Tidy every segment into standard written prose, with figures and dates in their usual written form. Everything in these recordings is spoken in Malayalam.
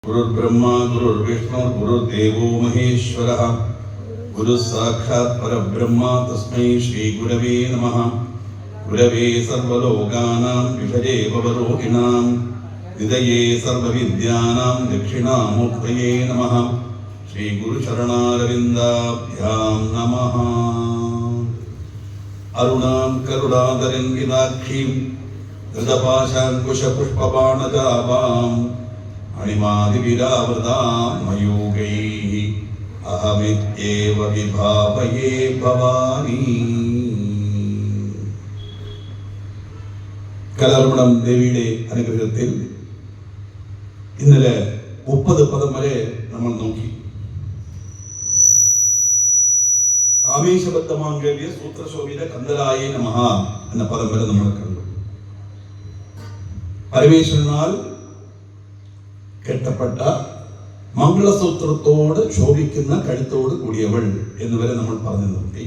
गुरुर्ब्रह्मा गुरुर्विष्णु गुरुर्देवो महेश्वरः गुरुः साक्षात् परब्रह्म तस्मै श्री गुरवे नमः। गुरवे सर्वलोकानां विषये भवरोगिणां निधये सर्वविद्यानां दक्षिणामूर्तये नमः। श्री गुरुचरणारविन्दाभ्यां नमः। अरुणां करुणादरङ्गिताक्षीं गजपाशाङ्कुशपुष्पबाणजाभां अणिमादिविरावृतां मयूगैः अहमित्येव विभावये भवानी। കലർമണം ദേവിയുടെ അനുഗ്രഹത്തിൽ ഇന്നലെ 30 പദം വരെ നമ്മൾ നോക്കി. കാമേശബദ്ധമാംഗല്യ സൂത്രശോഭിത കന്ദലായ നമഃ എന്ന പദം വരെ നമ്മൾ കണ്ടു. പരമേശ്വരനാൽ കെട്ടപ്പെട്ട മംഗളസൂത്രത്തോട് ശോഭിക്കുന്ന കഴുത്തോട് കൂടിയവൾ എന്നുവരെ നമ്മൾ പറഞ്ഞു നിർത്തി.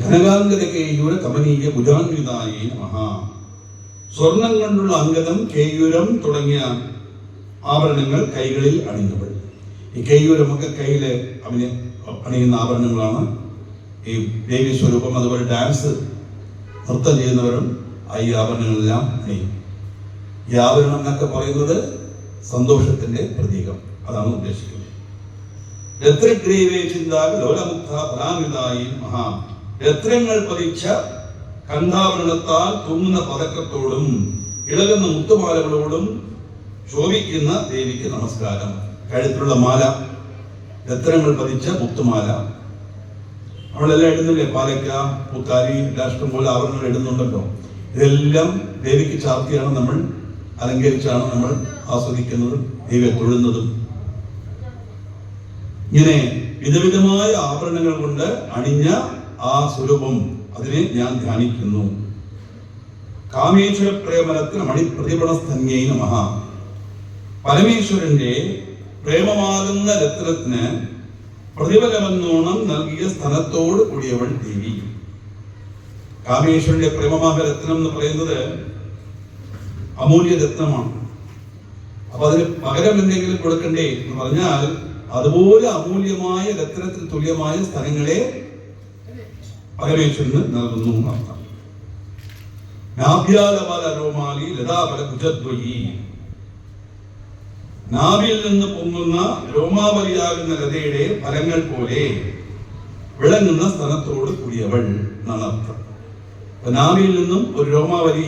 ഘനകാംഗത കേയൂര കമനീയ ഭുജാന്വിതായി നമഃ. സ്വർണം കൊണ്ടുള്ള അംഗതം, കേയൂരം തുടങ്ങിയ ആഭരണങ്ങൾ കൈകളിൽ അണിഞ്ഞവൾ. ഈ കേയൂരമൊക്കെ കയ്യില് അണിയുന്ന ആഭരണങ്ങളാണ്. ഈ ദേവി സ്വരൂപം അതുപോലെ ഡാൻസ് നൃത്തം ചെയ്യുന്നവരും ഈ ആഭരണങ്ങളെല്ലാം അണിയും. ഈ ആഭരണം എന്നൊക്കെ പറയുന്നത് സന്തോഷത്തിന്റെ പ്രതീകം, അതാണ് ഉദ്ദേശിക്കുന്നത്. രത്നഗ്രീവേ ചിന്താ ലോലമുക്ത ഫലാന്വിതായി നമഃ. രത്നങ്ങൾ പതിച്ച കന്ധാഭരണത്താൽ തൂങ്ങുന്ന പതക്കത്തോടും ഇളകുന്ന മുത്തുമാലകളോടും ശോഭിക്കുന്ന ദേവിക്ക് നമസ്കാരം. കഴുത്തിലുള്ള മാല, രത്നങ്ങൾ പതിച്ച മുത്തുമാല നമ്മളെല്ലാം ഇടുന്നില്ലേ? പാലക്ക, പൂത്താരി, രാഷ്ട്രം പോലെ ആഭരണങ്ങൾ ഇടുന്നുണ്ടല്ലോ. ഇതെല്ലാം ദേവിക്ക് ചാർത്തിയാണ് നമ്മൾ അലങ്കരിച്ചാണ് നമ്മൾ ആസ്വദിക്കുന്നതും ദേവിയെ തൊഴുന്നതും. ഇങ്ങനെ വിധവിധമായ ആഭരണങ്ങൾ കൊണ്ട് അണിഞ്ഞ ആ സ്വരൂപം, അതിനെ ഞാൻ ധ്യാനിക്കുന്നു. കാമേശ്വര പ്രേമരത്ന മണിപ്രതിപണസ്ഥന്യൈ നമഃ. പരമേശ്വരന്റെ പ്രേമമാകുന്ന രത്നത്തിന് പ്രതിഫലമെന്നോണം നൽകിയ സ്ഥലത്തോട് കൂടിയവൾ ദേവി. കാമേശ്വരന്റെ പ്രേമമാക രത്നം എന്ന് പറയുന്നത് അമൂല്യ രത്നമാണ്. അപ്പൊ അതിന് പകരം എന്തെങ്കിലും കൊടുക്കണ്ടേ എന്ന് പറഞ്ഞാൽ അതുപോലെ അമൂല്യമായ രത്നത്തിന് തുല്യമായ സ്ഥലങ്ങളെ പരമേശ്വരന് നൽകുന്നു എന്നർത്ഥം. നാഭ്യാലബല രോമാലി ലതാബല കുജദ്വയി. നാഭിൽ നിന്ന് പൊങ്ങുന്ന രോമാവലിയാകുന്ന ലതയുടെ ഫലങ്ങൾ പോലെ വിളങ്ങുന്ന സ്ഥലത്തോട് കൂടിയവൾ എന്നാണ് അർത്ഥം. നാഭിൽ നിന്നും ഒരു രോമാവലി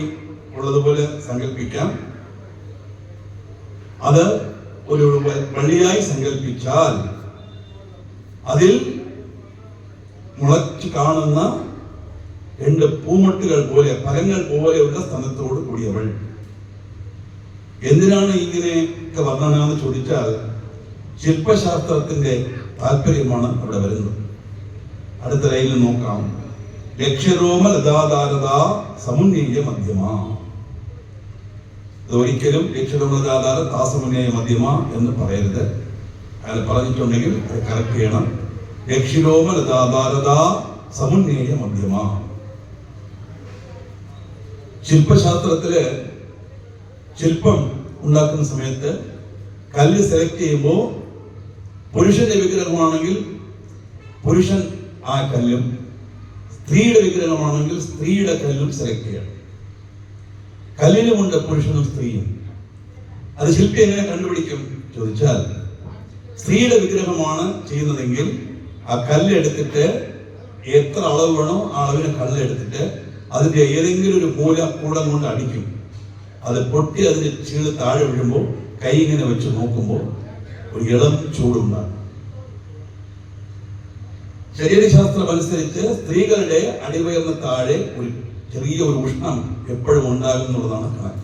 ഉള്ളതുപോലെ സങ്കല്പിക്കാം. അത് ഒരു വള്ളിയായി സങ്കല്പിച്ചാൽ അതിൽ മുളച്ചു കാണുന്ന 2 പൂമൊട്ടുകൾ പോലെ, ഫലങ്ങൾ പോലെയുള്ള സ്ഥലത്തോട് കൂടിയവൾ. എന്തിനാണ് ഇങ്ങനെയൊക്കെ വർണ്ണന എന്ന് ചോദിച്ചാൽ ശില്പശാസ്ത്രത്തിന്റെ താല്പര്യമാണ് അവിടെ വരുന്നത്. അടുത്ത ലൈനിൽ നോക്കാം. ലക്ഷ്യരോമ ലതാധാരത സമുന്നയ മധ്യമ. ഒരിക്കലും ലക്ഷ്യരോമ ലതാധാര താസമുന്നയ മധ്യമ എന്ന് പറയരുത്. അയാൾ പറഞ്ഞിട്ടുണ്ടെങ്കിൽ അത് കറക്റ്റ് ചെയ്യണം. ലക്ഷ്യരോമ ലതാധാരത സമുന്നയ മധ്യമ. ശില്പശാസ്ത്രത്തില് ശില്പം ഉണ്ടാക്കുന്ന സമയത്ത് കല്ല് സെലക്ട് ചെയ്യുമ്പോൾ പുരുഷന്റെ വിഗ്രഹമാണെങ്കിൽ പുരുഷൻ ആ കല്ലും, സ്ത്രീയുടെ വിഗ്രഹമാണെങ്കിൽ സ്ത്രീയുടെ കല്ലും സെലക്ട് ചെയ്യണം. കല്ലിനുമുണ്ട് പുരുഷനും സ്ത്രീയും. അത് ശില്പി എങ്ങനെ കണ്ടുപിടിക്കും ചോദിച്ചാൽ, സ്ത്രീയുടെ വിഗ്രഹമാണ് ചെയ്യുന്നതെങ്കിൽ ആ കല്ലെടുത്തിട്ട് എത്ര അളവ് വേണോ ആ അളവിന് കല്ലെടുത്തിട്ട് അതിന്റെ ഏതെങ്കിലും ഒരു മൂല കൂടം കൊണ്ട് അടിക്കും. അത് പൊട്ടി അതിന്റെ ചീള് താഴെ വീഴുമ്പോൾ കൈ ഇങ്ങനെ വെച്ച് നോക്കുമ്പോൾ ഒരു ഇളം ചൂടുണ്ടാകും. ശരീരശാസ്ത്രം അനുസരിച്ച് സ്ത്രീകളുടെ അടിവയറിന് താഴെ ഒരു ചെറിയ ഒരു ഉഷ്ണം എപ്പോഴും ഉണ്ടാകും എന്നുള്ളതാണ് കണക്ക്.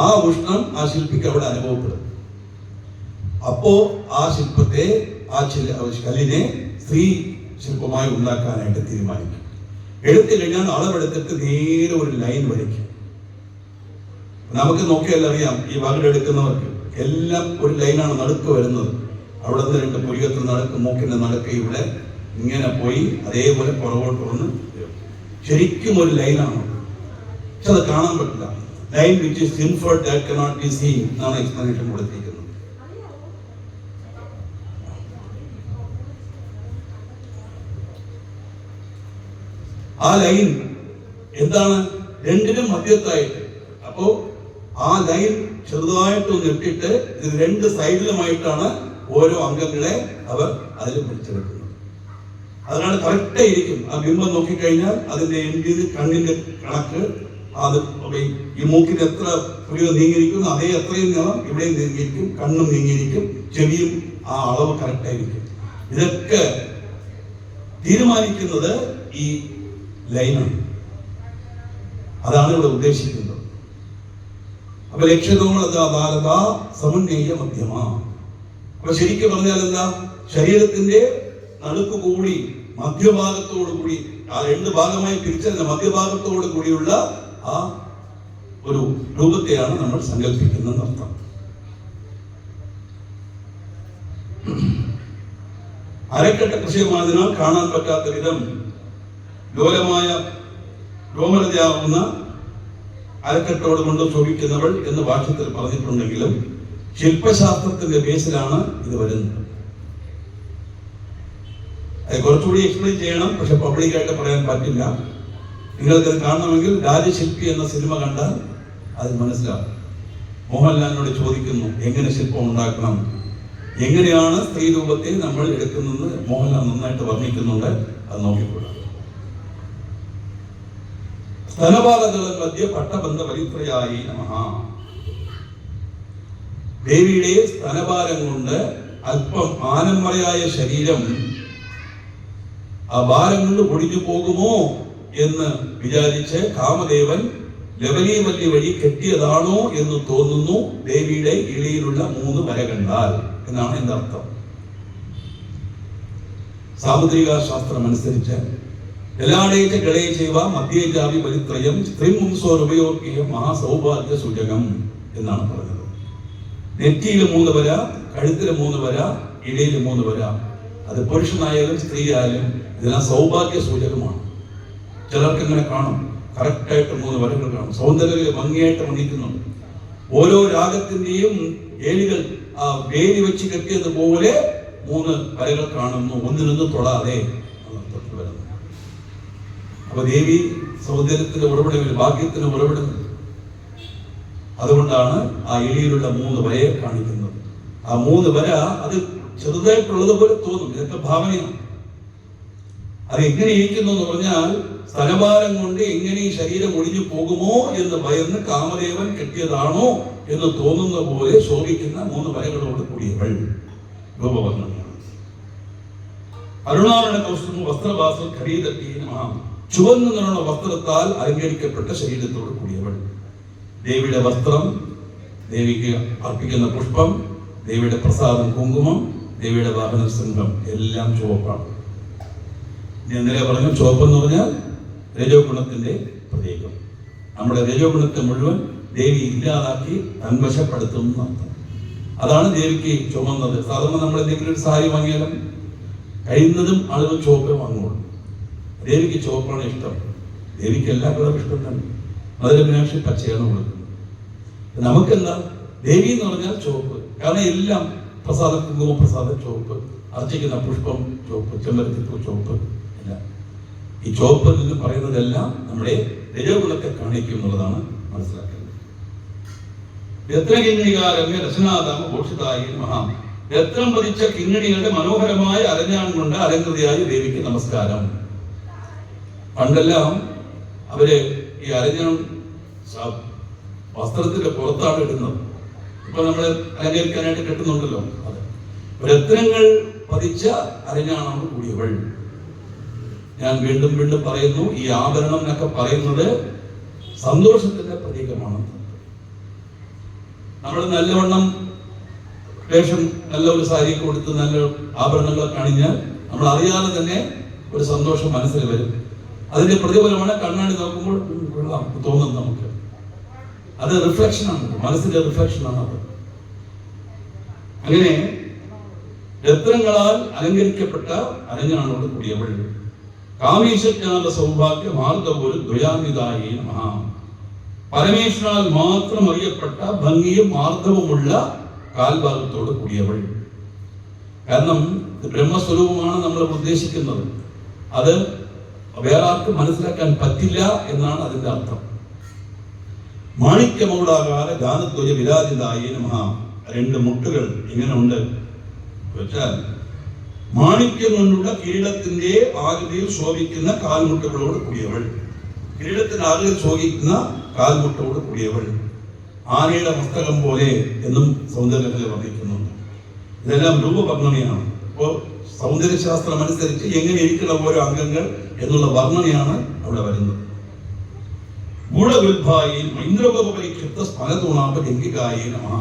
ആ ഉഷ്ണം ആ ശില്പിക്ക് അവിടെ അനുഭവപ്പെടും. അപ്പോ ആ ശില്പത്തെ, ആ കല്ലിനെ സ്ത്രീ ശില്പമായി ഉണ്ടാക്കാനായിട്ട് തീരുമാനിക്കും. എടുത്തു കഴിഞ്ഞാൽ അളവെടുത്തിട്ട് നേരെ ഒരു ലൈൻ വരയ്ക്കും. നമുക്ക് നോക്കിയാൽ അറിയാം, ഈ വകടെടുക്കുന്നവർക്ക് എല്ലാം ഒരു ലൈനാണ് നടുക്ക് വരുന്നത്. അവിടെ നിന്ന് 2 പുരികത്തിന് നടുക്ക്, മൂക്കിന്റെ നടുക്ക് ഇവിടെ ഇങ്ങനെ പോയി അതേപോലെ പുറകോട്ട് വന്ന് ശരിക്കും ഒരു ലൈനാണ്. പക്ഷെ അത് കാണാൻ പറ്റില്ല. Line which is inferred that cannot be seen എന്നാണ് എക്സ്പ്ലനേഷൻ കൊടുത്തിരിക്കുന്നത്. ആ ലൈൻ എന്താണ്? രണ്ടിനും മധ്യത്തായിട്ട്. അപ്പോ ആ ലൈൻ ചെറുതായിട്ടൊന്ന് ഇട്ടിട്ട് ഇത് രണ്ട് സൈഡിലുമായിട്ടാണ് ഓരോ അംഗങ്ങളെ അവർ അതിൽ പിടിച്ചെടുക്കുന്നത്. അതിനാണ് കറക്റ്റായിരിക്കും. ആ ബിംബം നോക്കിക്കഴിഞ്ഞാൽ അതിന്റെ എൻഡിൽ കണ്ണിന്റെ കണക്ക്, അത് ഈ മൂക്കിന് എത്ര പുളിയോ നീങ്ങിയിരിക്കുന്നു അതേ അത്രയും നീളം ഇവിടെയും നീങ്ങിയിരിക്കും, കണ്ണും നീങ്ങിയിരിക്കും, ചെവിയും ആ അളവ് കറക്റ്റായിരിക്കും. ഇതൊക്കെ തീരുമാനിക്കുന്നത് ഈ ലൈനാണ്. അതാണ് ഇവിടെ ഉദ്ദേശിക്കുന്നത്. അപ്പൊ ലക്ഷ്യതോള സമന്വയ മധ്യമ. അപ്പൊ ശരിക്കും പറഞ്ഞാൽ എന്താ? ശരീരത്തിന്റെ നടുക്ക് കൂടി മധ്യഭാഗത്തോടു കൂടി, ആ രണ്ട് ഭാഗമായി പിരിച്ചതിന്റെ മധ്യഭാഗത്തോടു കൂടിയുള്ള ആ ഒരു രൂപത്തെയാണ് നമ്മൾ സങ്കല്പിക്കുന്നത് അർത്ഥം. അരക്കെട്ട കൃഷിയമായതിനാൽ കാണാൻ പറ്റാത്ത വിധം ലോലമായ രോമരതയാവുന്ന അരക്കെട്ടോട് കൊണ്ട് ശോഭിക്കുന്നവൾ എന്ന് ഭാഷ്യത്തിൽ പറഞ്ഞിട്ടുണ്ടെങ്കിലും ശില്പശാസ്ത്രത്തിന്റെ ബേസിലാണ് ഇത് വരുന്നത്. അത് കുറച്ചുകൂടി എക്സ്പ്ലെയിൻ ചെയ്യണം, പക്ഷെ പബ്ലിക്കായിട്ട് പറയാൻ പറ്റില്ല. നിങ്ങൾക്കത് കാണണമെങ്കിൽ രാജശില്പി എന്ന സിനിമ കണ്ടാൽ അത് മനസ്സിലാവും. മോഹൻലാലിനോട് ചോദിക്കുന്നു എങ്ങനെ ശില്പം ഉണ്ടാക്കണം, എങ്ങനെയാണ് സ്ത്രീ രൂപത്തെ നമ്മൾ എടുക്കുന്നത് മോഹൻലാൽ നന്നായിട്ട് വർണ്ണിക്കുന്നുണ്ട്. അത് നോക്കിക്കൊള്ളാം. സ്തനപാലതല മധ്യ പട്ടബന്ധ പരിത്രയായി നമഃ. ദേവിയുടെ സ്തനപാലം കൊണ്ട് അല്പം ആനന്മയായ ശരീരം ആ ഭാരം കൊണ്ട് ഒടിഞ്ഞു പോകുമോ എന്ന് വിചാരിച്ച് കാമദേവൻ ലവലീവല്ലി വഴി കെട്ടിയതാണോ എന്ന് തോന്നുന്നു ദേവിയുടെ ഇളയിലുള്ള 3 വര കണ്ടാൽ എന്നാണ് എന്റെ അർത്ഥം. സാമുദ്രിക ശാസ്ത്രം അനുസരിച്ച് എല്ലാടേറ്റ കളയെ ചെയ്യുക മധ്യേജാവി പരിത്രയം സ്ത്രീമുംസോരുപയോഗ്യ മഹാസൗഭാഗ്യ സൂചകം എന്നാണ് പറഞ്ഞത്. നെറ്റിയിൽ 3 വര, കഴുത്തിൽ 3 വര, ഇടയിൽ 3 വര. അത് പുരുഷനായാലും സ്ത്രീ ആയാലും ഇതെല്ലാം സൗഭാഗ്യ സൂചകമാണ്. ചിലർക്ക് ഇങ്ങനെ കാണും, കറക്റ്റായിട്ട് 3 വരകൾ കാണും, സൗന്ദര്യ ഭംഗിയായിട്ട് വർണ്ണിക്കുന്നുണ്ട്. ഓരോ രാഗത്തിന്റെയും ഏലികൾ ആ വേലി വെച്ച് കെട്ടിയതുപോലെ 3 വരകൾ കാണുന്നു, ഒന്നിനൊന്നും തൊടാതെ. അപ്പൊ ദേവി സൗന്ദര്യത്തിന്റെ ഉറവിടമില്ല, ഭാഗ്യത്തിന് ഉറവിടമില്ല. അതുകൊണ്ടാണ് ആ എളിയിലുള്ള 3 വരയെ കാണിക്കുന്നത്. ആ 3 വര അത് ചെറുതായിട്ടുള്ളത് പോലെ തോന്നും. ഇതൊക്കെ ഭാവനയാണ്. അത് എങ്ങനെ ഇരിക്കുന്നു എന്ന് പറഞ്ഞാൽ സ്തനഭാരം കൊണ്ട് എങ്ങനെ ഈ ശരീരം ഒഴിഞ്ഞു പോകുമോ എന്ന് ഭയന്ന് കാമദേവൻ കെട്ടിയതാണോ എന്ന് തോന്നുന്ന പോലെ ശോഭിക്കുന്ന 3 വരകളോട് കൂടിയവൾ രൂപവർണ്ണമാണ്. അരുണാരണ കൗസ്തുഭ വസ്ത്രഭാസം ഖരീദീനമാം. ചുവന്ന നിറമുള്ള വസ്ത്രത്താൽ അലങ്കരിക്കപ്പെട്ട ശരീരത്തോട് കൂടിയവൾ. ദേവിയുടെ വസ്ത്രം, ദേവിക്ക് അർപ്പിക്കുന്ന പുഷ്പം, ദേവിയുടെ പ്രസാദം കുങ്കുമം, ദേവിയുടെ വാഹന സിംഹം എല്ലാം ചുവപ്പാണ്. ഇന്നലെ പറഞ്ഞു ചുവപ്പ് എന്ന് പറഞ്ഞാൽ രജോ ഗുണത്തിന്റെ പ്രതീകം. നമ്മുടെ രജോ ഗുണത്തെ മുഴുവൻ ദേവി ഇല്ലാതാക്കി തൻവശപ്പെടുത്തുന്ന അർത്ഥം. അതാണ് ദേവിക്ക് ചുമന്നത്. സാധാരണ നമ്മൾ എന്തെങ്കിലും ഒരു സാരി വാങ്ങിയാലും കഴിയുന്നതും ആളുകൾ ചുവപ്പേ വാങ്ങുള്ളൂ. ദേവിക്ക് ചുവപ്പാണ് ഇഷ്ടം. ദേവിക്ക് എല്ലാ കളറും ഇഷ്ടം തന്നെ. അതിലെ മീനാക്ഷി പച്ചയാണ് കൊടുക്കുന്നത്. നമുക്കെന്താ? ദേവി എന്ന് പറഞ്ഞാൽ ചുവപ്പ്. കാരണം എല്ലാം പ്രസാദ കുങ്കുമ പ്രസാദം ചുവപ്പ്, അർച്ചിക്കുന്ന പുഷ്പം ചുവപ്പ്, ചെമ്പരത്തിപ്പൂ ചുവപ്പ്. എല്ലാം ഈ ചുവപ്പ് എന്ന് പറയുന്നതെല്ലാം നമ്മുടെ രജോ ഗുണത്തെ കാണിക്കും എന്നുള്ളതാണ് മനസ്സിലാക്കുന്നത്. രത്നകിങ്ങികാരമ്യ രസനാഥാമ ഭൂഷിതായി മഹാം. രത്നം പതിച്ച കിങ്ങിണികളുടെ മനോഹരമായ അരഞ്ഞാൺ കൊണ്ട് അലങ്കൃതിയായ ദേവിക്ക് നമസ്കാരം. പണ്ടെല്ലാം അവര് ഈ അരഞ്ഞാൺ വസ്ത്രത്തിന്റെ പുറത്താണ് ഇടുന്നത്. ഇപ്പൊ നമ്മൾ അലങ്കരിക്കാനായിട്ട് കെട്ടുന്നുണ്ടല്ലോ. അത് രത്നങ്ങൾ പതിച്ച അരഞ്ഞാണാണ് കൂടിയവൾ. ഞാൻ വീണ്ടും വീണ്ടും പറയുന്നു, ഈ ആഭരണം എന്നൊക്കെ പറയുന്നത് സന്തോഷത്തിന്റെ പ്രതീകമാണ്. നമ്മൾ നല്ലവണ്ണം വേഷം, നല്ല ഒരു സാരി കൊടുത്ത് നല്ല ആഭരണങ്ങളൊക്കെ അണിഞ്ഞാൽ നമ്മൾ അറിയാതെ തന്നെ ഒരു സന്തോഷം മനസ്സിൽ വരും. അതിന്റെ പ്രതിഫലമാണ് കണ്ണാടി നോക്കുമ്പോൾ കൊള്ളാം തോന്നുന്നത് നമുക്ക്. അത് റിഫ്ലക്ഷനാണ്, മനസ്സിന്റെ റിഫ്ലക്ഷനാണ് അത്. അങ്ങനെ രത്നങ്ങളാൽ അലങ്കരിക്കപ്പെട്ട അരഞ്ഞാണോട് കൂടിയവൾ. കാമീശജ്ഞാത സൗഭാഗ്യ മാർഗപോലും ദ്വയാന്വിതായി നമഃ. പരമേശ്വരാൽ മാത്രം അറിയപ്പെട്ട ഭംഗിയും മാർദ്ദവുമുള്ള കാൽഭാഗത്തോട് കൂടിയവൾ. കാരണം ബ്രഹ്മസ്വരൂപമാണ് നമ്മൾ ഉദ്ദേശിക്കുന്നത്. അത് വേറെ ആർക്കും മനസ്സിലാക്കാൻ പറ്റില്ല എന്നാണ് അതിന്റെ അർത്ഥം. മാണിക്യമൗളാകാര ഗാനധ്വജ വിരാജിതായ നമഃ. രണ്ട് മുട്ടുകൾ ഇങ്ങനെ ഉണ്ട് വെച്ചാൽ മാണിക്യം കൊണ്ടുള്ള കിരീടത്തിന്റെ ആകൃതിയിൽ ശോഭിക്കുന്ന കാൽമുട്ടുകളോട് കൂടിയവൾ. കിരീടത്തിന്റെ ആകൃതിയിൽ ശോഭിക്കുന്ന കാൽമുട്ടോട് കൂടിയവൾ. ആനയുടെ മസ്തകം പോലെ എന്നും സൗന്ദര്യത്തിൽ വർണ്ണിക്കുന്നുണ്ട്. ഇതെല്ലാം രൂപവർണ്ണനയാണ്. അപ്പോൾ സൗന്ദര്യശാസ്ത്രം അനുസരിച്ച് എങ്ങനെ ഇരിക്കണം ഓരോ അംഗങ്ങൾ എന്നുള്ള വർണ്ണനയാണ് അവിടെ വരുന്നത്. ഗൂഢവിൽഭായി ഇന്ദ്രപരിക്ഷിപ്ത സ്മലതൂണാപ ലംഘികായ നമഃ.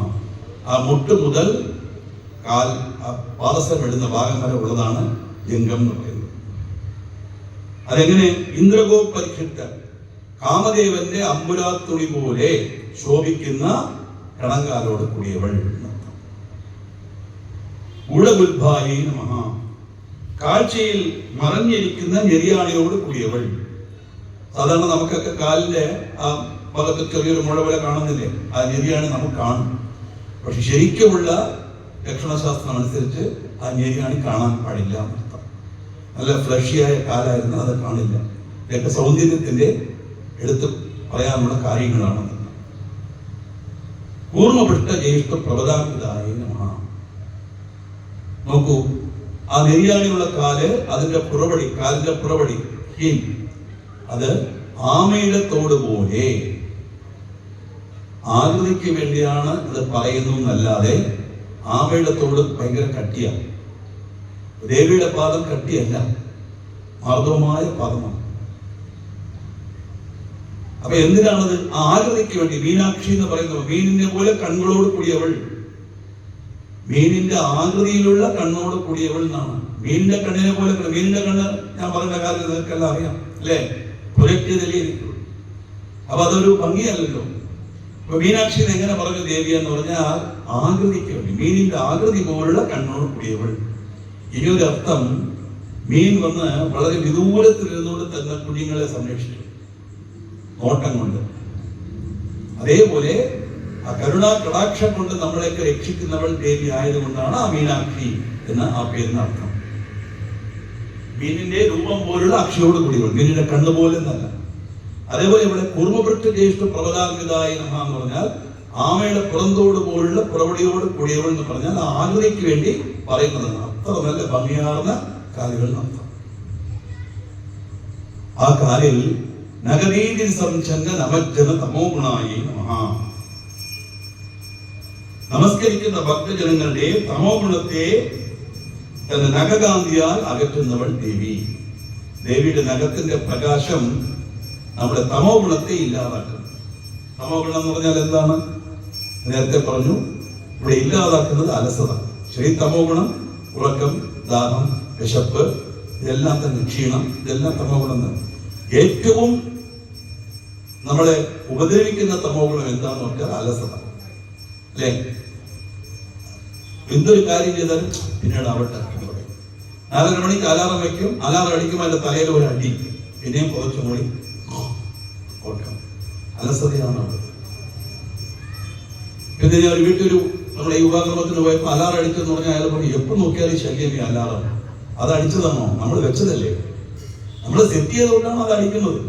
ആ മുട്ട് മുതൽ കാൽ പാദസം ഇടുന്ന ഭാഗം വരെ ഉള്ളതാണ് ലിംഗം എന്ന് പറയുന്നത്. അതെങ്ങനെ? ഇന്ദ്രഗോപരിക്ഷിപ്ത കാമദേവന്റെ അമ്പുരാത്തുണി പോലെ ശോഭിക്കുന്ന കണങ്കാലോട് കൂടിയവൾ. ഗൂഢവിൽഭായി നമഃ. കാഴ്ചയിൽ മറഞ്ഞിരിക്കുന്ന ഞെരിയാണിയോട് കൂടിയവൾ. സാധാരണ നമുക്കൊക്കെ കാലിന്റെ ആ ഭാഗത്ത് ചെറിയൊരു മുഴ പോലെ കാണുന്നില്ലേ? ആ ഞെരിയാണി നമുക്ക് കാണും. പക്ഷെ ശരിക്കുമുള്ള ലക്ഷണശാസ്ത്രം അനുസരിച്ച് ആ ഞെരിയാണി കാണാൻ പാടില്ല എന്നർത്ഥം. നല്ല ഫ്ലഷിയായ കാലായിരുന്നു, അത് കാണില്ല. ഇതൊക്കെ സൗന്ദര്യത്തിന്റെ എടുത്ത് പറയാനുള്ള കാര്യങ്ങളാണ്. കൂർമ്മപൃഷ്ട ജ്യേഷ്ഠ പ്രബലാംഗിതായ നമഃ. നോക്കൂ, ആ നെരിയാണിയുള്ള കാല്, അതിന്റെ പുറവടി, കാലിന്റെ പുറവടി ഹീൽ, അത് ആമയുടെ തോട് പോലെ ആകൃതിക്ക് വേണ്ടിയാണ് ഇത് പറയുന്നു എന്നല്ലാതെ ആമയുടെ തോട് ഭയങ്കര കട്ടിയാണ്. ദേവിയുടെ പാദം കട്ടിയല്ല, മാർദ്ദവമായ പാദമാണ്. അപ്പൊ എന്തിനാണത്? ആകൃതിക്ക് വേണ്ടി. മീനാക്ഷി എന്ന് പറയുന്നത് മീനിനെ പോലെ കണ്ണുകളോട് കൂടിയവൾ, മീനിന്റെ ആകൃതിയിലുള്ള കണ്ണോട് കൂടിയവൾ എന്നാണ്. മീനിന്റെ കണ്ണിനെ പോലെ. മീനിന്റെ കണ്ണ് ഞാൻ പറഞ്ഞ കാര്യം നിങ്ങൾക്കെല്ലാം അറിയാം അല്ലേ? പ്രൊജക്ട് ചെയ്തല്ലേ ഇരിക്കുള്ളൂ. അപ്പൊ അതൊരു ഭംഗിയല്ലല്ലോ. ഇപ്പൊ മീനാക്ഷി എങ്ങനെ പറഞ്ഞു ദേവി എന്ന് പറഞ്ഞാൽ ആകൃതിക്ക് വേണ്ടി, മീനിന്റെ ആകൃതി പോലുള്ള കണ്ണോട് കൂടിയവൾ. ഇനിയൊരു അർത്ഥം, മീൻ വന്ന് വളരെ വിദൂരത്തിൽ ഇരുന്നുകൊണ്ട് തന്നെ കുഞ്ഞുങ്ങളെ സംരക്ഷിക്കും നോട്ടം കൊണ്ട്. അതേപോലെ ആ കരുണാ കടാക്ഷം കൊണ്ട് നമ്മളെയൊക്കെ രക്ഷിക്കുന്നവൾ ദേവി ആയതുകൊണ്ടാണ് ആ മീനാക്ഷി എന്ന ആ പേരിന് അർത്ഥം. മീനിന്റെ രൂപം പോലുള്ള അക്ഷയോട് കൂടിയവൾ, മീനിന്റെ കണ്ണ് പോലെ എന്നല്ല. അതേപോലെ ഇവിടെ കൂർമ്മപൃഷ്ട ജ്യേഷ്ഠ പ്രബലാംഗിതായ നമഃ എന്ന് പറഞ്ഞാൽ ആമയുടെ പുറന്തോട് പോലുള്ള പുറവടിയോട് കൂടിയവൾ എന്ന് പറഞ്ഞാൽ ആ ആകൃതിക്ക് വേണ്ടി പറയുന്നതാണ്. അത്ര നല്ല ഭംഗിയാർന്ന കാലുകൾ നടത്താം. ആ കാലിൽ നഗരീതിൽ സംചന്ന നമജ്ജന തമോ ഗുണായ നമഃ. നമസ്കരിക്കുന്ന ഭക്തജനങ്ങളുടെ തമോ ഗുണത്തെ തന്റെ നഖകാന്തിയാൽ അകറ്റുന്നവൾ ദേവി. ദേവിയുടെ നഖത്തിന്റെ പ്രകാശം നമ്മുടെ തമോ ഗുണത്തെ ഇല്ലാതാക്കും. തമോ ഗുണം എന്ന് പറഞ്ഞാൽ എന്താണ്? നേരത്തെ പറഞ്ഞു, ഇവിടെ ഇല്ലാതാക്കുന്നത് അലസത. ശരി, തമോ ഗുണം ഉറക്കം, ദാഹം, വിശപ്പ്, ഇതെല്ലാം തന്നെ ക്ഷീണം, ഇതെല്ലാം തമോ ഗുണം തന്നെ. ഏറ്റവും നമ്മളെ ഉപദ്രവിക്കുന്ന തമോ ഗുണം എന്താന്ന് പറഞ്ഞാൽ അലസത അല്ലേ? എന്തൊരു കാര്യം ചെയ്താലും പിന്നീട് ആവട്ടെ എന്ന് പറയും. 4:30 മണിക്ക് അലാറം വയ്ക്കും, അലാറം അടിക്കുമ്പോൾ അതിന്റെ തലയിൽ ഒരു അടി, പിന്നെയും കുറച്ചു മൂടി ഓട്ടം. അലസതയാണ് അവിടെ. പിന്നെ ഞാൻ ഒരു വീട്ടിലൊരു നമ്മുടെ യുവാക്രമത്തിന് പോയപ്പോൾ അലാറം അടിച്ചെന്ന് പറഞ്ഞാൽ അയാൾ പറഞ്ഞു, എപ്പോൾ നോക്കിയാലും ശല്യം ഈ അലാറം. അത് അടിച്ചതാണോ? നമ്മൾ വെച്ചതല്ലേ, നമ്മൾ സെറ്റ് ചെയ്തുകൊണ്ടാണ് അത് അടിക്കുന്നത്.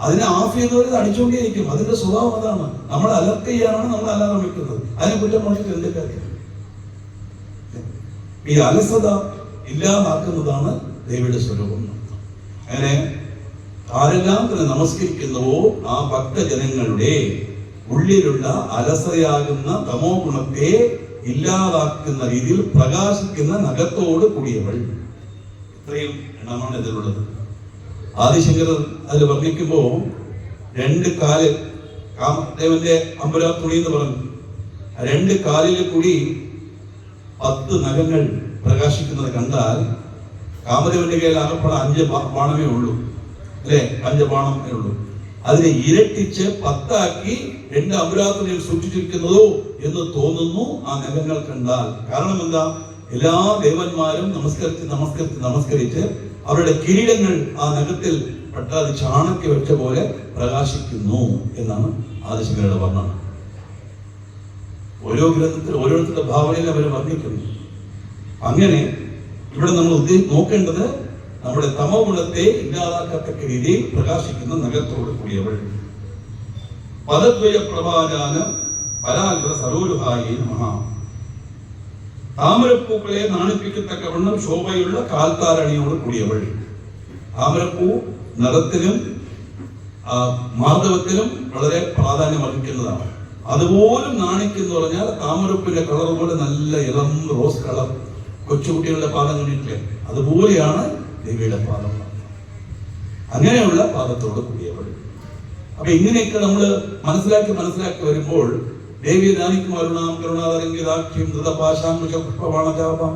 അതിനെ ഓഫ് ചെയ്തവർ അത് അടിച്ചുകൊണ്ടേയിരിക്കും. അതിന്റെ സ്വഭാവം അതാണ്. നമ്മൾ അലർട്ട് ചെയ്യാനാണ് നമ്മൾ അലാറം വെക്കുന്നത്. അതിനെ കുറ്റം പറഞ്ഞിട്ട് എന്ത് കാര്യം? ഈ അലസത ഇല്ലാതാക്കുന്നതാണ് ദേവിയുടെ സ്വരൂപം. അങ്ങനെ ആരെല്ലാം തന്നെ നമസ്കരിക്കുന്നുവോ ആ ഭക്തജനങ്ങളുടെ ഉള്ളിലുള്ള അലസതയാകുന്ന തമോ ഗുണത്തെ ഇല്ലാതാക്കുന്ന രീതിയിൽ പ്രകാശിക്കുന്ന നഖത്തോട് കൂടിയവൾ. ഇത്രയും എണ്ണമാണ് ഇതിലുള്ളത്. ആദിശങ്കരർ അതിൽ വർണ്ണിക്കുമ്പോ 2 കാല്, കാമദേവന്റെ അമ്പുരാത്തുണി എന്ന് പറഞ്ഞു, 2 കാലിൽ കൂടി 10 നഖങ്ങൾ പ്രകാശിക്കുന്നത് കണ്ടാൽ കാമദേവന്റെ കയ്യിൽ ആകപ്പാടെ 5 ബാണമേ ഉള്ളൂ അല്ലെ? 5 ബാണമേ ഉള്ളൂ. അതിനെ ഇരട്ടിച്ച് 10 ആക്കി 2 അമ്പുരാത്തുണിയിൽ സൂക്ഷിച്ചിരിക്കുന്നതോ എന്ന് തോന്നുന്നു ആ നഖങ്ങൾ കണ്ടാൽ. കാരണം എന്താ? എല്ലാ ദേവന്മാരും നമസ്കരിച്ച് അവരുടെ കിരീടങ്ങൾ ആ നഖത്തിൽ പെട്ടാൽ അത് ചാണക്യം വെച്ച പോലെ പ്രകാശിക്കുന്നു എന്നാണ് ആദിശങ്കരയുടെ വർണ്ണന. ഓരോ ഗ്രന്ഥത്തിൽ ഓരോരുത്തരുടെ ഭാവനയിൽ അവർ വർണ്ണിക്കുന്നു. അങ്ങനെ ഇവിടെ നമ്മൾ നോക്കേണ്ടത് നമ്മുടെ തമോ ഗുണത്തെ ഇല്ലാതാക്കത്തക്ക രീതിയിൽ പ്രകാശിക്കുന്ന നഗരത്തോട് കൂടിയവൾ. പദദ്വയ പ്രഭാജാന പരാഗ്ര സരോരുഹായി നമഃ. താമരപ്പൂക്കളെ നാണിപ്പിക്കത്തക്കവണ്ണം ശോഭയുള്ള കാൽത്താരണിയോട് കൂടിയവൾ. താമരപ്പൂ നിറത്തിലും മാധവത്തിലും വളരെ പ്രാധാന്യം അർഹിക്കുന്നതാണ്. അതുപോലും നാണിക്കെന്ന് പറഞ്ഞാൽ താമരപ്പിന്റെ കളർ പോലെ നല്ല ഇളം റോസ് കളർ കൊച്ചുകുട്ടികളുടെ പാദം കണ്ടിട്ടില്ലേ, അതുപോലെയാണ് ദേവിയുടെ പാദം. അങ്ങനെയുള്ള പാദത്തോട് കൂടിയവൾ. അപ്പൊ ഇങ്ങനെയൊക്കെ നമ്മൾ മനസ്സിലാക്കി വരുമ്പോൾ ദേവിയെ ധ്യാനിക്കും. അരുണാം കരുണാതരംഗിതാഖ്യം ധൃതപാശാംകുശ പുഷ്പവാണജാപം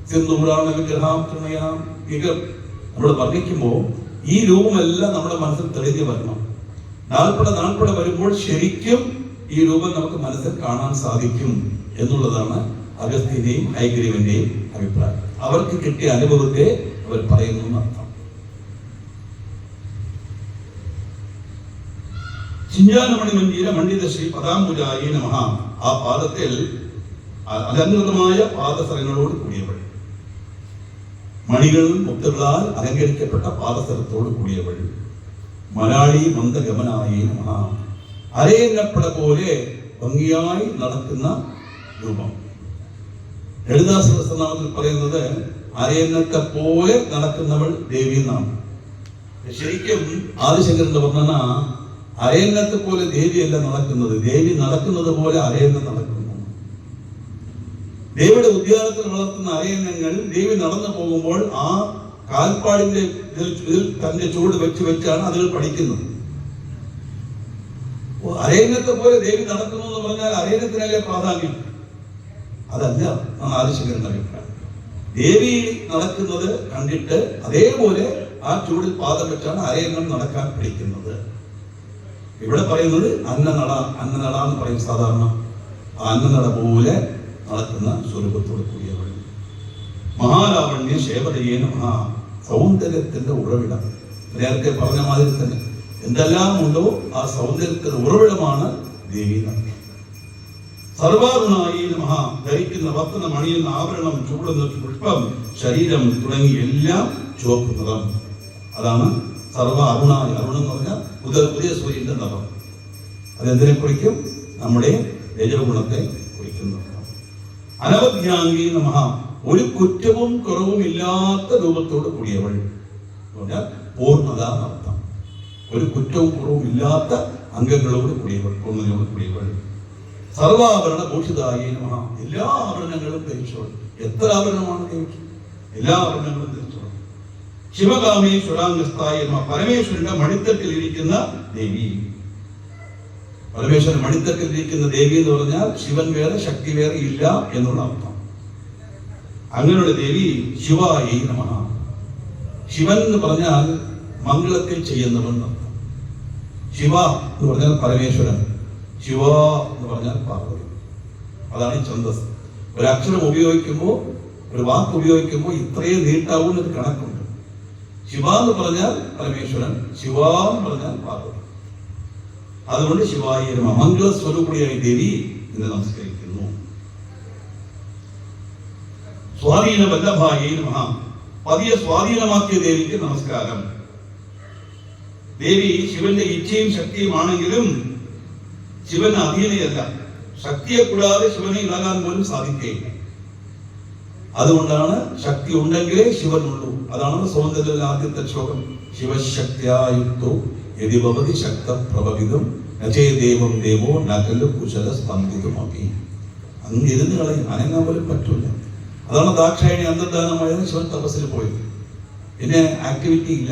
സിന്ധൂരാണ വിഗ്രഹാം തൃണയാം വികം നമ്മൾ വർണ്ണിക്കുമ്പോൾ ഈ രൂപമെല്ലാം നമ്മുടെ മനസ്സിൽ തെളിഞ്ഞു വരണം. നാൾപ്പട വരുമ്പോൾ ശരിക്കും ഈ രൂപം നമുക്ക് മനസ്സിൽ കാണാൻ സാധിക്കും എന്നുള്ളതാണ് അഗസ്ത്യന്റെയും ഹയഗ്രീവന്റെയും അഭിപ്രായം. അവർക്ക് കിട്ടിയ അനുഭവത്തെ അവർ പറയുന്നു എന്നർത്ഥം. ചിഞ്ചാനമണി മഞ്ജീര മണ്ഡിത ശ്രീ പദാംബുജായി നമഃ. ആ പാദത്തിൽ അലങ്കൃതമായ പാദസരങ്ങളോട് കൂടിയവൾ. മണികൾ മുത്തുകളാൽ അലങ്കരിക്കപ്പെട്ട പാദസരത്തോട് കൂടിയവൾ. മലയാളി മന്ദഗമനായി നമഃ. അരയന്നപ്പട പോലെ ഭംഗിയായി നടക്കുന്ന രൂപം. ലളിതാ സഹസ്രനാമത്തിൽ പറയുന്നത് അരയന്നത്തെ പോലെ നടക്കുന്നവൾ ദേവി എന്നാണ്. ശരിക്കും ആദിശങ്കരന്റെ വർണ്ണന അരയന്നത്തെ പോലെ ദേവിയല്ല നടക്കുന്നത്, ദേവി നടക്കുന്നത് പോലെ അരയന്നം നടക്കുന്നു. ദേവിയുടെ ഉദ്യാനത്തിൽ വളർത്തുന്ന അരയന്നങ്ങൾ ദേവി നടന്നു പോകുമ്പോൾ ആ കാൽപ്പാടിന്റെ ഇതിൽ തന്റെ ചുവട് വെച്ചാണ് അതുകൾ പഠിക്കുന്നത്. അരയന്നത്തെ പോലെ ദേവി നടക്കുന്നു എന്ന് പറഞ്ഞാൽ അരയന്നത്തിനല്ലേ പ്രാധാന്യം? അതല്ല ആദിശങ്കരന്റെ അഭിപ്രായം. ദേവി നടക്കുന്നത് കണ്ടിട്ട് അതേപോലെ ആ ചൂടിൽ പാദം വെച്ചാണ് അരയന്നം നടക്കാൻ പഠിക്കുന്നത്. ഇവിടെ പറയുന്നത് അന്നനട എന്ന് പറയും സാധാരണ. ആ അന്നനട പോലെ നടക്കുന്ന സ്വരൂപത്തോട് കൂടിയവൾ. മഹാലാവണ്യ ശേവതയെ നമഃ. സൗന്ദര്യത്തിന്റെ ഉറവിടം. നേരത്തെ പറഞ്ഞ മാതിരി തന്നെ എന്തെല്ലാം ഉണ്ടോ ആ സൗന്ദര്യത്തിന്റെ ഉറവിടമാണ് ദേവി. സർവാരുണായി നമഃ. ധരിക്കുന്ന വസ്ത്രം, അണിയുന്ന ആഭരണം, ചൂടുന്ന പുഷ്പം, ശരീരം തുടങ്ങി എല്ലാം ചുവപ്പ് നിറം. അതാണ് സർവ അരുണായി. അരുണം എന്ന് പറഞ്ഞാൽ പുതിയ സൂര്യന്റെ നിറം. അതെന്തിനെ കുറിക്കും? നമ്മുടെ രജഗുണത്തെ കുറിക്കുന്നു. അനവധ്യാംഗി നമഃ. ഒരു കുറ്റവും കുറവും ഇല്ലാത്ത രൂപത്തോട് കൂടിയവൾ എന്ന് പറഞ്ഞാൽ പൂർണ്ണത എന്നർത്ഥം. ഒരു കുറ്റവും കുറവും ഇല്ലാത്ത അംഗങ്ങളോട് കൂടിയവൾ, പൂർണ്ണതയോട് കൂടിയവൾ. സർവാഭരണ ഭൂഷിതായി നമഃ. എല്ലാ ആഭരണങ്ങളും ധരിച്ചോൾ. എത്ര ആഭരണമാണ് ധരിച്ചത്? എല്ലാ ആഭരണങ്ങളും ധരിച്ചോൾ. ശിവകാമേശ്വരാംഗസ്ഥായ നമഃ. പരമേശ്വരന്റെ മണിത്തട്ടിൽ ഇരിക്കുന്ന ദേവി. പരമേശ്വരൻ മണിത്തട്ടിൽ ഇരിക്കുന്ന ദേവി എന്ന് പറഞ്ഞാൽ ശിവൻ വേറെ ശക്തി വേറെ ഇല്ല എന്നുള്ള അർത്ഥം. അങ്ങനെയുള്ള ദേവി ശിവായി നമഃ. ശിവൻ എന്ന് പറഞ്ഞാൽ മംഗളത്തിൽ ചെയ്യുന്നവൻ എന്നർത്ഥം. ശിവ എന്ന് പറഞ്ഞാൽ പരമേശ്വരൻ, ശിവ എന്ന് പറഞ്ഞാൽ പാർവതി. അതാണ് ഈ ഛന്ദസ്. ഒരു അക്ഷരം ഉപയോഗിക്കുമ്പോൾ, ഒരു വാക്ക് ഉപയോഗിക്കുമ്പോൾ ഇത്രയും നീട്ടാവുന്ന ഒരു കണക്കുണ്ട്. ശിവ എന്ന് പറഞ്ഞാൽ പരമേശ്വരൻ, ശിവ എന്ന് പറഞ്ഞാൽ പാർവതി. അതുകൊണ്ട് ശിവായി നമഃ. മംഗള സ്വരൂപിണിയായി ദേവി ഇന്ന് നമസ്കരിക്കുന്നു. സ്വാധീന വല്ലഭായി നമഃ. പതിയെ സ്വാധീനമാക്കിയ ദേവിക്ക് നമസ്കാരം. ദേവി ശിവന്റെ ഇച്ഛയും ശക്തിയുമാണെങ്കിലും ശിവന് അധീനയല്ല. ശക്തിയെ കൂടാതെ ശിവനെ ഇളകാൻ പോലും സാധിക്കുകയില്ല. അതുകൊണ്ടാണ് ശക്തി ഉണ്ടെങ്കിലേ ശിവനുള്ളൂ. അതാണ് സൗന്ദര്യത്തിലെ ആദ്യത്തെ ശ്ലോകം. ശിവശക്തിയായുക്തോ യദി ഭവതി ശക്ത പ്രഭവിതം നചേ ദേവം ദേവോ നകലു കുശല സ്തംഭിതമപി. അങ്ങ് ഇരുന്ന് കളയും, അനങ്ങാൻ പോലും പറ്റൂല. അതാണ് ദാക്ഷായണി അന്തർദാനമായത്. ശിവൻ തപസ്സിൽ പോയത്. പിന്നെ ആക്ടിവിറ്റി ഇല്ല.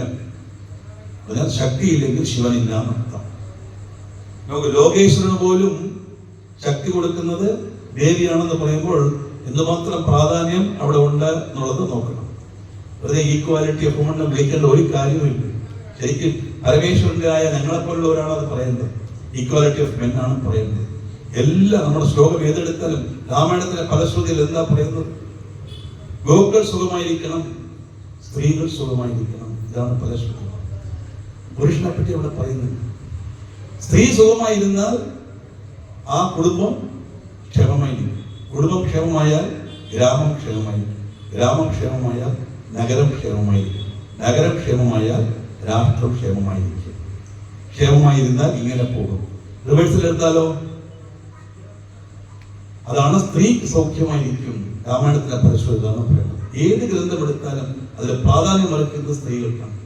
അതിനാൽ ശക്തിയില്ലെങ്കിൽ ശിവനില്ല എന്നർത്ഥം. നമുക്ക് ലോകേശ്വരന് പോലും ശക്തി കൊടുക്കുന്നത് ദേവിയാണെന്ന് പറയുമ്പോൾ എന്തുമാത്രം പ്രാധാന്യം അവിടെ ഉണ്ട് എന്നുള്ളത് നോക്കണം. വെറുതെ ഈക്വാലിറ്റി ഓഫ് വുമൺ വിളിക്കേണ്ട ഒരു കാര്യവുമില്ല. ശരിക്കും പരമേശ്വരന്റെ ആയ ഞങ്ങളെപ്പോലുള്ളവരാണ് അത് പറയുന്നത്. ഈക്വാലിറ്റി ഓഫ് മെൻ ആണ് പറയുന്നത്. എല്ലാം നമ്മുടെ ശ്ലോകം ഏതെടുത്താലും രാമായണത്തിലെ ഫലശ്രുതിയിൽ എന്താ പറയുന്നത്? ഗോക്കൾ സുഖമായിരിക്കണം, സ്ത്രീകൾ സുഖമായിരിക്കണം. ഇതാണ് ഫലശ്രുതി. പുരുഷനെ പറ്റി അവിടെ പറയുന്നു. സ്ത്രീ സുഖമായിരുന്നാൽ ആ കുടുംബം ക്ഷേമമായിരിക്കും. കുടുംബം ക്ഷേമമായാൽ ഗ്രാമം ക്ഷേമമായിരിക്കും. ഗ്രാമം ക്ഷേമമായാൽ നഗരം ക്ഷേമമായിരിക്കും. നഗരം ക്ഷേമമായാൽ രാഷ്ട്രം ക്ഷേമമായിരിക്കും. ക്ഷേമമായിരുന്നാൽ ഇങ്ങനെ പോകും. റിവേഴ്സിൽ എടുത്താലോ? അതാണ് സ്ത്രീ സൗഖ്യമായിരിക്കും. രാമായണത്തിലെ പരിശോധന പറയുന്നത്. ഏത് ഗ്രന്ഥം എടുത്താലും അതിൽ പ്രാധാന്യം അർഹിക്കുന്നത് സ്ത്രീകൾക്കാണ്.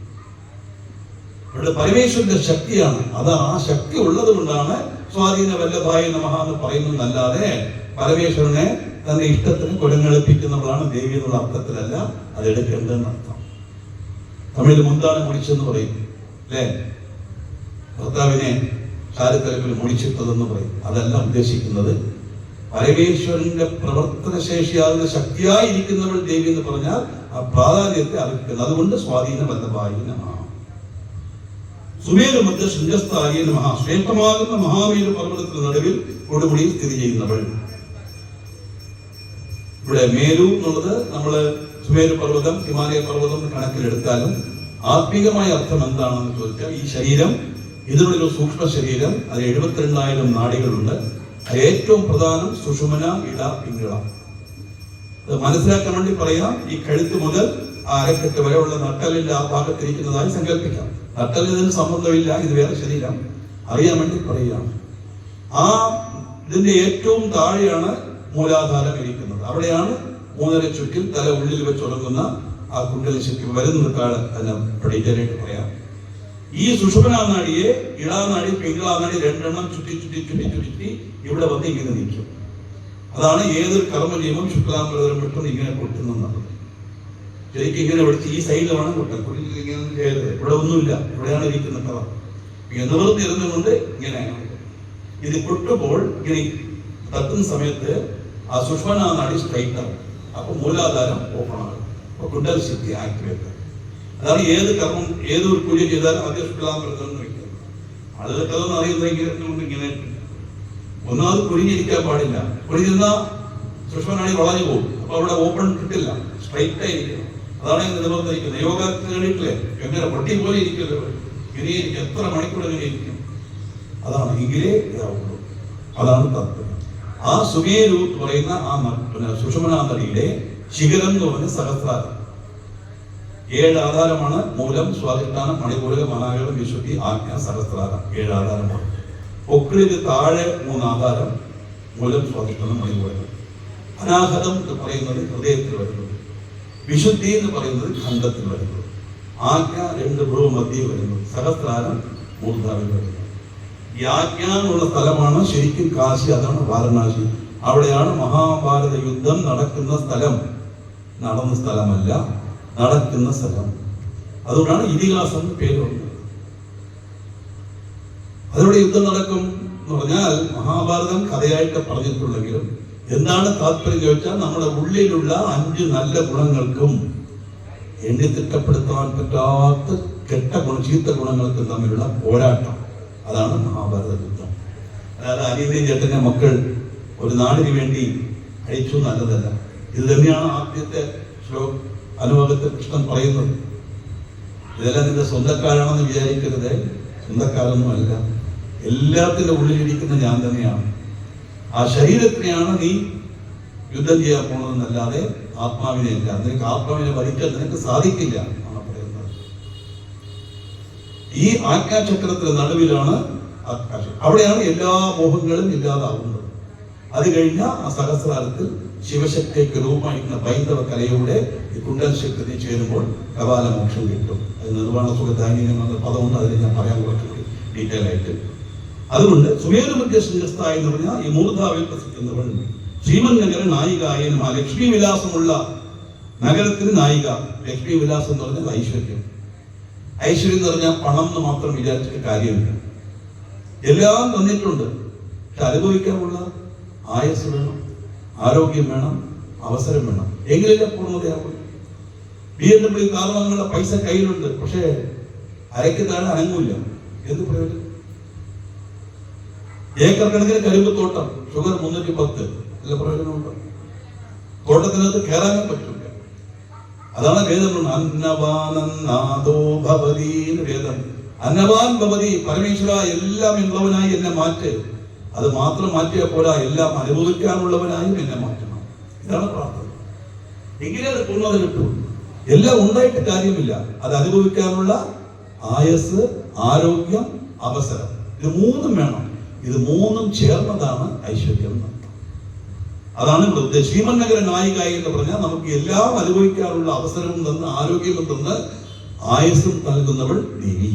ഇവിടെ പരമേശ്വരന്റെ ശക്തിയാണ്. അത് ആ ശക്തി ഉള്ളത് കൊണ്ടാണ് സ്വാധീന വല്ലഭായ നമഃ എന്ന് പറയുന്നതല്ലാതെ പരമേശ്വരനെ തന്റെ ഇഷ്ടത്തിന് കൊലങ്ങളിപ്പിക്കുന്നവളാണ് ദേവി എന്നുള്ള അർത്ഥത്തിലല്ല അത് എടുക്കേണ്ടതെന്ന് അർത്ഥം. തമിഴിൽ മുന്താനം മുടിച്ചെന്ന് പറയും അല്ലേ? ഭർത്താവിനെ ചാരിത്തരത്തിൽ മുടിച്ചിട്ടതെന്ന് പറയും. അതല്ല ഉദ്ദേശിക്കുന്നത്. പരമേശ്വരന്റെ പ്രവർത്തനശേഷിയാകുന്ന ശക്തിയായിരിക്കുന്നവൾ ദേവി എന്ന് പറഞ്ഞാൽ ആ പ്രാധാന്യത്തെ അർഹിക്കുന്നത്. അതുകൊണ്ട് സ്വാധീന വല്ലഭായ നമഃ. സുമേരു മധ്യ ശൃംഗസ്ഥായ നമഃ. ശ്രേഷ്ഠമാകുന്ന മഹാമേരു പർവ്വതത്തിന് നടുവിൽ കൊടുമുടിയിൽ സ്ഥിതി ചെയ്യുന്നവൾ. ഇവിടെ മേരു എന്നുള്ളത് നമ്മള് സുമേരു പർവ്വതം, ഹിമാലയ പർവ്വതം കണക്കിലെടുത്താലും ആത്മീകമായ അർത്ഥം എന്താണെന്ന് ചോദിച്ചാൽ ഈ ശരീരം, ഇതിനുള്ളൊരു സൂക്ഷ്മ ശരീരം, അത് 72,000 നാഡികളുണ്ട്. അത് ഏറ്റവും പ്രധാനം സുഷുമന, ഇട, പിംഗള. അത് മനസ്സിലാക്കാൻ വേണ്ടി പറയാം. ഈ കഴുത്ത് മുതൽ ആ അരക്കെട്ട് വരെയുള്ള നട്ടലിന്റെ ആ ഭാഗത്തിരിക്കുന്നതായി സങ്കല്പിക്കാം. നട്ടലിന് സംബന്ധമില്ല, ഇത് വേറെ ശരീരം. അറിയാൻ വേണ്ടി പറയുകയാണ്. ആ ഇതിന്റെ ഏറ്റവും താഴെയാണ് മൂലാധാരം ഇരിക്കുന്നത്. അവിടെയാണ് 3.5 ചുറ്റിൽ തല ഉള്ളിൽ വെച്ചുറങ്ങുന്ന ആ കുണ്ടലിനി ശക്തി വരുന്നത്. ഡീറ്റെയിലായിട്ട് പറയാം. ഈ സുഷുമ്നാ നാഡിയെ ഇടാനാടി, പിംഗളാനാടി രണ്ടെണ്ണം ചുറ്റി ചുറ്റി ചുറ്റി ചുറ്റി ഇവിടെ വന്ന് ഇങ്ങനെ നിൽക്കും. അതാണ് ഏതൊരു കർമ്മ നിയമം ശുക്ലാംബരം വിട്ടുകൊണ്ട് ഇങ്ങനെ കൊട്ടുന്നത്. ശരിക്കും ഇങ്ങനെ വിളിച്ച് ഈ സൈഡിൽ വേണം കൊട്ടാൻ. ഇങ്ങനെ ചെയ്യരുത്. ഇവിടെ ഒന്നുമില്ല, ഇവിടെയാണ് ഇരിക്കുന്ന കഥ. നിവർന്ന് ഇരുന്നുകൊണ്ട് ഇങ്ങനെയാണ് ഇത് കൊട്ടുമ്പോൾ ഇങ്ങനെ തട്ടുന്ന സമയത്ത് ആ സുഷുമ്നാ നാഡി സ്ട്രൈറ്റ് ആകും. അപ്പൊ മൂലാധാരം ഓപ്പൺ ആകും. അപ്പൊ കുണ്ടൽ ശക്തി ആക്ടിവേറ്റ്. അതാണ് ഏത് കർമ്മം, ഏതൊരു കുഴി ചെയ്താലും ആദ്യം ശുക്ലാംബരം വയ്ക്കുന്നത്. ആളുകൾക്കതൊന്നും അറിയുന്നെങ്കിൽ ഇങ്ങനെ ഒന്നാമത് കുഴിഞ്ഞിരിക്കാൻ പാടില്ല. കുഴിഞ്ഞിരുന്ന സുഷുമ്നാ വളഞ്ഞു പോകും. അപ്പൊ അവിടെ ഓപ്പൺ കിട്ടില്ല, സ്ട്രൈറ്റ് ആയിരിക്കണം. അതാണ് നിലനിർത്തിയിരിക്കുന്നത്. യോഗ കേട്ടിട്ടില്ലേ? എങ്ങനെ പൊട്ടി പോലെ ഇരിക്കല്ലോ. ഇനി എത്ര മണിക്കൂർ എങ്ങനെ ഇരിക്കും? അതാണ് എങ്കിലേ ഇതാവുള്ളൂ. അതാണ് താല്പര്യം. ആ സുമേരു എന്ന് പറയുന്ന ആ സുഷുമ്നാ നദിയുടെ ശിഖരം എന്ന് പറഞ്ഞ സഹസ്രാരം. 7 ആധാരമാണ്. മൂലം, സ്വാധിഷ്ഠാനം, മണിപൂരകം, അനാഗതം, വിശുദ്ധി, ആജ്ഞ, സഹസ്രാരം. 7 ആധാരമാണ്. പൊക്കിളിന് താഴെ 3 ആധാരം. മൂലം, സ്വാധിഷ്ഠാനം, മണിപൂരകം. അനാഗതം എന്ന് പറയുന്നത് ഹൃദയത്തിൽ വരുന്നത്. വിശുദ്ധി എന്ന് പറയുന്നത് ഖണ്ഡത്തിൽ വരുന്നത്. ആജ്ഞ 2 ഭ്രൂ മധ്യ വരുന്നത്. സഹസ്രാരം മൂർധാവിൽ വരുന്നത്. ഈ ആജ്ഞ എന്നുള്ള സ്ഥലമാണ് ശരിക്കും കാശി. അതാണ് വാരണാസി. അവിടെയാണ് മഹാഭാരത യുദ്ധം നടക്കുന്ന സ്ഥലം. നടന്ന സ്ഥലമല്ല, നടക്കുന്ന സ്ഥലം. അതുകൊണ്ടാണ് ഇതിഹാസം എന്ന് പേര് വന്നത്. അതോടെ യുദ്ധം നടക്കും എന്ന് പറഞ്ഞാൽ മഹാഭാരതം കഥയായിട്ട് പറഞ്ഞിട്ടുണ്ടെങ്കിലും എന്താണ് താല്പര്യം ചോദിച്ചാൽ നമ്മുടെ ഉള്ളിലുള്ള 5 നല്ല ഗുണങ്ങൾക്കും എണ്ണി തിട്ടപ്പെടുത്താൻ പറ്റാത്ത ചീത്ത ഗുണങ്ങൾക്കും തമ്മിലുള്ള പോരാട്ടം. അതാണ് മഹാഭാരത യുദ്ധം. അതായത് അനിയന്റെയും ചേട്ടന്റെ മക്കൾ ഒരു നാടിന് വേണ്ടി അയച്ചു നല്ലതല്ല. ഇത് തന്നെയാണ് ആദ്യത്തെ അനുഭവത്തിൽ കൃഷ്ണൻ പറയുന്നത്. ഇതെല്ലാം നിന്റെ സ്വന്തക്കാരാണെന്ന് വിചാരിക്കരുത്. സ്വന്തക്കാരൊന്നും അല്ല. എല്ലാത്തിന്റെ ഉള്ളിലിരിക്കുന്ന ഞാൻ തന്നെയാണ്. ആ ശരീരത്തിനെയാണ് നീ യുദ്ധം ചെയ്യാൻ പോണതെന്നല്ലാതെ ആത്മാവിനെ ഇല്ല. നിനക്ക് ആത്മാവിനെ വരിക്കാൻ നിനക്ക് സാധിക്കില്ല എന്നാണ് പറയുന്നത്. ഈ ആജ്ഞാചക്രത്തിന് നടുവിലാണ് ആകാശം. അവിടെയാണ് എല്ലാ മോഹങ്ങളും ഇല്ലാതാവുന്നത്. അത് കഴിഞ്ഞ ആ സഹസ്രാരത്തിൽ ശിവശക്തിക്ക് രൂപമായിരിക്കുന്ന ബൈന്ധവ കലയുടെ ഈ കുണ്ടൽ ശക്തി ചേരുമ്പോൾ കപാലമോക്ഷം കിട്ടും. അത് നിർവ്വാണ സുഖധാന്യം എന്ന പദമുണ്ട്. അതിൽ ഞാൻ പറയാൻ കുറച്ചുകൂടി ഡീറ്റെയിൽ ആയിട്ട്. അതുകൊണ്ട് സുമേരു മധ്യ ശൃംഗസ്ഥായ എന്ന് പറഞ്ഞാൽ ഈ മൂർധാവിൽ പ്രസിക്കുന്നവൾ. ശ്രീമൻ നഗര നായികായനും ആ ലക്ഷ്മി വിലാസമുള്ള നഗരത്തിന് നായിക. ലക്ഷ്മി വിലാസം എന്ന് പറഞ്ഞാൽ ഐശ്വര്യം. ഐശ്വര്യം എന്ന് പറഞ്ഞാൽ പണം എന്ന് മാത്രം വിചാരിച്ചിട്ട് കാര്യമില്ല. എല്ലാം തന്നിട്ടുണ്ട്. പക്ഷെ അനുഭവിക്കാനുള്ള ആയസ് വേണം, ആരോഗ്യം വേണം, അവസരം വേണം. എങ്കിലല്ലേ പൂർണ്ണതയാവും. BMW കാർ വാങ്ങാനുള്ള പൈസ കയ്യിലുണ്ട്. പക്ഷേ അരയ്ക്ക് താഴെ അനങ്ങൂല്ല. എന്ത് പ്രയോജനം? ഏക്കർ കണക്കിന് കരിമ്പ് തോട്ടം, ഷുഗർ 310. നല്ല പ്രയോജനമുണ്ടോ? തോട്ടത്തിനകത്ത് കയറാനേ പറ്റില്ല. അതാണ് വേദം. അന്നവാനോ ഭവതി വേദം. അന്നവാൻ ഭവതി, പരമേശ്വര എല്ലാം ഉള്ളവനായി എന്നെ മാറ്റ്. അത് മാത്രം മാറ്റിയാൽ പോരാ, എല്ലാം അനുഭവിക്കാനുള്ളവനായും എന്നെ മാറ്റണം. ഇതാണ് പ്രാർത്ഥന. എങ്കിലേ അത് പൂർണ്ണത കിട്ടും. എല്ലാം ഉണ്ടായിട്ട് കാര്യമില്ല, അത് അനുഭവിക്കാനുള്ള ആയസ്, ആരോഗ്യം, അവസരം, ഇത് മൂന്നും വേണം. ഇത് മൂന്നും ചേർന്നതാണ് ഐശ്വര്യം. അതാണ് ഇവിടെ ശ്രീമൻ നഗര നായികായി എന്ന് പറഞ്ഞാൽ നമുക്ക് എല്ലാം അനുഭവിക്കാനുള്ള അവസരവും തന്ന് ആരോഗ്യവും തന്ന് ആയസും നൽകുന്നവൾ ദേവി.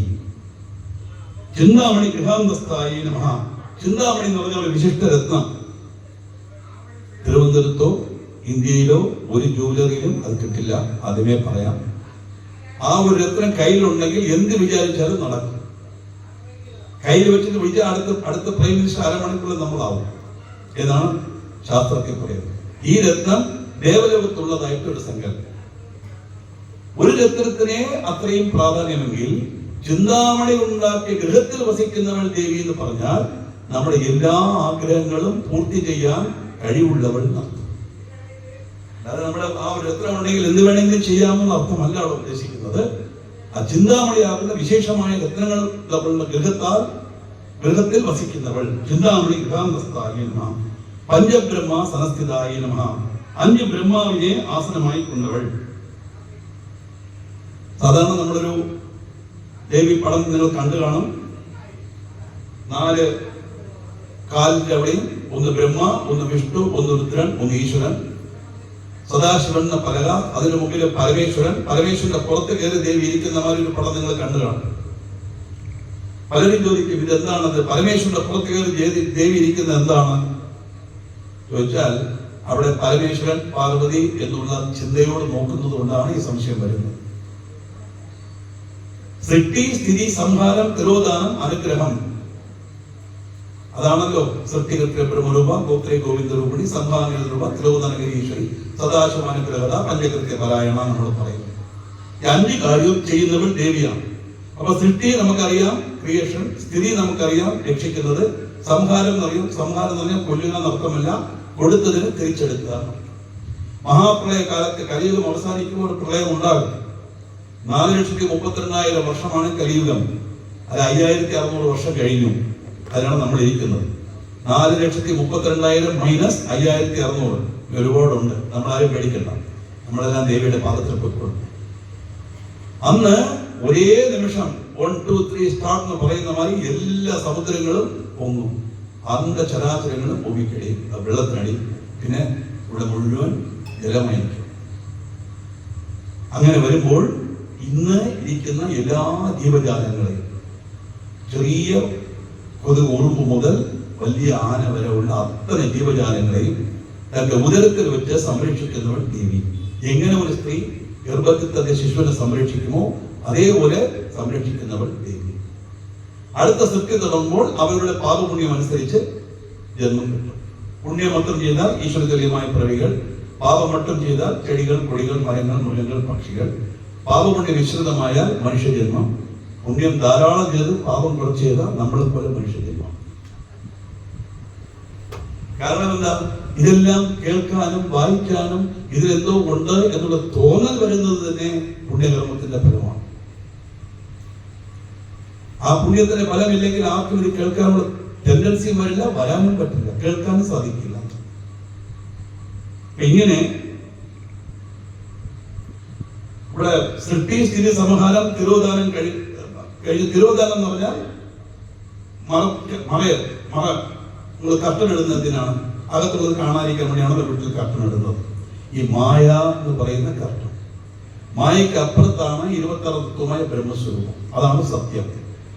ചിന്താമണി ഗൃഹാന്തസ്ഥായി നമഃ. ചിന്താമണി എന്ന് പറഞ്ഞ ഒരു വിശിഷ്ട രത്നം. തിരുവനന്തപുരത്തോ ഇന്ത്യയിലോ ഒരു ജ്വല്ലറിയിലും അത് കിട്ടില്ല, ആദ്യമേ പറയാം. ആ ഒരു രത്നം കയ്യിലുണ്ടെങ്കിൽ എന്ത് വിചാരിച്ചാലും നടക്കും. കയ്യിൽ വെച്ചിട്ട് വിചാരിച്ച അടുത്ത പ്രൈം മിനിസ്റ്റർ അരമണിക്കൂറിൽ നമ്മളാവും എന്നാണ് ശാസ്ത്രത്തിൽ പറയുന്നത്. ഈ രത്നം ദേവലോകത്തുള്ളതായിട്ട് ഒരു സങ്കല്പം. ഒരു രത്നത്തിനെ അത്രയും പ്രാധാന്യമെങ്കിൽ ചിന്താമണി ഉണ്ടാക്കിയ ഗൃഹത്തിൽ വസിക്കുന്നവൾ ദേവി എന്ന് പറഞ്ഞാൽ നമ്മുടെ എല്ലാ ആഗ്രഹങ്ങളും പൂർത്തി ചെയ്യാൻ കഴിവുള്ളവൾ നടത്തും. അതായത് നമ്മുടെ ആ ഒരു രത്നം ഉണ്ടെങ്കിൽ എന്ത് വേണമെങ്കിലും ചെയ്യാമെന്ന അർത്ഥമല്ല അവിടെ ഉദ്ദേശിക്കുന്നത്. ആ ചിന്താമണിയാകുന്ന വിശേഷമായ രത്നങ്ങൾ നമ്മളുടെ ഗൃഹത്തിൽ വസിക്കുന്നവൾ. ചിന്താമണി ഗൃഹാന്തസ്ഥായി നമഃ. പഞ്ചബ്രഹ്മ സനസ്ഥിതായി നമഃ. 5 ബ്രഹ്മാവിനെ ആസനമായി കൊണ്ടവൾ. സാധാരണ നമ്മളൊരു ദേവി പടം നിങ്ങൾ കണ്ടു കാണും. 4 കാലിന്റെ അവിടെയും ഒന്ന് ബ്രഹ്മ, ഒന്ന് വിഷ്ണു, ഒന്ന് രുദ്രൻ, ഒന്ന് ഈശ്വരൻ. സദാശിവൻ എന്ന പലക, അതിനു മുമ്പിൽ പരമേശ്വരൻ. പരമേശ്വരന്റെ പുറത്ത് കയറി ദേവി ഇരിക്കുന്ന മാതിരി ഒരു പടം നിങ്ങൾ കണ്ടു കാണും. പലരും ചോദിക്കും ഇതെന്താണത്, പരമേശ്വരന്റെ പുറത്ത് കയറി ദേവി ഇരിക്കുന്നത് എന്താണ് ചോദിച്ചാൽ അവിടെ പരമേശ്വരൻ പാർവതി എന്നുള്ള ചിന്തയോട് നോക്കുന്നത് കൊണ്ടാണ് ഈ സംശയം വരുന്നത്. സൃഷ്ടി, സ്ഥിതി, സംഹാരം, തിരോധാനം, അനുഗ്രഹം, അതാണല്ലോ സൃഷ്ടികൃത്യ ബ്രഹ്മരൂപ, ഗോത്രേ ഗോവിന്ദരൂപിണി, സംഹാരൂപ, തിരോധാനഗരീശ്വരി, സദാശിവാനുഗ്രഹത, പഞ്ചകൃത്യ പരായണ നമ്മൾ പറയുന്നത്. ഈ 5 കാര്യവും ചെയ്യുന്നവൾ ദേവിയാണ്. അപ്പൊ സൃഷ്ടി നമുക്കറിയാം, ക്രിയേഷൻ. സ്ഥിതി നമുക്കറിയാം, രക്ഷിക്കുന്നത്. സംഹാരം എന്നറിയാം. സംഹാരം എന്ന് പറഞ്ഞാൽ കൊല്ലുക എന്നർത്ഥമല്ല, കൊടുത്തതിന് തിരിച്ചെടുക്കുക. മഹാപ്രളയ കാലത്ത് കലിയുഗം അവസാനിക്കുമ്പോൾ ഒരു പ്രളയം ഉണ്ടാകും. 4,32,000 വർഷമാണ് കലിയുഗം. അത് 5,600 വർഷം കഴിഞ്ഞു. അതിനാണ് നമ്മൾ ഇരിക്കുന്നത്. 4,32,000 മൈനസ് 5,600 ഒരുപാടുണ്ട്. നമ്മളാരും പേടിക്കണ്ട, നമ്മളെല്ലാം ദേവിയുടെ പാദത്തിൽ പോയിക്കൊള്ളു. അന്ന് ഒരേ നിമിഷം 1, 2, 3 സ്റ്റാർട്ട് എന്ന് പറയുന്ന മാതിരി എല്ലാ സമുദ്രങ്ങളും പൊങ്ങും. അന്ധചരാചരങ്ങളും പൊങ്ങിക്കടിയും, വെള്ളത്തിനടി. പിന്നെ ഇവിടെ മുഴുവൻ ജലമായിരിക്കും. അങ്ങനെ വരുമ്പോൾ ഇന്ന് ഇരിക്കുന്ന എല്ലാ ജീവജാലങ്ങളെയും, ചെറിയ കൊതുക് ഉറുമ്പ് മുതൽ വലിയ ആന വരെ ഉള്ള അത്തരം ജീവജാലങ്ങളെയും തന്റെ ഉദരത്തിൽ വെച്ച് സംരക്ഷിക്കുന്നവൾ ദേവി. എങ്ങനെ ഒരു സ്ത്രീ ഗർഭത്തിൽ തന്റെ ശിശുവിനെ സംരക്ഷിക്കുമോ അതേപോലെ സംരക്ഷിക്കുന്നവൾ ദേവി. അടുത്ത സൃഷ്ടി തുടങ്ങുമ്പോൾ അവരുടെ പാപപുണ്യം അനുസരിച്ച് ജന്മം കിട്ടും. പുണ്യമട്ടം ചെയ്താൽ ഈശ്വരതുല്യമായ പ്രവികൾ, പാപമട്ടം ചെയ്താൽ ചെടികൾ, കൊടികൾ, മരങ്ങൾ, മൃഗങ്ങൾ, പക്ഷികൾ. പാപപുണ്യം മിശ്രിതമായാൽ മനുഷ്യജന്മം. പുണ്യം ധാരാളം ചെയ്ത് പാപം കുറച്ച് ചെയ്താൽ നമ്മളെ പോലെ മനുഷ്യജന്മം. കാരണം എന്താ? ഇതെല്ലാം കേൾക്കാനും വായിക്കാനും ഇതിലെന്തോ ഉണ്ട് എന്നുള്ള തോന്നൽ വരുന്നത് തന്നെ പുണ്യകർമ്മത്തിന്റെ ഫലമാണ്. ആ പുണ്യത്തിന്റെ ഫലമില്ലെങ്കിൽ ആർക്കും ഇത് കേൾക്കാനുള്ള ടെൻഡൻസിയും വരില്ല, വരാനും പറ്റില്ല, കേൾക്കാനും സാധിക്കില്ല. ഇങ്ങനെ ഇവിടെ സൃഷ്ടി, സ്ഥിതി, സംഹാരം, തിരോധാനം കഴിഞ്ഞ് തിരോധാനം എന്ന് പറഞ്ഞാൽ മറ നിങ്ങൾ കർട്ടനിടുന്നത് എന്തിനാണ്? അകത്തുള്ളത് കാണാതിരിക്കാൻ വേണ്ടിയാണ് വീട്ടിൽ കർട്ടനിടുന്നത്. ഈ മായ എന്ന് പറയുന്ന കർട്ടൻ, മായയ്ക്ക് അപ്പുറത്താണ് 26 തത്വമായ ബ്രഹ്മസ്വരൂപം. അതാണ് സത്യം.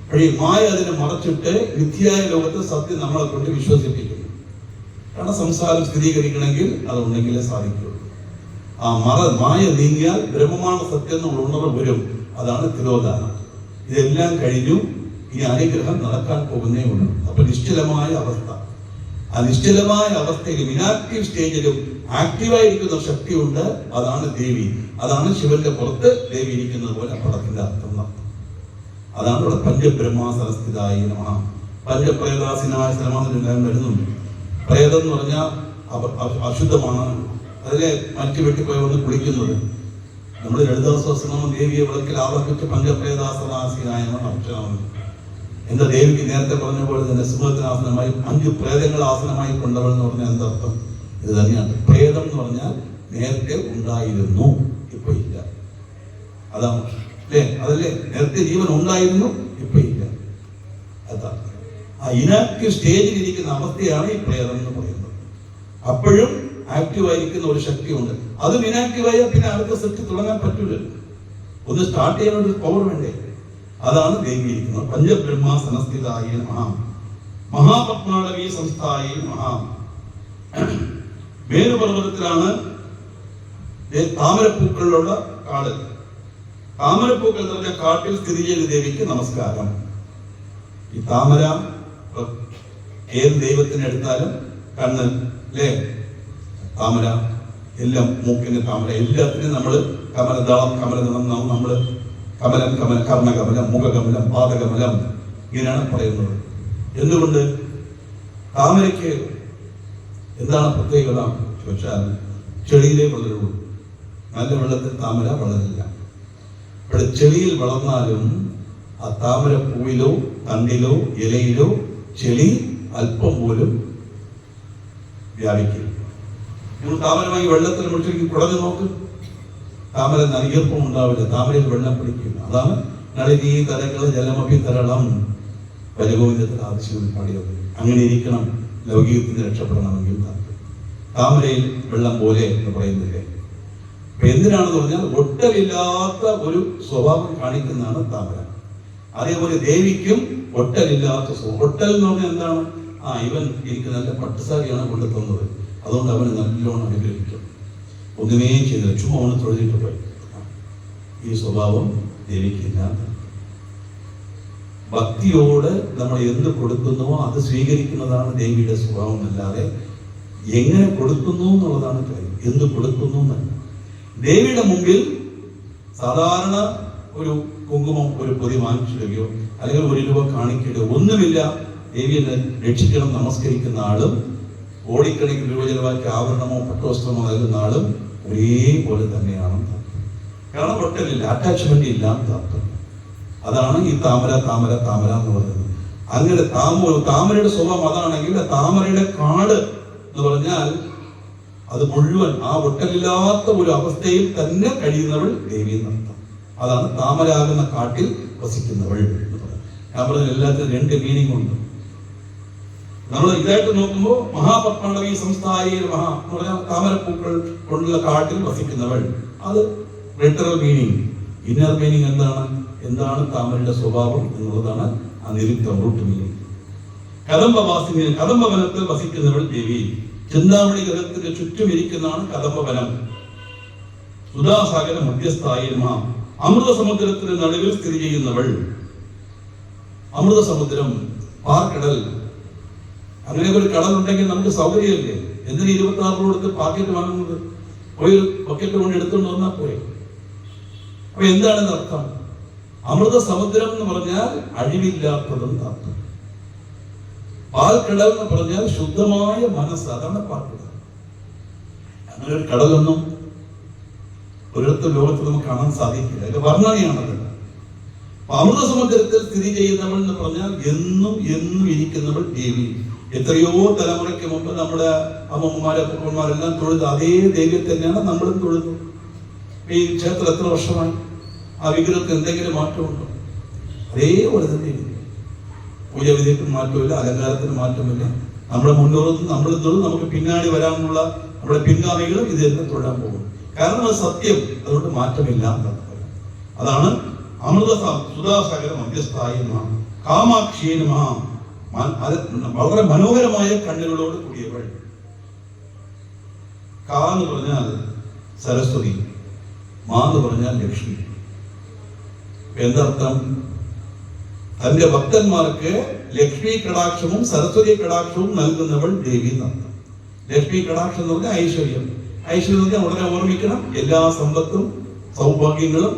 പക്ഷേ ഈ മായ അതിനെ മറച്ചിട്ട് മിഥ്യായ ലോകത്ത് സത്യം നമ്മളെ കൊണ്ട് വിശ്വസിപ്പിക്കുന്നു. കാരണം സംസാരം സ്ഥിരീകരിക്കണമെങ്കിൽ അതുണ്ടെങ്കിലേ സാധിക്കുള്ളൂ. ആ മായ നീങ്ങിയാൽ ബ്രഹ്മമാണ് സത്യം എന്നുള്ള ഉണർവ് വരും. അതാണ് തിരോധാനം. ഇതെല്ലാം കഴിഞ്ഞു, ഈ അനുഗ്രഹം നടക്കാൻ പോകുന്നേ ഉള്ളൂ. അപ്പൊ നിശ്ചലമായ അവസ്ഥ, ആ നിശ്ചലമായ അവസ്ഥയിലും ഇനാക്റ്റീവ് സ്റ്റേജിലും ആക്റ്റീവായിരിക്കുന്ന ശക്തിയുണ്ട്. അതാണ് ദേവി. അതാണ് ശിവന്റെ പുറത്ത് ദേവി ഇരിക്കുന്നത് പോലെ പടത്തിന്റെ അർത്ഥം. അതാണ് ഇവിടെ പഞ്ചബ്രഹ്മാസനസ്ഥിതായി നമഃ. പഞ്ചപ്രേതാസിനായ സ്ഥലമാണെല്ലാം വരുന്നുണ്ട്. പ്രേതം എന്ന് പറഞ്ഞാൽ അശുദ്ധമാണ്, അതിലെ മറ്റു വെട്ടിപ്പോയി വന്ന് കുളിക്കുന്നത്. നമ്മൾ ലളിതാസഹസ്രനാമം ദേവിയെ വിളക്കിൽ ആവർത്തിച്ച് പഞ്ചപ്രേതാസനാസീനായ അക്ഷരമാണ്. എന്താ ദേവിക്ക് നേരത്തെ പറഞ്ഞ പോലെ തന്നെ സിംഹത്തിനാസനമായി 5 പ്രേതങ്ങൾ ആസനമായി കൊണ്ടവൾ എന്ന് പറഞ്ഞാൽ എന്തർത്ഥം? ഇത് തന്നെയാണ്. പ്രേതം എന്ന് പറഞ്ഞാൽ നേരത്തെ ഉണ്ടായിരുന്നു, ഇപ്പൊ ഇല്ല. അതാണ് അല്ലേ? അതല്ലേ, നേരത്തെ ജീവൻ ഉണ്ടായിരുന്നു, ഇപ്പൊ ഇല്ല. അതാണ് ആ ഇനാക്റ്റീവ് സ്റ്റേജിൽ ഇരിക്കുന്ന അവസ്ഥയാണ് ഈ പ്രേതം എന്ന് പറയുന്നത്. അപ്പോഴും ആക്റ്റീവ് ആയിരിക്കുന്ന ഒരു ശക്തിയുണ്ട്. അതും ഇനാക്റ്റീവായ പിന്നെ അടുത്ത സെറ്റ് തുടങ്ങാൻ പറ്റൂല. ഒന്ന് സ്റ്റാർട്ട് ചെയ്യാൻ ഒരു പവർ വേണ്ടേ? അതാണ് ദേവിയിരിക്കുന്നത്. പഞ്ചബ്രഹ്മസനസ്ഥിതായ നമഃ, മഹാപത്മാടവീ സംസ്ഥായ നമഃ. മേരുപർവ്വതത്തിലാണ് താമരപ്പൂക്കളിലുള്ള കാട്. താമരപ്പൂക്കൾ എന്ന് പറഞ്ഞ കാട്ടിൽ സ്ഥിതി ചെയ്ത ദേവിക്ക് നമസ്കാരം. ഈ താമര ഏത് ദൈവത്തിനെ എടുത്താലും കണ്ണ് അല്ലേ, താമര, എല്ലാം മൂക്കിന് താമര, എല്ലാത്തിനും നമ്മൾ കമലദളം, കമലദളം, നമ്മൾ കമലം, കർണകമലം, മുഖകമലം, പാദകമലം ഇങ്ങനെയാണ് പറയുന്നത്. എന്തുകൊണ്ട്? താമരയ്ക്ക് എന്താണ് പ്രത്യേകത ചോദിച്ചാൽ ചെളിയിലേ വളരുള്ളൂ. നല്ല വെള്ളത്തിൽ താമര വളരില്ല. ഇവിടെ ചെളിയിൽ വളർന്നാലും ആ താമര പൂവിലോ തണ്ടിലോ ഇലയിലോ ചെളി അല്പം പോലും വ്യാപിക്കും. നിങ്ങൾ താമര വാങ്ങി വെള്ളത്തിൽ മുടിച്ചെടുക്കി കുടഞ്ഞു നോക്ക്, താമര നനീർപ്പം ഉണ്ടാവില്ല, താമരയിൽ വെള്ളം പിടിക്കില്ല. അതാണ് നളിനീ തരങ്ങൾ ജലമപി തരളം പരിഗോവിന്ദത്തിൽ ആവശ്യം പാടിയത്. അങ്ങനെ ഇരിക്കണം ലൗകികത്തിന് രക്ഷപ്പെടണമെങ്കിൽ. താമരയിൽ വെള്ളം പോലെ എന്ന് പറയുന്നില്ലേ? അപ്പൊ എന്തിനാണെന്ന് പറഞ്ഞാൽ ഒട്ടലില്ലാത്ത ഒരു സ്വഭാവം കാണിക്കുന്നതാണ് താമര. അതേപോലെ ദേവിക്കും ഒട്ടലില്ലാത്ത സ്വഭാവം. ഒട്ടൽ എന്ന് പറഞ്ഞാൽ എന്താണ്? ഇവൻ എനിക്ക് നല്ല പട്ടുസാരിയാണ് കൊണ്ടു തന്നത്, അതുകൊണ്ട് അവന് നല്ലോണം അനുഗ്രഹിക്കും. ഒന്നുമേ ചെയ്തില്ല, ചുമ്മാ അവന് തൊഴുതിട്ട് പോയി. ഈ സ്വഭാവം ദേവിക്കില്ല. ഭക്തിയോട് നമ്മൾ എന്ത് കൊടുക്കുന്നുവോ അത് സ്വീകരിക്കുന്നതാണ് ദേവിയുടെ സ്വഭാവം. അല്ലാതെ എങ്ങനെ കൊടുക്കുന്നു എന്നുള്ളതാണ് കാര്യം, എന്ത് കൊടുക്കുന്നു എന്നല്ല. ദേവിയുടെ മുമ്പിൽ സാധാരണ ഒരു കുങ്കുമം, ഒരു പൊതി വാങ്ങിച്ചിടുകയോ അല്ലെങ്കിൽ 1 രൂപ കാണിക്കുകയോ ഒന്നുമില്ല. ദേവിയെ രക്ഷിക്കണം നമസ്കരിക്കുന്ന ആളും കോടിക്കണക്കിന് രൂപ ചെലവാക്കി ആഭരണമോ പട്ടുവസ്ത്രമോ നൽകുന്ന ആളും ഒരേപോലെ തന്നെയാണ്. കാരണം ഒട്ടലില്ല, അറ്റാച്ച്മെന്റ് ഇല്ലാത്ത അർത്ഥം. അതാണ് ഈ താമര താമര താമര എന്ന് പറയുന്നത്. അങ്ങനെ താമരയുടെ സ്വഭാവം അതാണെങ്കിൽ താമരയുടെ കാട് എന്ന് പറഞ്ഞാൽ അത് മുഴുവൻ ആ ഒട്ടലില്ലാത്ത ഒരു അവസ്ഥയിൽ തന്നെ കഴിയുന്നവൾ ദേവി എന്നർത്ഥം. അതാണ് താമരാകുന്ന കാട്ടിൽ വസിക്കുന്നവൾ എന്ന് പറയുന്നത്. ഞാൻ പറഞ്ഞ എല്ലാത്തിനും 2 മീനിങ് ഉണ്ട്. നമ്മൾ ഇതായിട്ട് നോക്കുമ്പോൾ മഹാപത്മാടവീ സംസ്ഥായ മഹാ എന്ന് പറഞ്ഞാൽ താമരപ്പൂക്കൾ കൊണ്ടുള്ള കാട്ടിൽ വസിക്കുന്നവൾ, അത് ലിറ്ററൽ മീനിങ്. ഇന്നർ മീനിങ് എന്താണ് താമരയുടെ സ്വഭാവം എന്നുള്ളതാണ് ആ നിരുക്തം, റൂട്ട് മീനിങ്. കദംബവാസിനി, കദംബവനത്തിൽ വസിക്കുന്നവൾ ദേവി. ചിന്താമണി ഗ്രഹത്തിന് ചുറ്റും ഇരിക്കുന്നതാണ് കദംബവനം. സുധാസാഗര മധ്യസ്ഥായ നമഃ, അമൃത സമുദ്രത്തിന് നടുവിൽ സ്ഥിതി ചെയ്യുന്നവൾ. അമൃത സമുദ്രം, പാർക്കടൽ, അങ്ങനെ ഒരു കടൽ ഉണ്ടെങ്കിൽ നമുക്ക് സൗകര്യമല്ലേ? എന്തിന് 26 കൊടുത്ത് പാക്കറ്റ് വാങ്ങുന്നത്? പോയി ബക്കറ്റ് കൊണ്ട് എടുത്തുകൊണ്ട് വന്നാൽ പോയി. അപ്പൊ എന്താണ് അർത്ഥം? അമൃത സമുദ്രം എന്ന് പറഞ്ഞാൽ അഴിവില്ലാത്തതും അർത്ഥം. പാൽക്കടൽ എന്ന് പറഞ്ഞാൽ ശുദ്ധമായ മനസ്സ്, അതാണ് പാൽക്കടൽ. അങ്ങനെ ഒരു കടലൊന്നും ഒരിടത്തും ലോകത്ത് നമുക്ക് കാണാൻ സാധിക്കില്ല. അതിന്റെ വർണ്ണനയാണത്. അമൃത സമുദ്രത്തിൽ സ്ഥിതി ചെയ്യുന്നവൾ എന്ന് പറഞ്ഞാൽ എന്നും എന്നും ഇരിക്കുന്നവൾ ദേവി. എത്രയോ തലമുറയ്ക്ക് മുമ്പ് നമ്മുടെ അമ്മമാരെ അപ്പന്മാരെല്ലാം തൊഴുത് അതേ ദേവിയെ തന്നെയാണ് നമ്മളും തൊഴുന്നത്. ഈ ക്ഷേത്രം എത്ര വർഷമായി? ആ വിഗ്രഹത്തിന് എന്തെങ്കിലും മാറ്റമുണ്ടോ? അതേപോലെ തന്നെ പൂജാവിധിക്ക് മാറ്റമില്ല, അലങ്കാരത്തിന് മാറ്റമില്ല. നമ്മുടെ മുന്നോട്ട് നമ്മൾ തൊഴും, നമുക്ക് പിന്നാടി വരാനുള്ള നമ്മുടെ പിൻഗാമികളും ഇത് തന്നെ തൊഴാൻ പോകും. കാരണം അത് സത്യം, അതുകൊണ്ട് മാറ്റമില്ല. അതാണ് അമൃത സുധാസാഗര മധ്യസ്ഥായ നമഃ, കാമാക്ഷിയെ നമഃ, വളരെ മനോഹരമായ കണ്ണുകളോട് കൂടിയവൾ. കാ എന്ന് പറഞ്ഞാൽ സരസ്വതി, മാ എന്ന് പറഞ്ഞാൽ ലക്ഷ്മി. എന്തർത്ഥം? തന്റെ ഭക്തന്മാർക്ക് ലക്ഷ്മി കടാക്ഷവും സരസ്വതി കടാക്ഷവും നൽകുന്നവൾ ദേവി എന്നർത്ഥം. ലക്ഷ്മി കടാക്ഷം എന്ന് പറഞ്ഞാൽ ഐശ്വര്യം. ഐശ്വര്യം എന്ന് പറഞ്ഞാൽ ഉടനെ ഓർമ്മിക്കണം, എല്ലാ സമ്പത്തും സൗഭാഗ്യങ്ങളും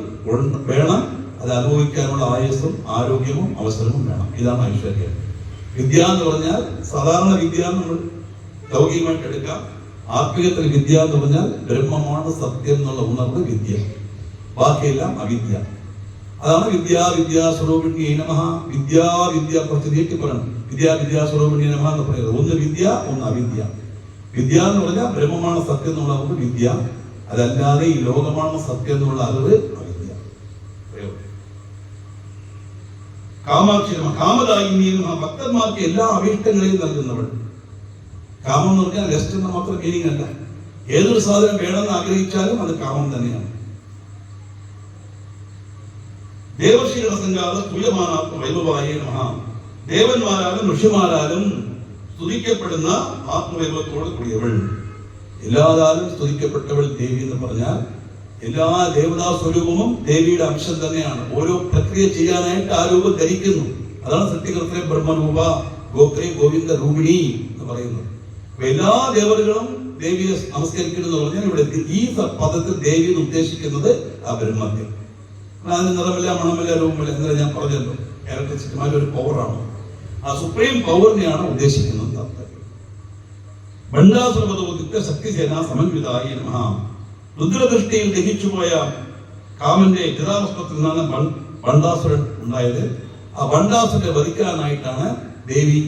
വേണം, അത് അനുഭവിക്കാനുള്ള ആയുസ്സും ആരോഗ്യവും അവസരവും വേണം. ഇതാണ് ഐശ്വര്യം. വിദ്യ എന്ന് പറഞ്ഞാൽ സാധാരണ വിദ്യ നമ്മൾ ലൗകികമായിട്ട് എടുക്കാം. ആത്മീയത്തിൽ വിദ്യ എന്ന് പറഞ്ഞാൽ ബ്രഹ്മമാണ് സത്യം എന്നുള്ള ഉണർവ് വിദ്യ. ബാക്കിയെല്ലാം അവിദ്യ. അതാണ് വിദ്യാസ്വരൂപിണ്യേ നമഃ. വിദ്യ കുറച്ച് നീട്ടി പറയണം. വിദ്യാസ്വരൂപിണ്യേ നമഃ എന്ന് പറയുന്നത്. ഒന്ന് വിദ്യ, ഒന്ന് അവിദ്യ. വിദ്യ എന്ന് പറഞ്ഞാൽ ബ്രഹ്മമാണ് സത്യം എന്നുള്ള അറിവ് വിദ്യ, അതല്ലാതെ ഈ ലോകമാണ് സത്യം എന്നുള്ള അറിവ് അവിദ്യ. കാമാക്ഷി നമഃ. കാമദായിനി നമഃ. ഭക്തന്മാർക്ക് എല്ലാ അഭീഷ്ടങ്ങളെയും നൽകുന്നവൾ. കാമം എന്ന് പറഞ്ഞാൽ ലെസ്റ്റ് എന്ന മാത്രം മീനിങ് അല്ല. ഏതൊരു സാധനം വേണമെന്ന് ആഗ്രഹിച്ചാലും അത് കാമം തന്നെയാണ്. ദേവർഷികളുടെ സംഘാത തുല്യമാനാത്മ വൈഭവായ നമഃ. ദേവന്മാരാലും ഋഷിമാരാലും സ്തുതിക്കപ്പെടുന്ന ആത്മവൈഭവത്തോട് കൂടിയവൾ. എല്ലാതാലും സ്തുതിക്കപ്പെട്ടവൾ ദേവി എന്ന് പറഞ്ഞാൽ എല്ലാ ദേവതാ സ്വരൂപവും ദേവിയുടെ അംശം തന്നെയാണ്. ഓരോ പ്രക്രിയ ചെയ്യാനായിട്ട് ആ രൂപം ധരിക്കുന്നു. അതാണ് സൃഷ്ടികർത്തരെ ബ്രഹ്മരൂപ ഗോത്രേ ഗോവിന്ദ രൂപിണി എന്ന് പറയുന്നത്. എല്ലാ ദേവതകളും ദേവിയെ നമസ്കരിക്കുന്നു എന്ന് പറഞ്ഞാൽ ഇവിടെ ഈ പദത്തിൽ ദേവി എന്ന് ഉദ്ദേശിക്കുന്നത് ആ ബ്രഹ്മത്തെ. അതിന് നിറമില്ല, മണമില്ല, രൂപമില്ല എന്നല്ല ഞാൻ പറഞ്ഞല്ലോ. ഇലക്ട്രിസിറ്റിമാരുടെ ഒരു പവറാണ്. ആ സുപ്രീം പവറിനെയാണ് ഉദ്ദേശിക്കുന്നത്. ഭണ്ഡാസുരപദോദിത്യ ശക്തിസേന സമന്വിതായ നമഃ. രുദ്രദൃഷ്ടിയിൽ ദഹിച്ചുപോയ കാമന്റെ ചിതാവസ്ത്രത്തിൽ നിന്നാണ് ഭണ്ഡാസുരൻ ഉണ്ടായത്. ആ ഭണ്ഡാസുരനെ വധിക്കാനായിട്ടാണ് ദേവി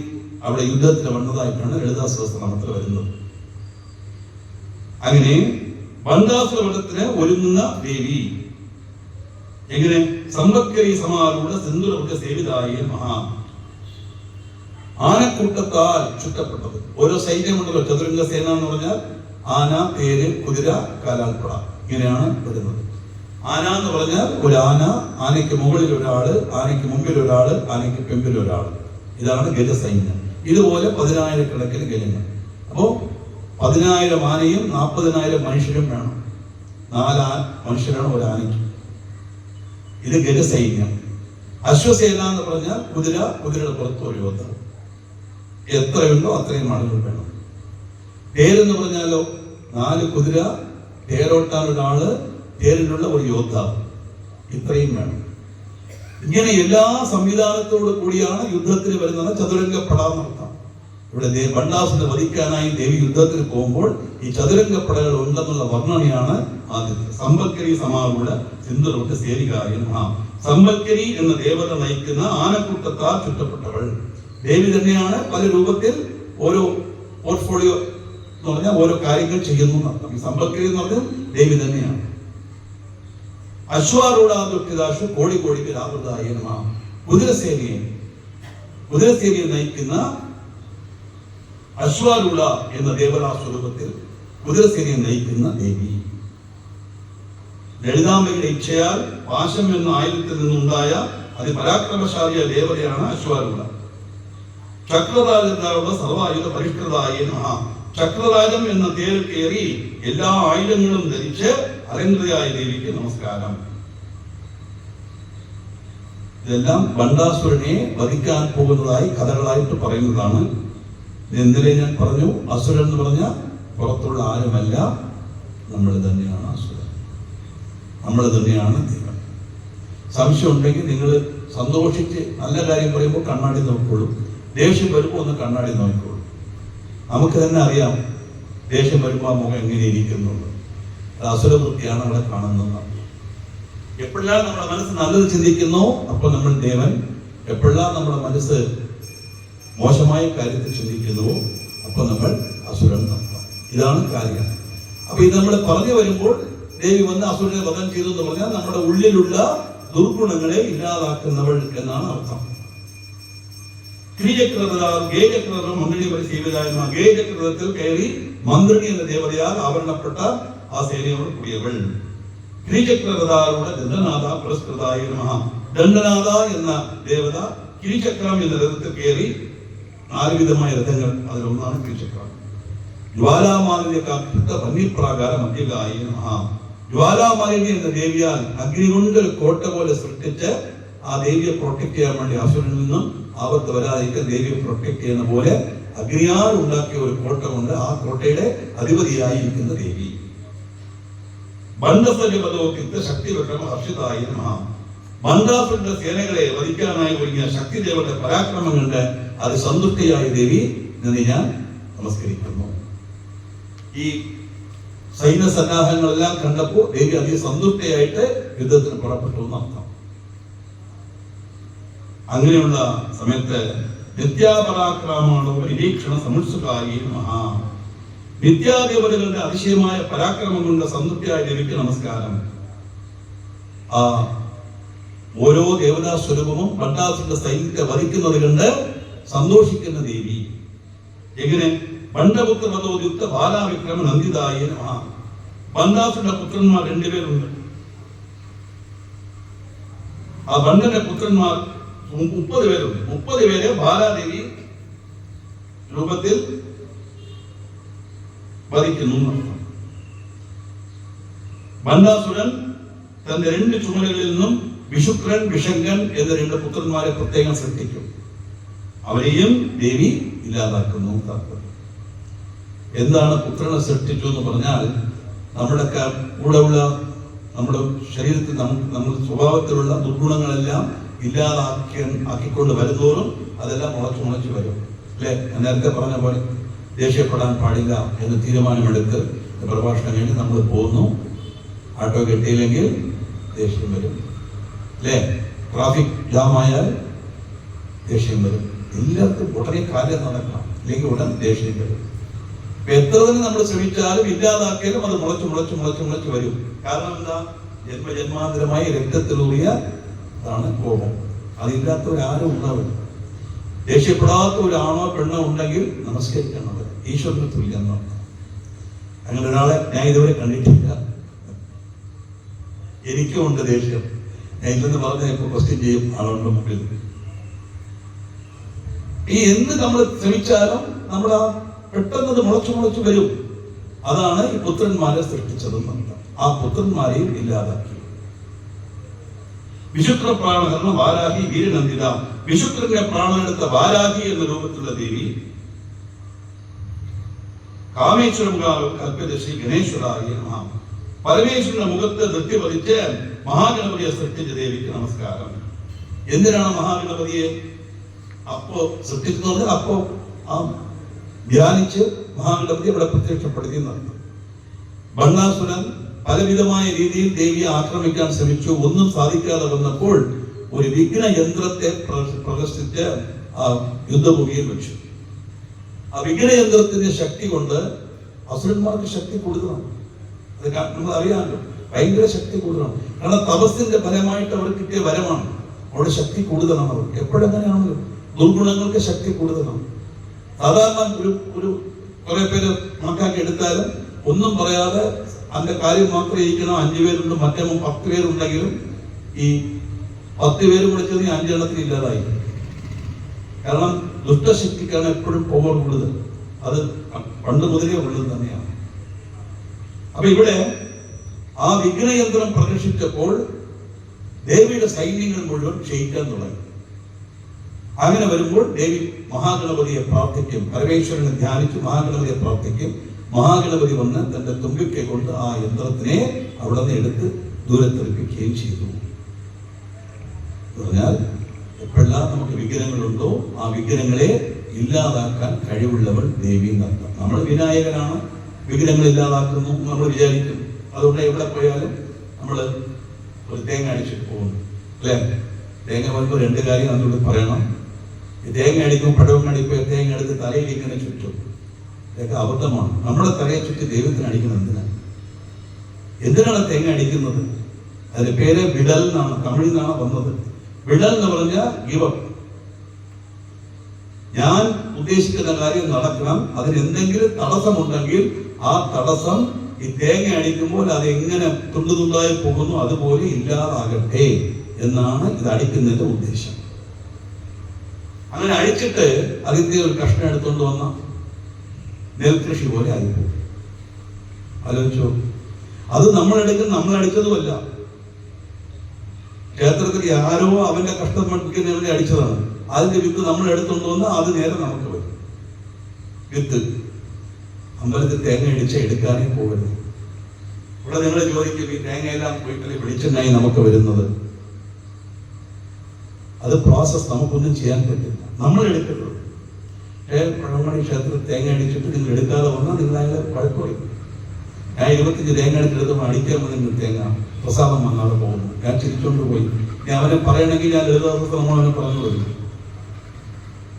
അവിടെ യുദ്ധത്തിന് വന്നതായിട്ടാണ് ലളിതാ സഹസ്രനാമത്തിൽ വരുന്നത്. അങ്ങനെ ഭണ്ഡാസുര വധത്തിന് ഒരുങ്ങുന്ന ദേവി എങ്ങനെ? സംവത്കരി സമാരൂഢ സിന്ദൂരവൃത്ത സേവിതായ നമഃ. ആനക്കൂട്ടത്താൽ ചുറ്റപ്പെട്ടത്. ഓരോ സൈന്യമുണ്ടല്ലോ. ചതുരംഗ സേന എന്ന് പറഞ്ഞാൽ ആന, തേര്, കുതിര, കാലാൾപ്പട, ഇങ്ങനെയാണ് വരുന്നത്. ആന എന്ന് പറഞ്ഞാൽ ഒരു ആന, ആനയ്ക്ക് മുകളിൽ ഒരാള്, ആനയ്ക്ക് മുമ്പിൽ ഒരാള്, ആനയ്ക്ക് പിമ്പിൽ ഒരാള്. ഇതാണ് ഗജസൈന്യം. ഇതുപോലെ 10,000 ഗജങ്ങൾ. അപ്പോ 10,000 ആനയും 40,000 മനുഷ്യരും വേണം. 4 മനുഷ്യരാണ് ഒരു ആനയ്ക്ക്. ഇത് ഗജസൈന്യം. അശ്വസേന എന്ന് പറഞ്ഞാൽ കുതിരയുടെ പുറത്ത് ഒരു യോദ്ധാവ്. എത്രയുണ്ടോ അത്രയും ആളുകൾ വേണം. തേരെന്ന് പറഞ്ഞാലോ 4 കുതിര, തേരോട്ടാൻ ഒരാള്, തേരിലുള്ള ഒരു യോദ്ധാവ്, ഇത്രയും വേണം. ഇങ്ങനെ എല്ലാ സംവിധാനത്തോടു കൂടിയാണ് യുദ്ധത്തിന് വരുന്നത്. ചതുരംഗപ്പടാന്നർത്ഥം. ഇവിടെ ഭണ്ഡാസുരനെ വധിക്കാനായി ദേവി യുദ്ധത്തിന് പോകുമ്പോൾ ഈ ചതുരംഗപ്പടകൾ ഉണ്ടെന്നുള്ള വർണ്ണനയാണ് ആദ്യത്തെ. സംവത്കരി സമാരൂഢ സിന്ദൂരവൃത്ത സേവികായ നമഃ. സംവത്കരി എന്ന ദേവത നയിക്കുന്ന ആനക്കൂട്ടത്താൽ ചുറ്റപ്പെട്ടവൾ ദേവി തന്നെയാണ്. പല രൂപത്തിൽ ഓരോ പോർട്ട്ഫോളിയോ എന്ന് പറഞ്ഞാൽ ഓരോ കാര്യങ്ങൾ ചെയ്യുന്നു എന്നർത്ഥം. ഈ സംവത്കരി എന്ന് പറഞ്ഞാൽ ദേവി തന്നെയാണ്. അശ്വാരൂഢാദുഃഖിതാശു കോടി കോടിക്ക് രാവൃതായ നമഃ. കുതിരസേനയെ നയിക്കുന്ന അശ്വാരൂഢ എന്ന ദേവതാ സ്വരൂപത്തിൽ കുതിരസേനയെ നയിക്കുന്ന ദേവി. ലളിതാംബയുടെ ഇച്ഛയാൽ പാശം എന്ന ആയുധത്തിൽ നിന്നുണ്ടായ അതിപരാക്രമശാലിയ ദേവതയാണ് അശ്വാരൂഢ. ചക്രരാജന്മാരുടെ സർവായുധ പരിഷ്കൃതായ നമഃ. ചക്രരാജം എന്ന തേരിൽ കയറി എല്ലാ ആയുധങ്ങളും ധരിച്ച് അലങ്കൃതയായ ദേവിക്ക് നമസ്കാരം. ഇതെല്ലാം ഭണ്ഡാസുരനെ വധിക്കാൻ പോകുന്നതായി കഥകളായിട്ട് പറയുന്നതാണ്. ഇന്നലെ ഞാൻ പറഞ്ഞു, അസുരൻ എന്ന് പറഞ്ഞാൽ പുറത്തുള്ള ആരുമല്ല, നമ്മൾ തന്നെയാണ് അസുരൻ, നമ്മൾ തന്നെയാണ് ദൈവം. സംശയം ഉണ്ടെങ്കിൽ നിങ്ങൾ സന്തോഷിച്ച് നല്ല കാര്യം പറയുമ്പോൾ കണ്ണാടി നോക്കിക്കോളൂ. ദേഷ്യം വരുമ്പോൾ ഒന്ന് കണ്ണാടി നോക്കിക്കോളൂ. നമുക്ക് തന്നെ അറിയാം ദേഷ്യം വരുമ്പോൾ ആ മുഖം എങ്ങനെ ഇരിക്കുന്നുള്ളൂ. അത് അസുരവൃത്തിയാണ് നമ്മളെ കാണുന്നത്. എപ്പോഴെല്ലാം നമ്മുടെ മനസ്സ് നല്ലത് ചിന്തിക്കുന്നോ അപ്പോൾ നമ്മൾ ദേവൻ. എപ്പോഴെല്ലാം നമ്മുടെ മനസ്സ് മോശമായ കാര്യത്തിൽ ചിന്തിക്കുന്നുവോ അപ്പോൾ നമ്മൾ അസുരൻ നടത്താം. ഇതാണ് കാര്യം. അപ്പൊ ഇത് നമ്മൾ പറഞ്ഞു വരുമ്പോൾ ദേവി വന്ന് അസുരനെ വധം ചെയ്തു എന്ന് പറഞ്ഞാൽ നമ്മുടെ ഉള്ളിലുള്ള ദുർഗുണങ്ങളെ ഇല്ലാതാക്കുന്നവൾ എന്നാണ് അർത്ഥം. ഗേചക്രതം മന്ത്രി പരിശീലിതായ ഗേചക്രതത്തിൽ കയറി മന്ത്രി എന്ന ദേവതയാൽ ആവരണപ്പെട്ട ആ സേനയോട് കൂടിയവൾ. കിരിചക്രതാരുടെ ദണ്ഡനാഥ പുരസ്കൃതായ നമഃ. ദണ്ഡനാഥ എന്ന ദേവത കിരിചക്രം എന്ന രഥത്തിൽ കയറി 4 വിധമായ രഥങ്ങൾ, അതിലൊന്നാണ് കിരിചക്രം. ജ്വാലാമാലിന്യ കാക്ഷിത ഭംഗിപ്രാകാര മധ്യകായ നമഃ. ജ്വാലാമാലിന്യ എന്ന ദേവിയാൽ അഗ്നി കൊണ്ട് ഒരു കോട്ട പോലെ സൃഷ്ടിച്ച് ആ ദേവിയെ പ്രൊട്ടക്ട് ചെയ്യാൻ വേണ്ടി അസുരനിൽ നിന്നും ആപത്ത് വരാതിരിക്കാൻ ദേവിയെ പ്രൊട്ടക്ട് ചെയ്യുന്ന പോലെ അഗ്നിയാൽ ഉണ്ടാക്കിയ ഒരു കോട്ട കൊണ്ട് ആ കോട്ടയുടെ അധിപതിയായിരിക്കുന്ന ദേവി. ഭണ്ഡസജപദോക്ത ശക്തി വിക്രമ ഹർഷിതായ നമഃ. ഭണ്ഡാസുരന്റെ സേനകളെ വധിക്കാനായി ഒരുങ്ങിയ ശക്തി ദേവന്റെ പരാക്രമം കണ്ട് അത് സന്തുഷ്ടിയായ ദേവി എന്ന് ഞാൻ നമസ്കരിക്കുന്നു. ഈ സൈന്യ സന്നാഹങ്ങളെല്ലാം കണ്ടപ്പോൾ ദേവി അധികം സന്തുഷ്ടയായിട്ട് യുദ്ധത്തിന് പുറപ്പെട്ടു എന്നർത്ഥം. അങ്ങനെയുള്ള സമയത്ത് നിത്യാപരാക്രമണോ നിരീക്ഷണ സമുത്സുകായി മഹാ, നിത്യാദേവതകളുടെ അതിശയമായ പരാക്രമം കൊണ്ട് സംതൃപ്തിയായ ദേവിക്ക് നമസ്കാരം. ആ ഓരോ ദേവതാ സ്വരൂപവും ഭണ്ഡാസുരന്റെ സൈന്യത്തെ വധിക്കുന്നത് കണ്ട് സന്തോഷിക്കുന്ന ദേവി. എങ്ങനെ? ഭണ്ഡപുത്രവതോദ്യുക്ത ബാലാവിക്രമ നന്ദിതായ നമഃ. ഭണ്ഡാസുരന്റെ പുത്രന്മാർ 2 പേരുണ്ട്. ആ ഭണ്ഡന്റെ പുത്രന്മാർ 30 പേരുണ്ട്. 30 പേരെ ബാലാദേവി രൂപത്തിൽ വധിക്കുന്നു. ഭണ്ഡാസുരൻ തന്റെ 2 ചുമലുകളിൽ നിന്നും വിശുക്രൻ, വിഷങ്കൻ എന്ന 2 പുത്രന്മാരെ പ്രത്യേകം സൃഷ്ടിക്കും. അവരെയും ദേവി ഇല്ലാതാക്കുന്നു. എന്താണ് പുത്രനെ സൃഷ്ടിച്ചു എന്ന് പറഞ്ഞാൽ, നമ്മുടെ കൂടെയുള്ള നമ്മുടെ ശരീരത്തിൽ നമ്മുടെ സ്വഭാവത്തിലുള്ള ദുർഗുണങ്ങളെല്ലാം ആക്കിക്കൊണ്ട് വരുന്നോറും അതെല്ലാം മുളച്ചു വരും അല്ലെ? നേരത്തെ പറഞ്ഞ പോലെ ദേഷ്യപ്പെടാൻ പാടില്ല എന്ന് തീരുമാനമെടുത്ത് പ്രഭാഷണം കഴിഞ്ഞ് നമ്മൾ പോകുന്നു. ആട്ടോ കിട്ടിയില്ലെങ്കിൽ ദേഷ്യം വരും അല്ലേ? ട്രാഫിക് ജാമായാൽ ദേഷ്യം വരും. എല്ലാവർക്കും ഉടനെ കാര്യം നടക്കണം, അല്ലെങ്കിൽ ഉടൻ ദേഷ്യം വരും. എത്ര തന്നെ നമ്മൾ ശ്രമിച്ചാലും ഇല്ലാതാക്കിയാലും അത് മുളച്ചു വരും. കാരണം എന്താ? ജന്മജന്മാന്തരമായി രക്തത്തിലൂറിയ അതാണ് കോപം. അതില്ലാത്തവരാരും ഉണ്ടാവില്ല. ദേഷ്യപ്പെടാത്ത ഒരാണോ പെണ്ണോ ഉണ്ടെങ്കിൽ നമസ്കരിക്കണം. ഈശ്വരന് തുല്യം. അങ്ങനെ ഒരാളെ ഞാൻ ഇതുവരെ കണ്ടിട്ടില്ല. എനിക്കും ഉണ്ട് ദേഷ്യം. ഞാൻ ഇല്ലെന്ന് പറഞ്ഞാൽ ഇപ്പൊ ക്വസ്റ്റ്യൻ ചെയ്യും ആളുകളുടെ മുമ്പിൽ. ഈ എന്ത് നമ്മൾ ശ്രമിച്ചാലും നമ്മൾ പെട്ടെന്ന് മുളച്ചു വരും. അതാണ് ഈ പുത്രന്മാരെ സൃഷ്ടിച്ചതെന്ന്. ആ പുത്രന്മാരെയും ഇല്ലാതാക്കി. വിശുക്ര പ്രാണഹരണ വാരാഹി വീരനന്ദിത. വിശുക്രന്റെ പ്രാണനെടുത്ത വാരാഹി എന്ന രൂപത്തിലുള്ള ദേവി കാമേശ്വരമുഖാവ് കൽപ്പിത ശ്രീ ഗണേശ്വരായ നമഃ. പരമേശ്വരന്റെ മുഖത്ത് നൃത്തി പതിച്ച് മഹാഗണപതിയെ സൃഷ്ടിച്ച ദേവിക്ക് നമസ്കാരം. എന്തിനാണ് മഹാഗണപതിയെ അപ്പോ സൃഷ്ടിക്കുന്നത്? അപ്പോ ആ ധ്യാനിച്ച് മഹാഗണപതി ഇവിടെ പ്രത്യക്ഷപ്പെടുത്തി നടന്നു. ഭണ്ഡാസുരൻ പലവിധമായ രീതിയിൽ ദേവിയെ ആക്രമിക്കാൻ ശ്രമിച്ചു. ഒന്നും സാധിക്കാതെ വന്നപ്പോൾ ഒരു വിഘ്ന യന്ത്രത്തെ പ്രദർശിച്ച് ആ യുദ്ധഭൂമിയിൽ വെച്ചു. ആ വിഘ്ന യന്ത്രത്തിന്റെ ശക്തി കൊണ്ട് അസുരന്മാർക്ക് ശക്തി കൂടുതലാണ്. അത് നമ്മൾ അറിയാമല്ലോ, ഭയങ്കര ശക്തി കൂടുതലാണ്. കാരണം തപസ്സിന്റെ ഫലമായിട്ട് അവർ കിട്ടിയ വരമാണ്. അവിടെ ശക്തി കൂടുതലാണ്. അവർക്ക് എപ്പോഴെങ്ങനെയാണല്ലോ ദുർഗുണങ്ങൾക്ക് ശക്തി കൂടുതലാണ്. സാധാരണ ഒരു കുറെ പേര് കണക്കാക്കി എടുത്താലും ഒന്നും പറയാതെ അതിന്റെ കാര്യം മാത്രം ഇരിക്കണം. 5 പേരുണ്ട്, മറ്റേ 10 പേരുണ്ടെങ്കിലും ഈ 10 പേര് വിളിച്ചത് ഈ 5 എണ്ണത്തിന് ഇല്ലാതായി. കാരണം ദുഷ്ടശക്തിക്കാണ് എപ്പോഴും പവർ കൂടുതൽ. അത് പണ്ട് മുതലേ ഉള്ളത് തന്നെയാണ്. അപ്പൊ ഇവിടെ ആ വിഘ്നയന്ത്രം പ്രദർശിച്ചപ്പോൾ ദേവിയുടെ സൈന്യങ്ങൾ മുഴുവൻ ക്ഷയിക്കാൻ തുടങ്ങി. അങ്ങനെ വരുമ്പോൾ ദേവി മഹാഗണപതിയെ പ്രാർത്ഥിക്കും. പരമേശ്വരനെ ധ്യാനിച്ച് മഹാഗണപതിയെ പ്രാർത്ഥിക്കും. മഹാഗണപതി വന്ന് തന്റെ തുമ്പിക്കൈ കൊണ്ട് ആ യന്ത്രത്തിനെ അവിടെ നിന്ന് എടുത്ത് ദൂരത്തെറിപ്പിക്കുകയും ചെയ്തു. പറഞ്ഞാൽ എപ്പോഴെല്ലാം നമുക്ക് വിഗ്രഹങ്ങളുണ്ടോ ആ വിഗ്രഹങ്ങളെ ഇല്ലാതാക്കാൻ കഴിവുള്ളവൾ ദേവി എന്നർത്ഥം. നമ്മൾ വിനായകനാണ്, വിഗ്രഹങ്ങൾ ഇല്ലാതാക്കുന്നു നമ്മൾ വിചാരിക്കും. അതുകൊണ്ട് എവിടെ പോയാലും നമ്മൾ ഒരു തേങ്ങ അടിച്ചിട്ട് പോകുന്നു അല്ലേ? തേങ്ങ വരുമ്പോൾ 2 കാര്യം അതിലൂടെ പറയണം. ഈ തേങ്ങ അടിക്കും പടവും അടിക്കുക, തേങ്ങ എടുത്ത് തലയിൽ ഇങ്ങനെ ചുറ്റും. ഇതൊക്കെ അബദ്ധമാണ്. നമ്മുടെ തലയെ ചുറ്റി ദൈവത്തിന് അടിക്കുന്നത് എന്തിനാണ് തേങ്ങ അടിക്കുന്നത്? അതിന്റെ പേര് വിടൽ എന്നാണ്, തമിഴിൽ നിന്നാണ് വന്നത്. വിടൽ എന്ന് പറഞ്ഞാൽ ഗിവപ്പ്. ഞാൻ ഉദ്ദേശിക്കുന്ന കാര്യം നടക്കണം. അതിന് എന്തെങ്കിലും തടസ്സമുണ്ടെങ്കിൽ ആ തടസ്സം ഈ തേങ്ങ അടിക്കുമ്പോൾ അത് എങ്ങനെ തുണ്ടുതുണ്ടായി പോകുന്നു അതുപോലെ ഇല്ലാതാകട്ടെ എന്നാണ് ഇത് അടിക്കുന്നതിന്റെ ഉദ്ദേശം. അങ്ങനെ അടിച്ചിട്ട് അതിന്റെ ഒരു കഷ്ണം എടുത്തുകൊണ്ട് വന്ന നെൽകൃഷി പോലെ ആയിപ്പോകും. ആലോചിച്ചോ? അത് നമ്മൾ അടിച്ചതുമല്ല. ക്ഷേത്രത്തിൽ ആരോ അവന്റെ കഷ്ടം പഠിക്കുന്നതിനെ അടിച്ചതാണ്. അതിന്റെ വിത്ത് നമ്മൾ എടുത്തുകൊണ്ട് വന്ന് അത് നേരെ നമുക്ക് വരും. വിത്ത് അമ്പലത്തിൽ തേങ്ങ അടിച്ച് എടുക്കാനേ പോകരുത്. ഇവിടെ നിങ്ങൾ ചോദിക്കും, ഈ തേങ്ങയെല്ലാം പോയിട്ടല്ലേ വെളിച്ചെണ്ണായി നമുക്ക് വരുന്നത്? അത് പ്രോസസ്, നമുക്കൊന്നും ചെയ്യാൻ പറ്റില്ല. നമ്മൾ എടുക്കരുത്. പഴമണി ക്ഷേത്രത്തിൽ തേങ്ങ അടിച്ചിട്ട് നിങ്ങൾ എടുക്കാതെ വന്നാൽ നിങ്ങൾ അതിനെ വഴക്ക് പറയും. ഞാൻ 25 തേങ്ങ എടുത്തെടുത്തപ്പോൾ അടിക്കാൻ വന്നിട്ട് തേങ്ങ പ്രസാദം വന്നാതെ പോകുന്നു. ഞാൻ ചിരിച്ചുകൊണ്ട് പോയി. ഞാൻ അവനെ പറയണമെങ്കിൽ ഞാൻ എഴുതാത്ത നമ്മളവനെ പറഞ്ഞു കൊടുക്കും.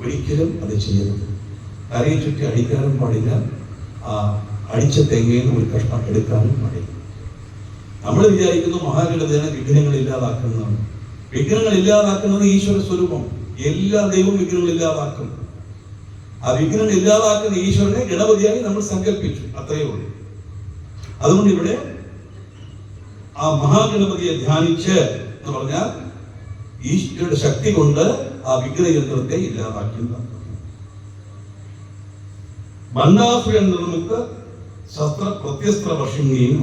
ഒരിക്കലും അത് ചെയ്യരുത്. തലയെ ചുറ്റി അടിക്കാനും പാടില്ല. ആ അടിച്ച തേങ്ങയിൽ നിന്ന് ഒരു കഷ്ണം എടുക്കാനും പാടില്ല. നമ്മൾ വിചാരിക്കുന്നു മഹാഗണതയാണ് വിഘ്നങ്ങൾ ഇല്ലാതാക്കുന്നതാണ്. വിഘ്നങ്ങൾ ഇല്ലാതാക്കുന്നത് ഈശ്വര സ്വരൂപം. എല്ലാ ദൈവവും വിഘ്നങ്ങൾ ഇല്ലാതാക്കും. ആ വിഘ്നങ്ങൾ ഇല്ലാതാക്കുന്ന ഈശ്വരനെ ഗണപതിയായി നമ്മൾ സങ്കല്പിച്ചു, അത്രയേ ഉള്ളൂ. അതുകൊണ്ട് ഇവിടെ ആ മഹാഗണപതിയെ ധ്യാനിച്ച് എന്ന് പറഞ്ഞാൽ ഈശ്വരയുടെ ശക്തി കൊണ്ട് ആ വിഘ്നയന്ത്രത്തെ ഇല്ലാതാക്കി. ഭണ്ഡാസുരൻ നിർമ്മിത്ത ശസ്ത്ര പ്രത്യസ്ത്ര വർഷിക്കുകയും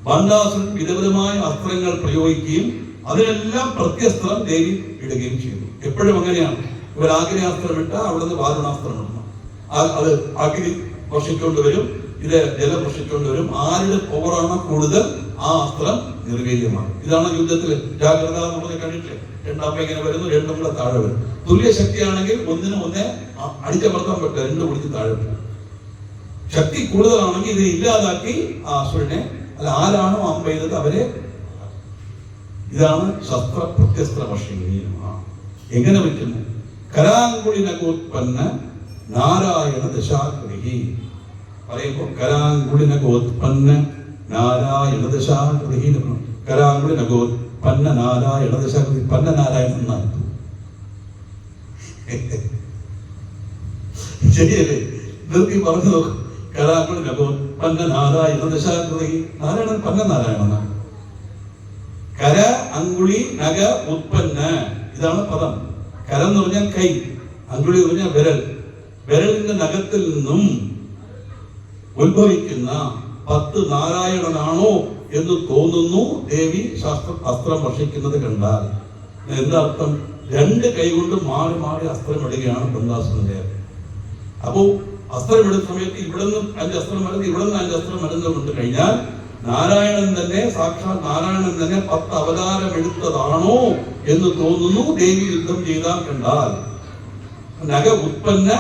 ഭണ്ഡാസുരൻ വിധവിധമായ അസ്ത്രങ്ങൾ പ്രയോഗിക്കുകയും അതിനെല്ലാം പ്രത്യസ്ത്രം ദേവി ഇടുകയും ചെയ്തു. എപ്പോഴും അങ്ങനെയാണ്. ഇവർ ആഗ്നേയാസ്ത്രം ഇട്ട അവിടുന്ന് വാരുണാസ്ത്രം ഇടണം. അത് അഗ്നി വർഷിച്ചുകൊണ്ട് വരും, ഇത് ജലം വർഷിച്ചുകൊണ്ട് വരും. ആരുടെ പവറാണ് കൂടുതൽ ആ അസ്ത്രം നിർവീര്യമാണ്. ഇതാണ് യുദ്ധത്തിൽ ജാഗ്രത എന്നുള്ളത് കണ്ടിട്ടില്ലേ? രണ്ടാമ ഇങ്ങനെ വരുന്നു, രണ്ടും കൂടെ താഴെ വരും. തുല്യ ശക്തിയാണെങ്കിൽ ഒന്നിനും ഒന്നേ അടിച്ചമർത്താൻ പറ്റില്ല, രണ്ടും പിടിച്ച് താഴെ പോകും. ശക്തി കൂടുതലാണെങ്കിൽ ഇത് ഇല്ലാതാക്കി ആ അസുരനെ അല്ല ആരാണോ അമ്പ ചെയ്തത് അവരെ. ഇതാണ് ശസ്ത്ര പ്രത്യസ്ത്ര വർഷിണി. എങ്ങനെ പറ്റുന്നു? കരാങ്കുളിനകോത്പന്ന നാരായണ ദശാകൃതി പറയുമ്പോൾ കരാങ്കുളിനകോത്പന്ന നാരായണ ദശാകൃതി. കരാങ്കുളിനകോത്പന്ന നാരായണ ദശാകൃതി. പന്ന നാരായണൻ എന്നാണ് ശരിയല്ലേ? നിർത്തി പറഞ്ഞു നോക്കും. കരാങ്കുളിനകോത്പന്ന നാരായണ ദശാകൃതി. നാരായണൻ പന്ന നാരായണനാണ്. കര അങ്കുളി നഗ ഉത്പന്ന, ഇതാണ് പദം. കരം എന്ന് പറഞ്ഞാൽ കൈ, അങ്കുളി എന്ന് പറഞ്ഞാൽ വിരൽ. വിരലിന്റെ നഖത്തിൽ നിന്നും ഉത്ഭവിക്കുന്ന 10 നാരായണനാണോ എന്ന് തോന്നുന്നു ദേവി അസ്ത്രം വർഷിക്കുന്നത് കണ്ടാൽ. എന്താ അർത്ഥം? 2 കൈ കൊണ്ട് മാറി മാറി അസ്ത്രം ഇടുകയാണ് ബൃന്ദാസുരന്റെ. അപ്പോ അസ്ത്രം ഇടുന്ന സമയത്ത് ഇവിടുന്ന് 5 അസ്ത്രം വരുന്നത്, ഇവിടുന്ന് 5 അസ്ത്രം വരുന്നത് കൊണ്ട് കഴിഞ്ഞാൽ നാരായണൻ തന്നെ, സാക്ഷാത് നാരായണൻ തന്നെ 10 അവതാരം എടുത്തതാണോ എന്ന് തോന്നുന്നു ദേവി യുദ്ധം ചെയ്താൽ കണ്ടാൽ. നഗ ഉത്പന്ന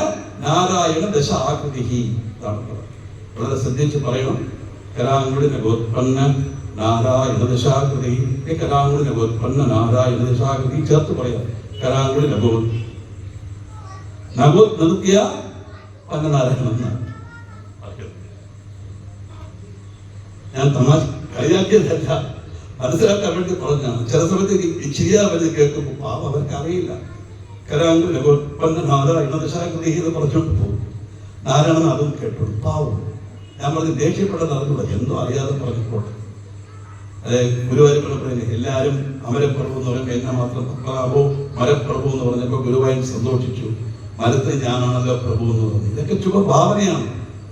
നാരായണ ദശ ആകൃതി. വളരെ ശ്രദ്ധിച്ച് പറയണം. കരാങ്കുളി നഗോത്പന്ന നാരായണ ദശാകൃതി. കരാങ്കുളി നഗോത്പന്ന നാരായണ ദശാകൃതി ചേർത്ത് പറയാം. കരാങ്കുളി നഗോത് നഗോത് നിർത്തിയ പന്നനാരായണൻ. ഞാൻ തമാശ കളിയാക്കിയതല്ല, മനസ്സിലാക്കാൻ വേണ്ടി പറഞ്ഞാണ്. ചില സമയത്ത് ചിരിയാ വലുത് കേൾക്കുമ്പോൾ പാവം അവർക്ക് അറിയില്ല. കരാങ്കുലി നഗോത്പന്ന നാരായണ ദശാകൃതി എന്ന് പറഞ്ഞുകൊണ്ട് പോകും. നാരായണൻ അതും കേട്ടു പാവം. ഞാൻ പറഞ്ഞ് ദേഷ്യപ്പെട്ടത് അറിഞ്ഞൂടെ, എന്തോ അറിയാതെ പറഞ്ഞിട്ടുണ്ട്. അതായത് ഗുരുവായൂർ പറയുന്നത് എല്ലാവരും അമരപ്രഭു എന്ന് പറയുമ്പോൾ എന്നെ മാത്രം പത്മനാഭോ മരപ്രഭു എന്ന് പറഞ്ഞപ്പോൾ ഗുരുവായൂർ സന്തോഷിച്ചു. മരത്തിൽ ഞാനാണല്ലോ പ്രഭു എന്ന് പറഞ്ഞു. ഇതൊക്കെ ചുമ ഭാവനയാണ്.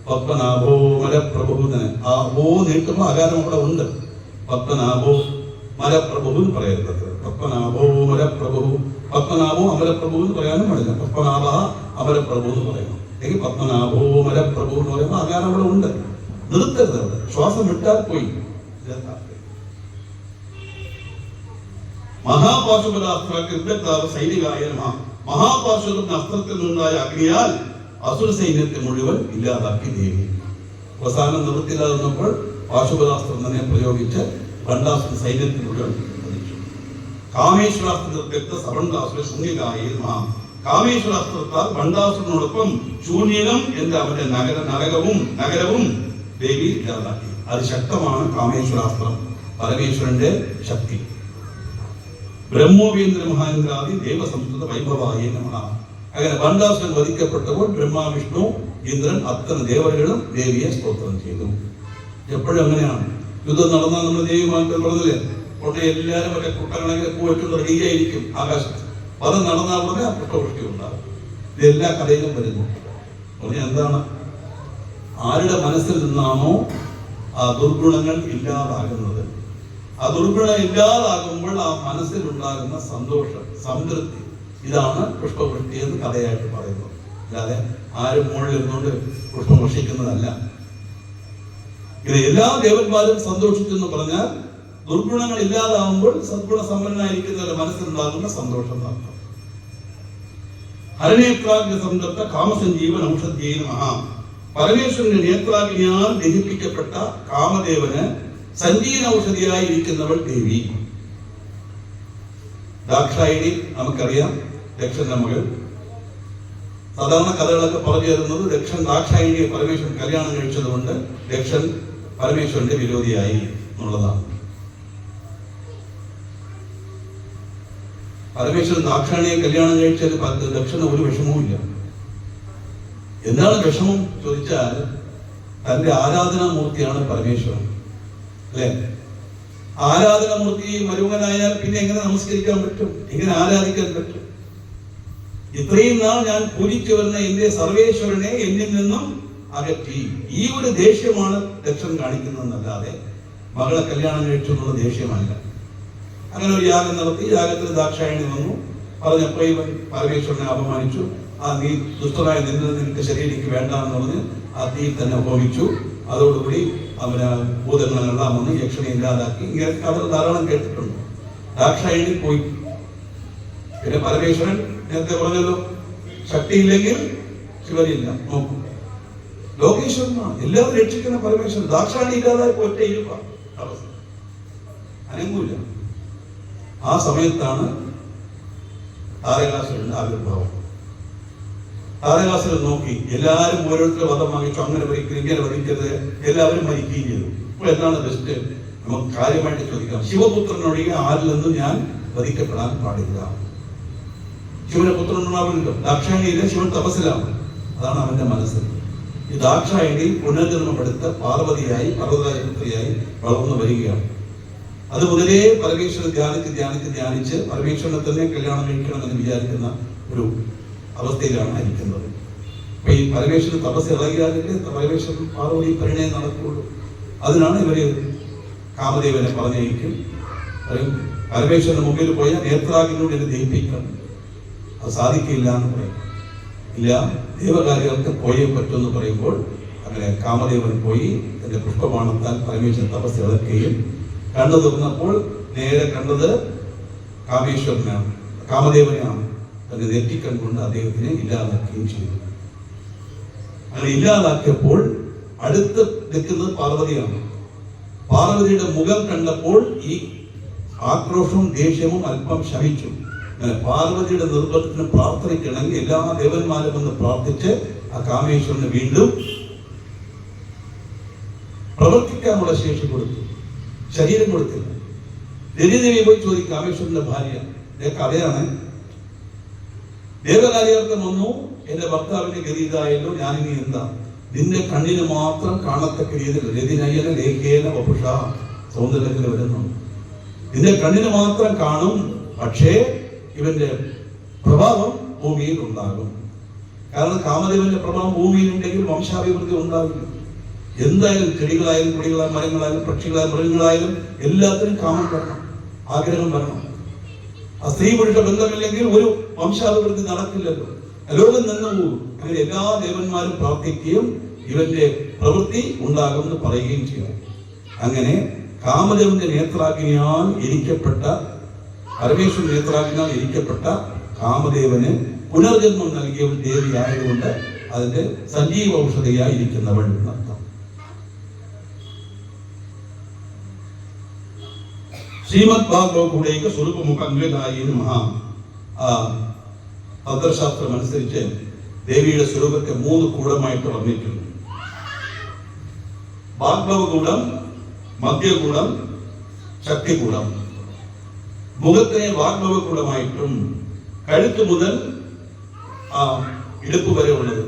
പത്മനാഭോ മരപ്രഭുവിന് ആ ഓ നീട്ടുമ്പോൾ ആകാരം അവിടെ ഉണ്ട്. പത്മനാഭോ മരപ്രഭു എന്ന് പറയരുത്. പത്മനാഭോ മരപ്രഭു, പത്മനാഭോ അമരപ്രഭു എന്ന് പറയാനും പാടില്ല. പത്മനാഭ അമരപ്രഭു എന്ന് പറയണം. അല്ലെങ്കിൽ പത്മനാഭോ മരപ്രഭു എന്ന് പറയുമ്പോൾ ആകാരം അവിടെ ഉണ്ട്. നിർത്തരുത് അവിടെ. ശ്വാസം വിട്ടാൽ പോയി. മഹാപാശുപതാസ്ത്ര സൈനികായ മഹാപാശുപത്തിന്റെ അസ്ത്രത്തിൽ നിന്നുണ്ടായ അഗ്നിയാൽ അസുര സൈന്യത്തെ മുഴുവൻ ഇല്ലാതാക്കി ദേവി. അവസാനം നിവൃത്തിയില്ലാതെ വന്നപ്പോൾ പാശുപതാസ്ത്രം തന്നെ പ്രയോഗിച്ച് ഭണ്ഡാസുര സൈന്യത്തെ മുഴുവൻ വധിച്ചു. കാമേശ്വരാസ്ത്രത്തെ സഭണ്ഡാസുര ശൂന്യകായ കാമേശ്വരാസ്ത്രത്താൽ ഭണ്ഡാസുരനോടൊപ്പം ശൂന്യകം എന്ന അവന്റെ നഗരവും ദേവി ഇല്ലാതാക്കി. അതിശക്തമാണ് കാമേശ്വരാസ്ത്രം, പരമേശ്വരന്റെ ശക്തി. ബ്രഹ്മോപേന്ദ്ര മഹാന്ദ്രാദി ദേവസംസ്കൃത വൈഭവായ നമഃ. അങ്ങനെ ഭണ്ഡാസുരൻ വധിക്കപ്പെട്ടപ്പോൾ ബ്രഹ്മ, വിഷ്ണു, ഇന്ദ്രൻ അത്തരം ദേവതകളും ദേവിയെ സ്തോത്രം ചെയ്തു. എപ്പോഴും അങ്ങനെയാണ്. യുദ്ധം നടന്നാൽ നമ്മൾ ദേവിമാർക്ക് പറഞ്ഞില്ലേ, ഉടനെ എല്ലാവരും മറ്റേ കുട്ടങ്ങളെ പൂവെറ്റുന്ന റെഡിയായിരിക്കും ആകാശത്ത്. പദം നടന്നാൽ ഉടനെ പുഷ്പവൃഷ്ടി ഉണ്ടാകും. ഇതെല്ലാ കഥയിലും വരുന്നു. പറഞ്ഞാൽ എന്താണ്? ആരുടെ മനസ്സിൽ നിന്നാണോ ആ ദുർഗുണങ്ങൾ ഇല്ലാതാകുന്നത്, ആ ദുർഗുണം ഇല്ലാതാകുമ്പോൾ ആ മനസ്സിലുണ്ടാകുന്ന സന്തോഷം, സംതൃപ്തി, ഇതാണ് പുഷ്പവൃഷ്ടി എന്ന് കഥയായിട്ട് പറയുന്നത്. അല്ലാതെ ആരും മുകളിൽ ഇരുന്നുകൊണ്ട് പുഷ്പം വർഷിക്കുന്നതല്ല. ഇത് എല്ലാ ദേവന്മാരും സന്തോഷിച്ചെന്ന് പറഞ്ഞാൽ ദുർഗുണങ്ങൾ ഇല്ലാതാവുമ്പോൾ സദ്ഗുണ സമ്പന്നനായിരിക്കുന്നവരുടെ മനസ്സിലുണ്ടാകുന്ന സന്തോഷം നടത്തും. ഹരണേത്രാഗ്യ സംതപ്ത കാമസഞ്ജീവൻ ഔഷധ്യേന മഹാ. പരമേശ്വരന്റെ നേത്രാഗ്നിയാൽ ദഹിപ്പിക്കപ്പെട്ട കാമദേവന് സഞ്ജീവന ഔഷധിയായി ഇരിക്കുന്നവൾ ദേവി. ദാക്ഷായണി നമുക്കറിയാം, ദക്ഷന്റെ മകൾ. സാധാരണ കഥകളൊക്കെ പറഞ്ഞു തരുന്നത് ദക്ഷൻ ദാക്ഷായണിയെ പരമേശ്വരൻ കല്യാണം കഴിച്ചതുകൊണ്ട് ദക്ഷൻ പരമേശ്വരന്റെ വിരോധിയായി എന്നുള്ളതാണ്. പരമേശ്വരൻ ദാക്ഷായണിയെ കല്യാണം കഴിച്ചതിൽ ദക്ഷന് ഒരു വിഷമവുമില്ല. എന്താണ് വിഷമം ചോദിച്ചാൽ, തന്റെ ആരാധനാമൂർത്തിയാണ് പരമേശ്വരൻ, അല്ലെ? ആരാധനാമൂർത്തി മരുമകനായാൽ പിന്നെ എങ്ങനെ നമസ്കരിക്കാൻ പറ്റും, എങ്ങനെ ആരാധിക്കാൻ പറ്റും? ഇത്രയും നാൾ ഞാൻ പൂജിച്ചു വരുന്ന എന്റെ സർവേശ്വരനെ എന്നിൽ നിന്നും അകറ്റി. ഈ ഒരു ദേഷ്യമാണ് ദക്ഷൻ കാണിക്കുന്നതെന്നല്ലാതെ മകളെ കല്യാണം കഴിച്ചു എന്നുള്ള ദേഷ്യമല്ല. അങ്ങനെ ഒരു യാഗം നടത്തി. യാഗത്തിൽ ദാക്ഷായണി വന്നു. പറഞ്ഞപ്പോൾ ഇവൻ പരമേശ്വരനെ അപമാനിച്ചു. ആ നീ ദുഷ്ടനായ നിനക്ക് ശരീരക്ക് വേണ്ട എന്ന് പറഞ്ഞ് ആ തീ തന്നെ ഹോമിച്ചു. അതോടുകൂടി അവന് ഭൂതങ്ങളെല്ലാം വന്ന് യക്ഷനെ ഇല്ലാതാക്കി. ഇങ്ങനെ കഥ ധാരാളം കേട്ടിട്ടുണ്ട്. ദാക്ഷായണി പോയി. പിന്നെ പരമേശ്വരൻ നേരത്തെ പറഞ്ഞല്ലോ, ശക്തിയില്ലെങ്കിൽ ശിവനില്ല. നോക്കും, ലോകേശ്വരനാണ്, എല്ലാവരും രക്ഷിക്കുന്ന പരമേശ്വരൻ. ദാക്ഷായണി ഇല്ലാതായി ഒറ്റ ഇരുപ്പ അവസ്ഥ, അനങ്ങൂല. ആ സമയത്താണ് താരകാസുരന്റെ ആവിർഭാവം. താരകാസുരൻ നോക്കി, എല്ലാവരും ഓരോരുത്തരും വധം വാങ്ങിച്ചു. അങ്ങനെ വരിക്കരുത്, ഇങ്ങനെ വരിക്കരുത്, എല്ലാവരും മരിക്കുകയും ചെയ്തു. അപ്പോൾ എന്താണ് ബെസ്റ്റ്? നമുക്ക് കാര്യമായിട്ട് ചോദിക്കാം. ശിവപുത്രനൊഴികെ ആരിൽ നിന്നും ഞാൻ വധിക്കപ്പെടാൻ പാടില്ല. ശിവന്റെ പുത്രനുണ്ടാവില്ലല്ലോ. ദാക്ഷായണിയിലെ ശിവൻ തപസ്സിലാണ്. അതാണ് അവന്റെ മനസ്സ്. ഈ ദാക്ഷായണി പുനർജന്മപ്പെടുത്ത പാർവതിയായി പർവ്വതപുത്രിയായി വളർന്നു വരികയാണ്. അത് മുതലേ പരമേശ്വരൻ ധ്യാനിച്ച് പരമേശ്വരനെ തന്നെ കല്യാണം കഴിക്കണമെന്ന് വിചാരിക്കുന്ന ഒരു അവസ്ഥയിലാണ് ഇരിക്കുന്നത്. അപ്പൊ ഈ പരമേശ്വരൻ തപസ് ഇളകിയാലേ പരമേശ്വരൻ പാർവതി പരിണയം നടക്കുകയുള്ളൂ. അതിനാണ് ഇവര് കാമദേവനെ പറഞ്ഞയക്കും. പരമേശ്വരന്റെ മുമ്പിൽ പോയാൽ നേത്രാഗ്നിയോട് എന്നെ ദഹിപ്പിക്കണം. അത് സാധിക്കില്ല എന്ന് പറയും. ഇല്ല, ദേവകാര്യങ്ങൾക്ക് പോയേ പറ്റുമെന്ന് പറയുമ്പോൾ അങ്ങനെ കാമദേവൻ പോയി തന്റെ പുഷ്പബാണത്താൽ പരമേശ്വരൻ തപസ് ഇളക്കുകയും കണ്ണു തുറന്നപ്പോൾ നേരെ കണ്ടത് കാമേശ്വരനാണ്, കാമദേവനെയാണ്. തന്റെ നെറ്റിക്കൺ കൊണ്ട് അദ്ദേഹത്തിനെ ഇല്ലാതാക്കുകയും ചെയ്തു. അങ്ങനെ ഇല്ലാതാക്കിയപ്പോൾ അടുത്ത് നിൽക്കുന്നത് പാർവതിയാണ്. പാർവതിയുടെ മുഖം കണ്ടപ്പോൾ ഈ ആക്രോഷവും ദേഷ്യവും അല്പം ശമിച്ചു. അങ്ങനെ പാർവതിയുടെ നിർബന്ധത്തിന് പ്രാർത്ഥനയ്ക്കിണങ്ങി എല്ലാ ദേവന്മാരും ഒന്ന് പ്രാർത്ഥിച്ച് ആ കാമേശ്വരന് വീണ്ടും പ്രവർത്തിക്കാനുള്ള ശേഷി കൊടുത്തു, ശരീരം കൊടുത്തില്ല. രതിദേവി പോയി ചോദിക്കും, കാമേശ്വരന്റെ ഭാര്യ, കഥയാണ്. ദേവകാര്യാർത്ഥം വന്നു, എന്റെ ഭർത്താവിന്റെ ഗതി ഇതായല്ലോ, ഞാനിനി എന്താ? നിന്റെ കണ്ണിന് മാത്രം കാണത്തക്ക രീതിയിൽ രതിനയന ലേഖേന വപുഷ സൗന്ദര്യത്തിൽ വരുന്നു. നിന്റെ കണ്ണിന് മാത്രം കാണും, പക്ഷേ ഇവന്റെ പ്രഭാവം ഭൂമിയിൽ ഉണ്ടാകും. കാരണം കാമദേവന്റെ പ്രഭാവം ഭൂമിയിലുണ്ടെങ്കിൽ വംശാഭിവൃദ്ധി ഉണ്ടാവില്ല. എന്തായാലും ചെടികളായാലും കുടികളായാലും മരങ്ങളായാലും പക്ഷികളായാലും മൃഗങ്ങളായാലും എല്ലാത്തിനും കാമം വരണം, ആഗ്രഹം വരണം. ആ സ്ത്രീ പുരുഷ ബന്ധമില്ലെങ്കിൽ ഒരു വംശാഭിവൃദ്ധി നടക്കില്ലല്ലോ, ലോകം നിന്ന് പോകും. അങ്ങനെ എല്ലാ ദേവന്മാരും പ്രാർത്ഥിക്കുകയും ഇവന്റെ പ്രവൃത്തി ഉണ്ടാകുമെന്ന് പറയുകയും ചെയ്യും. അങ്ങനെ കാമദേവന്റെ നേത്രാഗ്നിയാൽ ഇരിക്കപ്പെട്ട പരമേശ്വരൻ നേത്രാഗ്നിയാൽ ഇരിക്കപ്പെട്ട കാമദേവന് പുനർജന്മം നൽകിയ ഒരു ദേവിയായതുകൊണ്ട് അതിന്റെ സജീവ ഔഷധിയായി ഇരിക്കുന്നവൾ എന്നർത്ഥം. ശ്രീമദ് ഭാഗവതത്തിലേക്ക് സ്വരൂപമുഖ അംഗലായി മഹാ തന്ത്രശാസ്ത്രം അനുസരിച്ച് ദേവിയുടെ സ്വരൂപത്തെ 3 കൂടമായിട്ട് വർണ്ണിക്കുന്നു. ഭാഗവകൂടം, മധ്യകൂടം, ശക്തികൂടം. മുഖത്തിനെ വാഗ്ഭവകൂടമായിട്ടും കഴുത്ത് മുതൽ ഇടുപ്പ് വരെ ഉള്ളത്,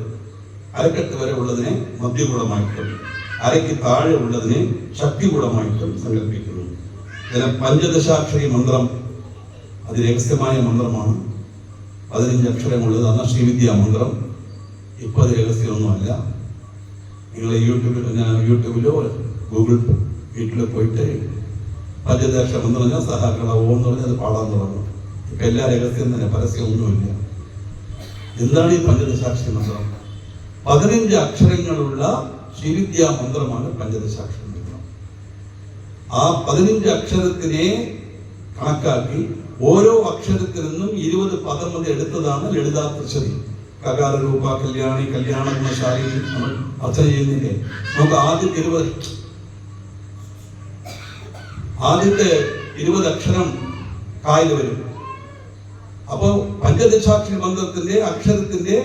അരക്കെട്ട് വരെ ഉള്ളതിനെ മധ്യകൂടമായിട്ടും അരയ്ക്ക് താഴെ ഉള്ളതിനെ ശക്തികൂടമായിട്ടും സങ്കല്പിക്കുന്നു. ഇതിന് പഞ്ചദശാക്ഷരി മന്ത്രം, അത് രഹസ്യമായ മന്ത്രമാണ്. 15 അക്ഷരമുള്ളത്. അന്ന് ശ്രീവിദ്യാ മന്ത്രം. ഇപ്പൊ അത് രഹസ്യമൊന്നുമല്ല. നിങ്ങൾ യൂട്യൂബിലോ ഗൂഗിൾ വീട്ടിലോ പോയിട്ട് പഞ്ചദശാക്ഷര മന്ത്രം ഞാൻ സഹാക്കളാവോ എന്ന് പറഞ്ഞാൽ അത് പാടാൻ തുടങ്ങും. ഇപ്പൊ എല്ലാ രഹസ്യം തന്നെ, പരസ്യമൊന്നുമില്ല. എന്താണ് ഈ പഞ്ചദശാക്ഷരി മന്ത്രം? 15 അക്ഷരങ്ങളുള്ള ശ്രീവിദ്യാ മന്ത്രമാണ് പഞ്ചദശാക്ഷരി മന്ത്രം. ആ 15 അക്ഷരത്തിനെ കണക്കാക്കി ഓരോ അക്ഷരത്തിൽ നിന്നും 20 പദം മതി എടുത്തതാണ് ലളിതാ ത്രിശതി. കകാര രൂപ കല്യാണി കല്യാണ ഗുണശാലി നമ്മൾ അർച്ചന ചെയ്യുന്നില്ലേ? നമുക്ക് ആദ്യത്തെ 20 അക്ഷരം കായിൽ വരും. അപ്പോ പഞ്ചദശാക്ഷരി മന്ത്രത്തിന്റെ അക്ഷരത്തിന്റെ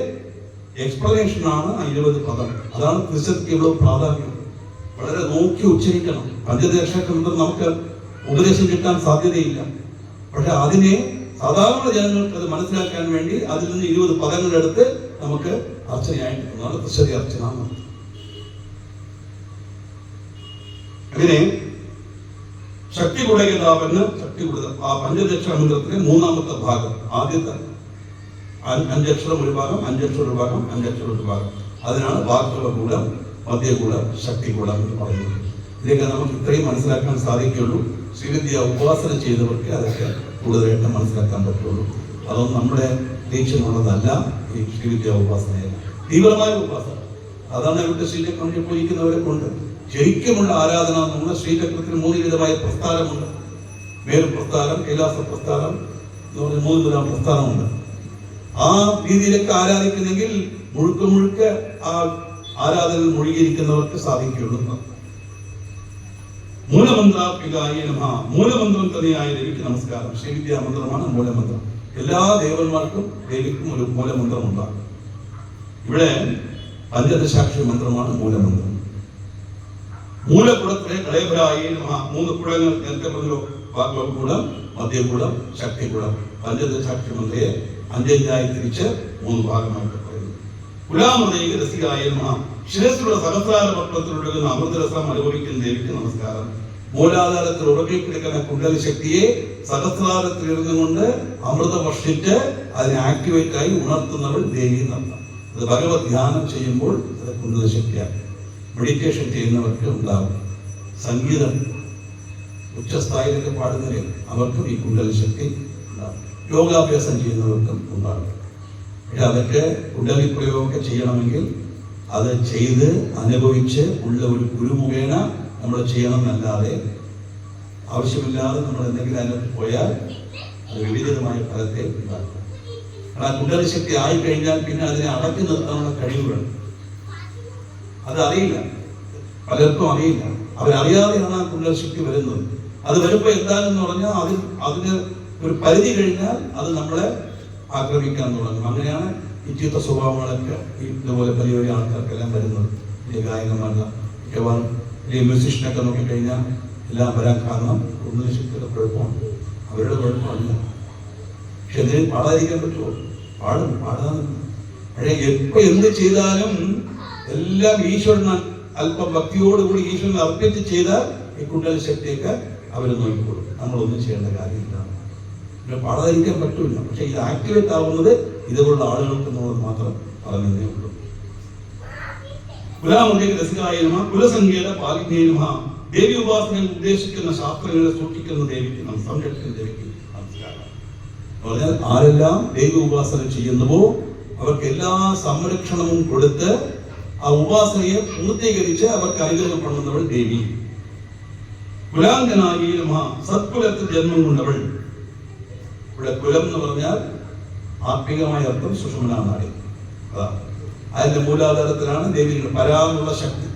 എക്സ്പ്ലനേഷൻ ആണ് 20 പദം. അതാണ് ത്രിശക്തിയുള്ള പ്രാധാന്യം. വളരെ നോക്കി ഉച്ചരിക്കണം. പഞ്ചദശാക്ഷരി മന്ത്രം നമുക്ക് ഉപദേശം കിട്ടാൻ സാധ്യതയില്ല. പക്ഷെ അതിനെ സാധാരണ ജനങ്ങൾക്ക് അത് മനസ്സിലാക്കാൻ വേണ്ടി അതിൽ നിന്ന് 20 പദങ്ങളെടുത്ത് നമുക്ക് അർച്ചനയായിട്ട് ത്രിശതി അർച്ചന. അങ്ങനെ ശക്തി കുടകിതാവെന്ന് ആ പഞ്ചദക്ഷര മന്ത്രത്തിലെ 3ാമത്തെ ഭാഗം. ആദ്യത്തെ 5 അക്ഷരം ഒരു ഭാഗം, 5 അക്ഷരം ഒരു ഭാഗം, 5 അക്ഷരം ഒരു ഭാഗം. അതിനാണ് വാക്കുകൂടം, മധ്യകൂടം, ശക്തികൂടം എന്ന് പറയുന്നത്. ഇതൊക്കെ നമുക്ക് ഇത്രയും മനസ്സിലാക്കാൻ സാധിക്കുകയുള്ളൂ. ശ്രീവിദ്യ ഉപാസന ചെയ്തവർക്ക് അതൊക്കെ കൂടുതലായിട്ട് മനസ്സിലാക്കാൻ പറ്റുള്ളൂ. അതൊന്നും നമ്മുടെ ലക്ഷ്യമുള്ളതല്ല. ഈ ശ്രീവിദ്യ ഉപാസനയല്ല, തീവ്രമായ ഉപാസന. അതാണ് ഇവിടെ ശ്രീചക്രം പൂജിക്കുന്നവരെ കൊണ്ട് ശരിക്കുമുള്ള ആരാധന. നമ്മുടെ ശ്രീചക്രത്തിന് 3 വിധമായ പ്രസ്ഥാനമുണ്ട്. മേരു പ്രസ്ഥാനം, കൈലാസ പ്രസ്ഥാനം എന്ന് പറഞ്ഞ 3 വിധം പ്രസ്ഥാനമുണ്ട്. ആ രീതിയിലൊക്കെ ആരാധിക്കുന്നെങ്കിൽ മുഴുക്ക ആ ആരാധനയിൽ മുഴുകിയിരിക്കുന്നവർക്ക് സാധിക്കുകയുള്ളൂ. മൂലമന്ത്രാത്മികായ നമഃ. മൂലമന്ത്രം തന്നെയായ ദേവിക്ക് നമസ്കാരം. ശ്രീവിദ്യാ മന്ത്രമാണ് മൂലമന്ത്രം. എല്ലാ ദേവന്മാർക്കും ദേവിക്കും ഒരു മൂലമന്ത്രം ഉണ്ടാകും. ഇവിടെ പഞ്ചദശാക്ഷരി മന്ത്രമാണ് മൂലമന്ത്രം. മൂലകുടത്തിലെ കളയഭരായ നമഃ. 3 കുടങ്ങൾ നേരത്തെ പറഞ്ഞല്ലോ. വാഗ്കൂടം, മധ്യകൂടം, ശക്തികൂടം. പഞ്ചദശാക്ഷരി മന്ത്രയെ 5 തിരിച്ച് 3 ഭാഗമായിട്ട് പറയുന്നു. കുലാമൃതൈക രസികായ നമഃ. ശിരസിലുള്ള സഹസ്രാര പത്മത്തിലൊഴുകുന്ന അമൃതരസം അനുഭവിക്കുന്ന ദേവിക്ക് നമസ്കാരം. മൂലാധാരത്തിൽ ഉറങ്ങിക്കിടക്കുന്ന കുണ്ടലി ശക്തിയെ സഹസ്രാരത്തിൽ ഇരുന്നുകൊണ്ട് അമൃതം വർഷിച്ച് അതിനെ ആക്ടിവേറ്റ് ആയി ഉണർത്തുന്നവൾ ദേവി എന്നർത്ഥം. അത് ഭഗവത് ധ്യാനം ചെയ്യുമ്പോൾ അത് കുണ്ടലി ശക്തിയാണ്. മെഡിറ്റേഷൻ ചെയ്യുന്നവർക്ക് ഉണ്ടാകും. സംഗീതം ഉച്ചസ്ഥായിലൊക്കെ പാടുന്നവരെ അവർക്കും ഈ കുണ്ടലി ശക്തി ഉണ്ടാകും. യോഗാഭ്യാസം ചെയ്യുന്നവർക്കും ഉണ്ടാകും. പക്ഷെ അതൊക്കെ കുണ്ടലി പ്രയോഗമൊക്കെ ചെയ്യണമെങ്കിൽ അത് ചെയ്ത് അനുഭവിച്ച് ഉള്ള ഒരു ഗുരു മുഖേന നമ്മൾ ചെയ്യണം എന്നല്ലാതെ ആവശ്യമില്ലാതെ നമ്മൾ എന്തെങ്കിലും അതിനകത്ത് പോയാൽ അത് വിപരീതമായ ഫലത്തെ ഉണ്ടാക്കും. കാരണം കുണ്ടലി ശക്തി ആയിക്കഴിഞ്ഞാൽ പിന്നെ അതിനെ അടക്കി നിർത്താനുള്ള കഴിവ് വേണം. അതറിയില്ല, പലർക്കും അറിയില്ല. അവരറിയാതെയാണ് ആ കുണ്ടലി ശക്തി വരുന്നത്. അത് വരുമ്പോൾ എന്താണെന്ന് പറഞ്ഞാൽ അതിന് ഒരു പരിധി കഴിഞ്ഞാൽ അത് നമ്മളെ ആക്രമിക്കാൻ തുടങ്ങും. അങ്ങനെയാണ് ഈ ചീത്ത സ്വഭാവങ്ങളൊക്കെ ഇതുപോലെ വലിയ വലിയ ആൾക്കാർക്കെല്ലാം വരുന്നത്. വലിയ ഗായകന്മാരുടെ മിക്കവാറും വലിയ മ്യൂസിഷ്യനൊക്കെ നോക്കിക്കഴിഞ്ഞാൽ എല്ലാം വരാൻ കാരണം കുണ്ടലി ശക്തിയുടെ കുഴപ്പമാണ്, അവരുടെ കുഴപ്പമല്ല. പക്ഷെ എന്തിനും പാടാതിരിക്കാൻ പറ്റുമോ? പാടാൻ. പക്ഷേ എപ്പോൾ എന്ത് ചെയ്താലും എല്ലാം ഈശ്വരന് അല്പം ഭക്തിയോടുകൂടി ഈശ്വരനെ അർപ്പിച്ച് ചെയ്താൽ ഈ കുണ്ടലി ശക്തിയൊക്കെ അവർ നോക്കിക്കൊള്ളും. നമ്മളൊന്നും ചെയ്യേണ്ട കാര്യമില്ല. പാടാതിരിക്കാൻ പറ്റൂല. പക്ഷെ ഇത് ആക്ടിവേറ്റ് ആവുന്നത് ഇതുപോലുള്ള ആളുകൾക്ക് എന്നുള്ളത് മാത്രം പറഞ്ഞതേ ഉള്ളൂ. കുലാമൃതൈക രസികായ നമഃ. കുലസംഗീത പാലിന്യേ നമഃ. ദേവി ഉപാസനയിൽ ഉദ്ദേശിക്കുന്ന ശാസ്ത്രങ്ങളെ സൂക്ഷിക്കുന്ന ദേവിക്ക് സംരക്ഷിക്കുന്ന ദേവിക്ക് നമസ്കാരം. പറഞ്ഞാൽ ആരെല്ലാം ദേവി ഉപാസന ചെയ്യുന്നുവോ അവർക്ക് എല്ലാ സംരക്ഷണവും കൊടുത്ത് ആ ഉപാസനയെ പൂർത്തീകരിച്ച് അവർക്ക് അനുഗ്രഹം പണുന്നവൾ ദേവി. കുലാംഗനായി നമഃ. സത്കുലത്തിൽ ജന്മം കൊണ്ടവൾ. ഇവിടെ കുലം എന്ന് പറഞ്ഞാൽ ആത്മീകമായ അർത്ഥം സുഷുമ്നാ നാഡി. അതാണ് അതിന്റെ മൂലാധാരത്തിലാണ് ദേവിയുടെ പരാന്നുള്ള ശക്തി.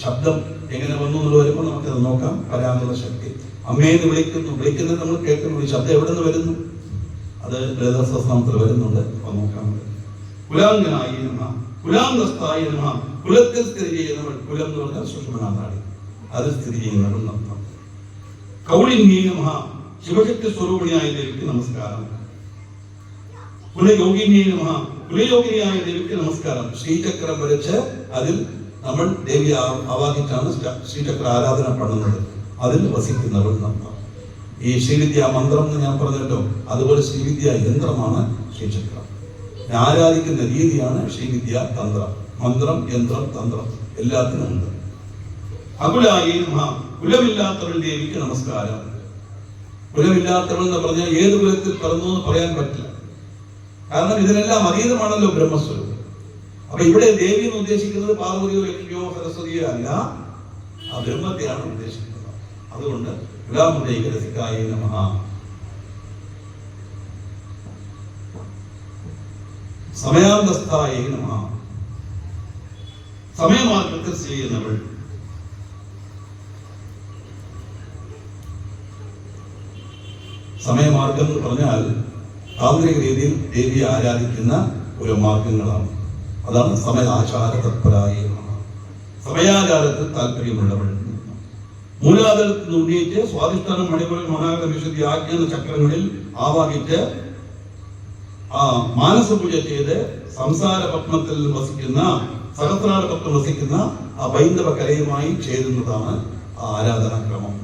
ശബ്ദം എങ്ങനെ വന്നു എന്നുള്ളത് വരുമ്പോൾ നമുക്കത് നോക്കാം. പരാന്നുള്ള ശക്തി അമ്മേന്ന് വിളിക്കുന്നത് നമ്മൾ കേൾക്കുന്നു. ഈ ശബ്ദം എവിടെ നിന്ന് വരുന്നു? അത് ലളിതാസഹസ്രനാമത്തിൽ വരുന്നുണ്ട്. അപ്പൊ നോക്കാം. കുലാംഗനായി നമഃ. കുലാംഗസ്ഥായി നമഃ. കുലത്തിൽ സ്ഥിതി ചെയ്യുന്നവൾ. കുലം എന്ന് പറഞ്ഞാൽ സുഷുമ്നാ നാഡി, അത് സ്ഥിതി ചെയ്യുന്നവൾ എന്നർത്ഥം. കൗളിന്യേ നമഃ. ശിവശക്തി സ്വരൂപിണിയായ ദേവിക്ക് നമസ്കാരം. കുലയോഗിന്യേ നമഃ. കുലയോഗിനിയായ ദേവിക്ക് നമസ്കാരം. ശ്രീചക്രം വരച്ച് അതിൽ നമ്മൾ ദേവി ആവാഹിച്ചാണ് ശ്രീചക്ര ആരാധന പണുന്നത്. അതിൽ വസിക്കുന്നവൾ നമ്മൾ. ഈ ശ്രീവിദ്യാ മന്ത്രം എന്ന് ഞാൻ പറഞ്ഞല്ലോ, അതുപോലെ ശ്രീവിദ്യാ യന്ത്രമാണ് ശ്രീചക്രം. ആരാധിക്കുന്ന രീതിയാണ് ശ്രീവിദ്യാ തന്ത്രം. മന്ത്രം, യന്ത്രം, തന്ത്രം എല്ലാത്തിനും ഉണ്ട്. അകുലായി നമഃ. കുലമില്ലാത്തവൾ ദേവിക്ക് നമസ്കാരം. കുലമില്ലാത്തവൾ എന്ന് പറഞ്ഞാൽ ഏത് കുലത്തിൽ പിറന്നു എന്ന് പറയാൻ പറ്റില്ല. കാരണം ഇതിനെല്ലാം അതീതമാണല്ലോ ബ്രഹ്മസ്വരൂപം. അപ്പൊ ഇവിടെ ദേവി എന്ന് ഉദ്ദേശിക്കുന്നത് പാർവതിയോ ലക്ഷ്മിയോ സരസ്വതിയോ അല്ല, ആ ബ്രഹ്മത്തെയാണ് ഉദ്ദേശിക്കുന്നത്. അതുകൊണ്ട് കുലാമൃതൈക രസികായ നമഃ. സമയാന്തസ്ഥായ നമഃ. സമയമാർഗത്തിൽ ചെയ്യുന്നവൾ. സമയമാർഗം എന്ന് പറഞ്ഞാൽ താന്ത്രിക രീതിയിൽ ദേവിയെ ആരാധിക്കുന്ന ഒരു മാർഗങ്ങളാണ്. അതാണ് സമയാചാര തത്പരായ നമഃ. സമയാചാരത്തിൽ താല്പര്യമുള്ളവൾ. മൂലാധാരത്തിൽ നിന്ന് ഉന്നയിച്ച് സ്വാധിഷ്ഠാനം, മണിപൂരം, മനാഗത, വിശുദ്ധി, ആജ്ഞാന ചക്രങ്ങളിൽ ആവാഹിച്ച് മാനസപൂജ ചെയ്ത് സംസാര പത്മത്തിൽ വസിക്കുന്ന, സഹസ്രാര പത്മം വസിക്കുന്ന ആ ബൈന്ദവ കലയുമായി ചേരുന്നതാണ് ആ ആരാധനാക്രമം.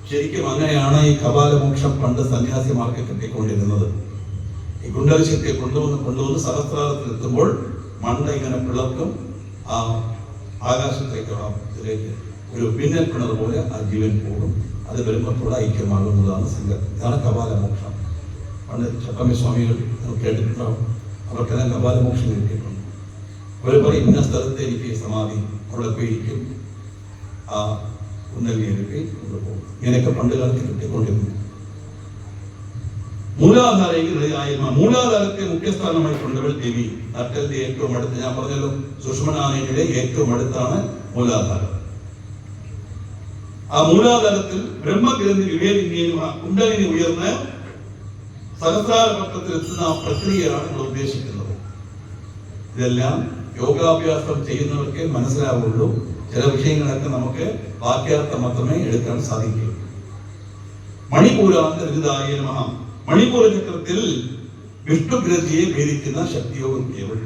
ശരിക്കും അങ്ങനെയാണ് ഈ കപാലമോക്ഷം പണ്ട് സന്യാസിമാർക്ക് കിട്ടിക്കൊണ്ടിരുന്നത്. ഈ കുണ്ടലശക്തിയെ കൊണ്ടുവന്ന് സഹസ്രാരത്തിൽ എത്തുമ്പോൾ മണ്ട ഇങ്ങനെ പിളർക്കും, ആ ആകാശത്തേക്ക് ഒരു പിന്നൽ പിണർ പോലെ ആ ജീവൻ പോകും. അത് ബ്രഹ്മത്തോട് ഐക്യമാകുന്നതാണ് സങ്കല്പം. ഇതാണ് കപാലമോക്ഷം. പണ്ട് ചട്ടമ്പി സ്വാമികൾ കേട്ടിട്ടുണ്ടാവും. അവർക്കെല്ലാം കപാലമോക്ഷം കിട്ടിയിട്ടുണ്ട്. അവർ പറയും ഇന്ന സ്ഥലത്ത് എനിക്ക് സമാധി, അവിടെ പോയിരിക്കും, ആ കുന്നലി എഴുപ്പി കൊണ്ടുപോകും. ഇങ്ങനെയൊക്കെ പണ്ട് കാലത്ത് കിട്ടിക്കൊണ്ടിരുന്നു. മൂലാധാരത്തെ മുഖ്യസ്ഥാനമായി കൊണ്ടവൾ ദേവി. നട്ടലിന്റെ ഏറ്റവും അടുത്ത്, ഞാൻ പറഞ്ഞല്ലോ സുഷുമ്നാദിയുടെ ഏറ്റവും അടുത്താണ് മൂലാധാരം. ആ മൂലാധാരത്തിൽ ബ്രഹ്മഗ്രന്ഥി വിവേകിനിയും കുണ്ടലിനി ഉയർന്ന് സഹസ്രാര പത്രത്തിൽ എത്തുന്ന ആ പ്രക്രിയയാണ് നമ്മൾ ഉദ്ദേശിക്കുന്നത്. ഇതെല്ലാം യോഗാഭ്യാസം ചെയ്യുന്നവർക്ക് മനസ്സിലാവുള്ളൂ. ചില വിഷയങ്ങളൊക്കെ നമുക്ക് വാക്യാർത്ഥം മാത്രമേ എടുക്കാൻ സാധിക്കൂ. മണിപൂരാന്തരിതായ നമഃ. മണിപൂര ചക്രത്തിൽ വിഷ്ണുഗ്രന്ഥിയെ ഭേദിക്കുന്ന ശക്തിയോഗം കേവൾ.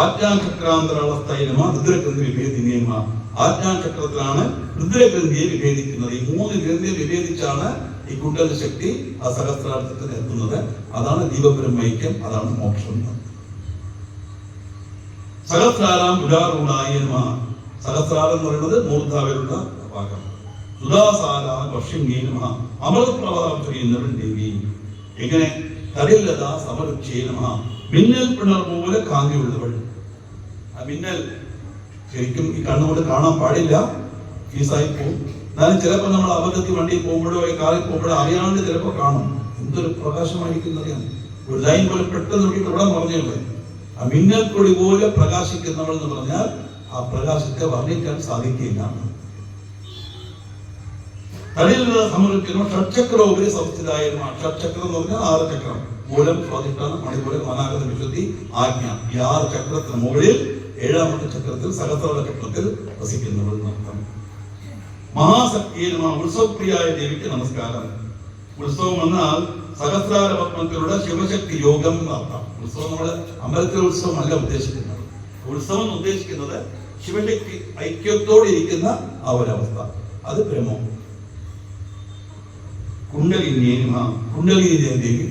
ആജ്ഞാചക്രാന്തരാവസ്ഥയെ നമഃ. രുദ്രഗ്രന്ഥി വിഭേദിനിയെ നമഃ. ആജ്ഞാചക്രത്തിലാണ് രുദ്രഗ്രന്ഥിയെ വിഭേദിക്കുന്നത്. ഈ 3 ഗ്രന്ഥിയെ വിഭേദിച്ചാണ് ഈ കുണ്ടല ശക്തി ആ സഹസ്രാർത്ഥത്തിൽ എത്തുന്നത്. അതാണ് ദീപബ്രഹ്മൈക്യം, അതാണ് മോക്ഷം. സഹസ്രാരാം ഉദാരൂഢായ നമഃ. സഹസ്രാരം എന്ന് പറയുന്നത് മൂർധാവിലുള്ള ഭാഗം. സുധാസാരാം വർഷിംഗേ നമഃ. അമൃതപ്രവാഹം ചെയ്യുന്നവൻ ദേവി. എങ്ങനെ? തടില്ലത സമരുച്ഛേ നമഃ. മിന്നൽ പിണർ പോലെ കാന്തിയുള്ളവൾ. ആ മിന്നൽ ശരിക്കും ഈ കണ്ണുകൊണ്ട് കാണാൻ പാടില്ല, ഫീസായി പോകും. എന്നാലും ചിലപ്പോൾ നമ്മൾ അബദ്ധത്തിൽ വണ്ടിയിൽ പോകുമ്പോഴോ കാറിൽ പോകുമ്പോഴോ അറിയാണ്ട് ചിലപ്പോൾ കാണും. എന്തൊരു പ്രകാശമായിരിക്കുന്നറിയാം. ഒരു ലൈൻ പോലെ പെട്ടെന്ന് നോക്കിയിട്ട് ഇവിടെ പറഞ്ഞല്ലേ, ആ മിന്നൽ കൊടി പോലെ പ്രകാശിക്കുന്നവൾ എന്ന് പറഞ്ഞാൽ ആ പ്രകാശത്തെ വർണ്ണിക്കാൻ സാധിക്കില്ല. തടിലുള്ള സമർപ്പിക്കുന്ന ഷഡ്ചക്രോപരി സംസ്ഥിതായ ഷഡ്ചക്രം എന്ന് പറഞ്ഞാൽ 6 ചക്രം. മൂലം, സ്വാധിഷ്ഠാനം, മണിപൂരം, അനാഗത, വിശുദ്ധി, ആജ്ഞ. ഈ 6 ചക്രത്തിന് മുകളിൽ 7ാമത്തെ ചക്രത്തിൽ സഹസ്രാര ചക്രത്തിൽ വസിക്കുന്നവൾ എന്നർത്ഥം. മഹാശക്തിയെ ഉത്സവപ്രിയായ ദേവിക്ക് നമസ്കാരം. ഉത്സവം എന്നാൽ സഹസ്രാര പത്മത്തിലൂടെ ശിവശക്തി യോഗം എന്നർത്ഥം. ഉത്സവം നമ്മുടെ അമ്പലത്തിലെ ഉത്സവം അല്ല ഉദ്ദേശിക്കുന്നത്. ഉത്സവം ഉദ്ദേശിക്കുന്നത് ശിവശക്തി ഐക്യത്തോടെ ഇരിക്കുന്ന ആ ഒരവസ്ഥ. അത് ബ്രഹ്മം. കുണ്ടലിനി ദേവി,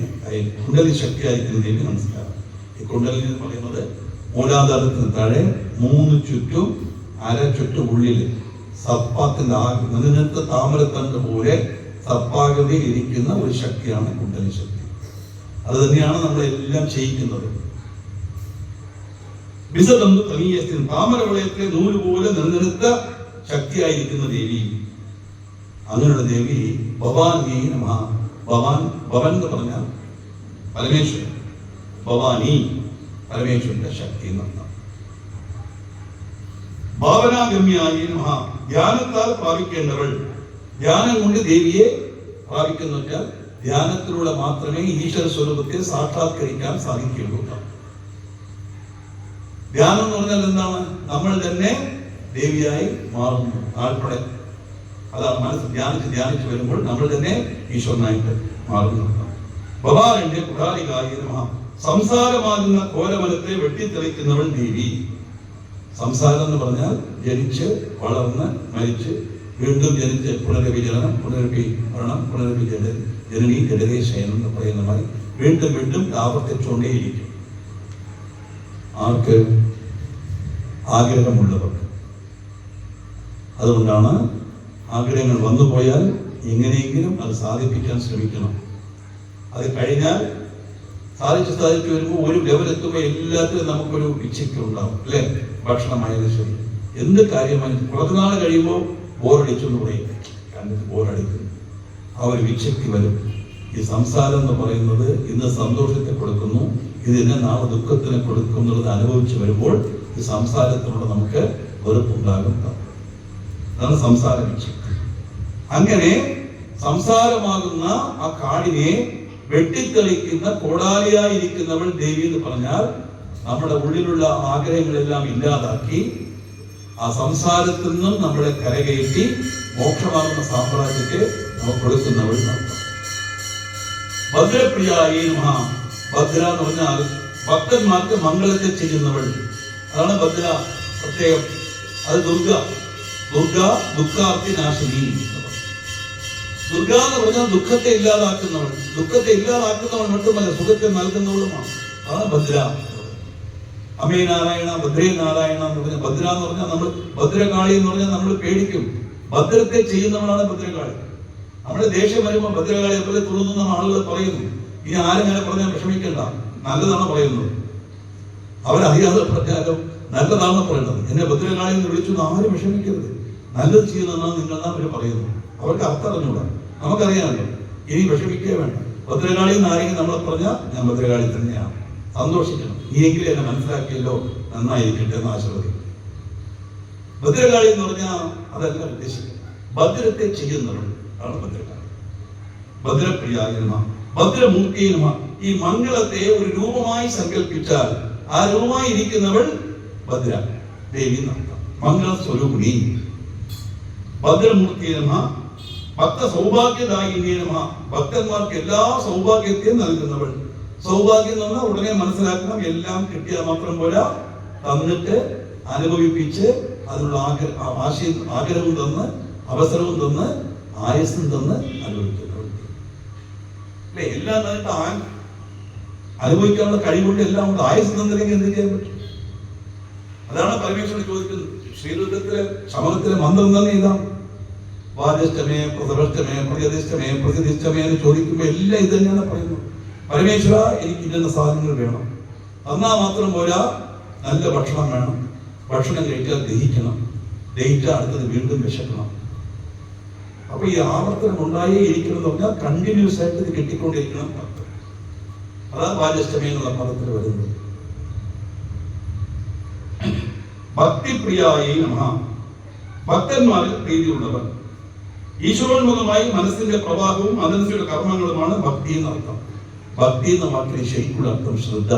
കുണ്ടലി ശക്തിയായിരിക്കുന്ന ദേവി നമസ്കാരം. ഈ കുണ്ടലിനി എന്ന് പറയുന്നത് മൂലാധാരത്തിന് താഴെ 3 ചുറ്റും 1/2 ചുറ്റും ഉള്ളിൽ സപ്പാത്തിന്റെ നെടുത്ത താമരത്തണ്ട് പോലെ സപ്പാകൃതിയിൽ ഇരിക്കുന്ന ഒരു ശക്തിയാണ് കുണ്ടലി ശക്തി. അത് തന്നെയാണ് നമ്മളെല്ലാം ചെയ്യിക്കുന്നത്. വിസതന്തു തമീയത്തിൽ താമരവളയത്തിലെ നൂല് പോലെ നിലനിർത്ത ശക്തിയായിരിക്കുന്ന ദേവി. അങ്ങനെയുള്ള ദേവി ഭവാനി നമഃ. ഭവൻ എന്ന് പറഞ്ഞാൽ പരമേശ്വരൻ. ഭവാനി പരമേശ്വരന്റെ ശക്തി എന്നർത്ഥം. ഭാവനാഗമ്യായി നമഃ. ധ്യാനത്താൽ പ്രാപിക്കേണ്ടവൾ. ധ്യാനം കൊണ്ട് ദേവിയെ പ്രാപിക്കുന്ന വെച്ചാൽ ധ്യാനത്തിലൂടെ മാത്രമേ ഈശ്വര സ്വരൂപത്തെ സാക്ഷാത്കരിക്കാൻ സാധിക്കുകയുള്ളൂ. ധ്യാനം എന്ന് പറഞ്ഞാൽ എന്താണ്? നമ്മൾ തന്നെ ദേവിയായി മാറുന്നു. ആൾപ്പെടെ അതാണ് മനസ്സ് ധ്യാനിച്ച് വരുമ്പോൾ നമ്മൾ തന്നെ ഈശ്വരനായിട്ട് മാറുന്നു. ഭവാന്റെ പുരാരികായ നമഃ. സംസാരമാകുന്ന ഘോരമലത്തെ വെട്ടിത്തെളിക്കുന്നവൾ ദേവി. സംസാരം എന്ന് പറഞ്ഞാൽ ജനിച്ച് വളർന്ന് മരിച്ച് വീണ്ടും ജനിച്ച് പുനരഭിജനനം, പുനരഭി മരണം, പുനരഭി ജനനി, ജഡരേ ശയനം എന്ന് പറയുന്ന മാതിരി വീണ്ടും വീണ്ടും ആവർത്തിച്ചുകൊണ്ടേയിരിക്കും. ആർക്ക്? ആഗ്രഹമുള്ളവർക്ക്. അതുകൊണ്ടാണ് ആഗ്രഹങ്ങൾ വന്നുപോയാൽ എങ്ങനെയെങ്കിലും അത് സാധിപ്പിക്കാൻ ശ്രമിക്കണം. അത് കഴിഞ്ഞാൽ സാധിച്ചു വരുമ്പോൾ ഒരു ലെവലെത്തുമ്പോൾ എല്ലാത്തിലും നമുക്കൊരു ഇച്ഛയ്ക്ക് ഉണ്ടാവും, അല്ലെ? ഭക്ഷണമായാലും ശരി, എന്ത് കാര്യമായാലും കുറച്ചു നാൾ കഴിയുമ്പോൾ ബോറടിച്ചെന്ന് പറയും, കണ്ടിട്ട് ബോറടിക്കുന്നു. ആ ഒരു വിച്ഛക്തി വരും. ഈ സംസാരം എന്ന് പറയുന്നത് ഇന്ന് സന്തോഷത്തെ കൊടുക്കുന്നു, ഇതിനെ നാളെ ദുഃഖത്തിന് കൊടുക്കും എന്നുള്ളത് അനുഭവിച്ചു വരുമ്പോൾ ഈ സംസാരത്തിലൂടെ നമുക്ക് വെറുപ്പുണ്ടാകും. അതാണ് സംസാര വിക്ഷേപം. അങ്ങനെ സംസാരമാകുന്ന ആ കാടിനെ വെട്ടിത്തെളിക്കുന്ന കോടാലിയായിരിക്കുന്നവൾ ദേവി എന്ന് പറഞ്ഞാൽ നമ്മുടെ ഉള്ളിലുള്ള ആഗ്രഹങ്ങളെല്ലാം ഇല്ലാതാക്കി ആ സംസാരത്തിൽ നിന്നും നമ്മളെ കരകയറ്റി മോക്ഷമാകുന്ന സാമ്രാജ്യത്തെ നമുക്ക് കൊടുക്കുന്നവൾ നടത്തും. ഭദ്രപ്രിയായി നമഃ. ഭദ്ര എന്ന് പറഞ്ഞാൽ ഭക്തന്മാർക്ക് മംഗളത്തെ ചെയ്യുന്നവൾ. അതാണ് ഭദ്ര പ്രത്യേകം. അത് ദുർഗ. ദുർഗ ദുഃഖാർത്തി നാശിനി. ദുർഗ എന്ന് പറഞ്ഞാൽ ദുഃഖത്തെ ഇല്ലാതാക്കുന്നവൾ. ദുഃഖത്തെ ഇല്ലാതാക്കുന്നവൾ മാത്രമല്ല, സുഖത്തെ നൽകുന്നവളുമാണ്. അതാണ് ഭദ്ര. അമേ നാരായണ ഭദ്രേ നാരായണ എന്ന് പറഞ്ഞാൽ ഭദ്ര എന്ന് പറഞ്ഞാൽ നമ്മൾ ഭദ്രകാളി എന്ന് പറഞ്ഞാൽ നമ്മൾ പേടിക്കും. ഭദ്രത്തെ ചെയ്യുന്നവളാണ് ഭദ്രകാളി. നമ്മുടെ ദേഷ്യം വരുമ്പോൾ ഭദ്രകാളിയെ പോലെ തുറന്ന ആളുകൾ പറയുന്നു. ഇനി ആരെങ്ങനെ പറഞ്ഞാൽ വിഷമിക്കേണ്ട, നല്ലതാണ് പറയുന്നത്. അവരറിയാതെ പറഞ്ഞാലും നല്ലതാണ് പറയുന്നത്. എന്നെ ഭദ്രകാളി എന്ന് വിളിച്ചു ആരും വിഷമിക്കരുത്, നല്ലത് ചെയ്യുന്നതാണ് നിങ്ങളെന്നാ അവർ പറയുന്നു. അവർക്ക് അർത്ഥം അറിഞ്ഞൂടാ, നമുക്കറിയാമല്ലോ. ഇനി വിഷമിക്കേ വേണ്ട. ഭദ്രകാളി എന്ന് ആരെങ്കിലും നമ്മളെ പറഞ്ഞാൽ ഞാൻ ഭദ്രകാളി തന്നെയാണ്, സന്തോഷിക്കണം. നീയെങ്കിലും എന്നെ മനസ്സിലാക്കിയല്ലോ, നന്നായിരിക്കട്ടെ എന്ന് ആശീർവദിക്കും. ഭദ്രകാളി എന്ന് പറഞ്ഞാൽ അതല്ല ഉദ്ദേശിക്കുന്നത്. ഭദ്രത്തെ ചെയ്യുന്നവൾ ആണ് ഭദ്രകാളി. ഭദ്രപ്രിയായ നമഃ. ഭദ്രമൂർത്തിയെ നമഃ. ഈ മംഗളത്തെ ഒരു രൂപമായി സങ്കല്പിച്ചാൽ ആ രൂപമായി ഇരിക്കുന്നവൾ ഭദ്ര ദേവി നടത്താം. മംഗള സ്വരൂപിണി. ഭദ്രമൂർത്തിയെ നമഃ. ഭക്ത സൗഭാഗ്യദായിനിയെ നമഃ. ഭക്തന്മാർക്ക് എല്ലാ സൗഭാഗ്യത്തെയും നൽകുന്നവൾ. സൗഭാഗ്യം എന്ന് പറഞ്ഞാൽ ഉടനെ മനസ്സിലാക്കണം, എല്ലാം കിട്ടിയാൽ മാത്രം പോരാ, തന്നിട്ട് അനുഭവിപ്പിച്ച് അതിനുള്ള ആഗ്രഹവും തന്ന് അവസരവും തന്ന് ആയുസ്സും തന്ന് അനുഭവിക്കുന്നവൾ. അല്ലെ, എല്ലാം തന്നിട്ട് അനുഭവിക്കാനുള്ള കഴിവുകൊണ്ട് എല്ലാം കൊണ്ട് ആയുസ് തന്നില്ലെങ്കിൽ എന്ത് ചെയ്യാൻ പറ്റും? അതാണ് പരമേശ്വരൻ ചോദിക്കുന്നത്. ശ്രീരുദ്രത്തിലെ ശമനത്തിലെ മന്ത്രം തന്നെ ഇതാണ്. വാദിഷ്ടമേ പ്രസവഷ്ടമേ പ്രതിഷ്ഠമേ പ്രതിഷ്ഠമേ എന്ന് ചോദിക്കുമ്പോൾ എല്ലാം ഇത് തന്നെയാണ് പറയുന്നത്. പരമേശ്വര, എനിക്ക് ഇന്ന സാധനങ്ങൾ വേണം. എന്നാൽ മാത്രം പോരാ, നല്ല ഭക്ഷണം വേണം. ഭക്ഷണം കഴിച്ചാൽ ദഹിക്കണം. ദഹിച്ചാൽ അടുത്തത് വീണ്ടും വിശക്കണം. അപ്പൊ ഈ ആവർത്തനം ഉണ്ടായേ ഇരിക്കണം എന്ന് പറഞ്ഞാൽ കണ്ടിന്യൂസ് ആയിട്ട് ഇത് കിട്ടിക്കൊണ്ടിരിക്കണം. അതാണ് വാചഷ്ടമേ എന്നുള്ള പദത്തിൽ വരുന്നത്. ഭക്തിപ്രിയായി നമഃ. ഭക്തന്മാരിൽ പ്രീതിയുള്ളവർ. ഈശ്വരോന്മുഖമായി മനസ്സിന്റെ പ്രവാഹവും അതനുസരിച്ചുള്ള കർമ്മങ്ങളുമാണ് ഭക്തി എന്നർത്ഥം. ഭക്തി എന്ന വാക്കിന് ശരിക്കുള്ള അർത്ഥം ശ്രദ്ധ.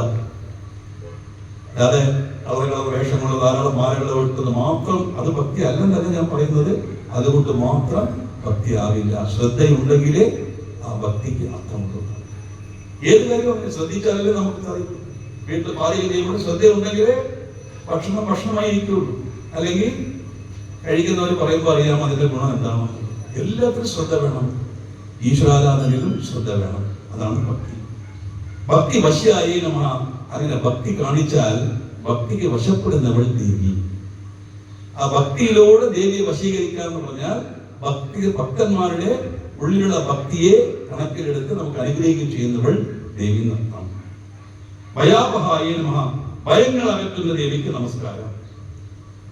അല്ലാതെ കളറുകളോ വേഷങ്ങളോ ധാരാളം മാലകളോ ഇട്ടത് മാത്രം അത് ഭക്തി അല്ലെന്നല്ല ഞാൻ പറയുന്നത്. അതുകൊണ്ട് മാത്രം ഭക്തി ആവില്ല. ശ്രദ്ധയുണ്ടെങ്കിലേ ആ ഭക്തിക്ക് അർത്ഥമുള്ളൂ. ഏത് കാര്യവും ശ്രദ്ധിച്ചാലേ നമുക്ക് സാധിക്കും. വീട്ടിൽ പാചകം ചെയ്യുമ്പോൾ ശ്രദ്ധയുണ്ടെങ്കിലേ ഭക്ഷണമായി ഇരിക്കുള്ളൂ. അല്ലെങ്കിൽ കഴിക്കുന്നവർ പറയുമ്പോൾ അറിയാം അതിന്റെ ഗുണം എന്താണ്. എല്ലാത്തിനും ശ്രദ്ധ വേണം. ഈശ്വരാരാധനയിലും ശ്രദ്ധ വേണം. അതാണ് ഭക്തി. ഭക്തി വശ്യായി നമഃ. അങ്ങനെ ഭക്തി കാണിച്ചാൽ ഭക്തിക്ക് വശപ്പെടുന്നവൾ ദേവി. ആ ഭക്തിയിലൂടെ ദേവിയെ വശീകരിക്കുക എന്ന് പറഞ്ഞാൽ ഭക്തന്മാരുടെ ഉള്ളിലുള്ള ഭക്തിയെ കണക്കിലെടുത്ത് നമുക്ക് അനുഗ്രഹിക്കുകയും ചെയ്യുന്നവൾ ദേവി എന്നർത്ഥം. ഭയാപഹായ നമഃ. ഭയങ്ങൾ അകറ്റുന്ന ദേവിക്ക് നമസ്കാരം.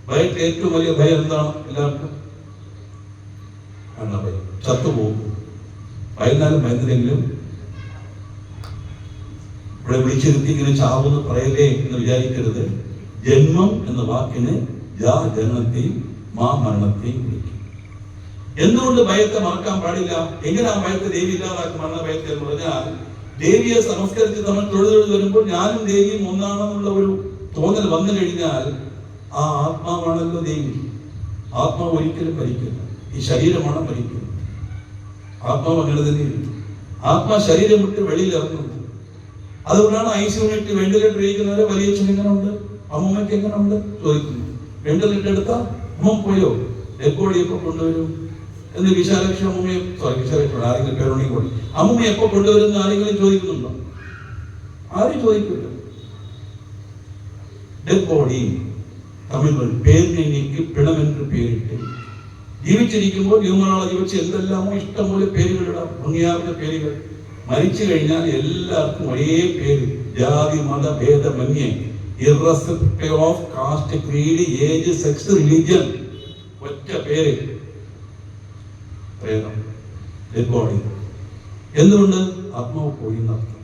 ഭയത്തെ ഏറ്റവും വലിയ ഭയം എന്താണ്? എല്ലാവർക്കും ഭയം. ചത്തുപോകും. ഭയന്നാലും ഭയന്നില്ലെങ്കിലും ഇവിടെ വിളിച്ചിരുത്തി ഇങ്ങനെ ചാവെന്ന് പറയലേ എന്ന് വിചാരിക്കരുത്. ജന്മം എന്ന വാക്കിന് ജാ ജനനത്തെയും മാ മരണത്തെയും വിളിക്കും. എന്തുകൊണ്ട് ഭയത്തെ മറക്കാൻ പാടില്ല? എങ്ങനെയാ ഭയത്തെ ദേവി ഇല്ലാതാക്കുമെന്ന ഭയത്തെ എന്ന് പറഞ്ഞാൽ, ദേവിയെ സംസ്കരിച്ച് നമ്മൾ തൊഴുതൊഴുത് വരുമ്പോൾ ഞാനും ദേവിയും ഒന്നാണെന്നുള്ള ഒരു തോന്നൽ വന്നു കഴിഞ്ഞാൽ ആ ആത്മാവാണല്ലോ ദേവി. ആത്മാവ് ഒരിക്കലും ഭരിക്കില്ല. ഈ ശരീരമാണ് ഭരിക്കുന്നത്. ആത്മാവ് അങ്ങനെ തന്നെയില്ല. ആത്മാ ശരീരം വിട്ട് വെളിയിൽ ഇറങ്ങുന്നു. അതുകൊണ്ടാണ് ഐസിയുണിറ്റ് വെന്റിലേറ്റർ ഇരിക്കുന്നവരെ വലിയ എങ്ങനെ ഉണ്ട്, അമ്മൂമ്മയ്ക്ക് എങ്ങനെ ഉണ്ട് ചോദിക്കുന്നു. വെന്റിലേറ്റർ എടുത്താൽ അമ്മ പോയോ, ഡെഡ് ബോഡി എപ്പോ കൊണ്ടുവരും എന്ന് വിശാലക്ഷ്മി അമ്മൂമ്മയെ വിശാലക്ഷ്മി ആരെങ്കിലും പേരുണ്ടെങ്കിൽ കൂടി അമ്മൂമ്മ എപ്പോ കൊണ്ടുവരുന്ന ആരെങ്കിലും ചോദിക്കുന്നുണ്ടോ? ആരും ചോദിക്കില്ല. ഡെഡ് ബോഡി തമിഴ് പേരിനെനിക്ക് പിണമെന്ന് പേരിട്ട് ജീവിച്ചിരിക്കുമ്പോൾ ന്യൂമറോളജി വെച്ച് എന്തെല്ലാമോ ഇഷ്ടംപോലെ പേരുകളിടാം, ഭംഗിയാവുന്ന പേരുകൾ. മരിച്ചു കഴിഞ്ഞാൽ എല്ലാവർക്കും ഒരേ പേര്, ജാതി മത ഭേദമന്യേ, ഇറസ്പെക്ടീവ് of caste, creed, age, sex, religion, ഒറ്റ പേര് പ്രേതം, ഡെഡ് ബോഡി. എന്തുകൊണ്ട്? ആത്മാവ് പോയി എന്നർത്ഥം.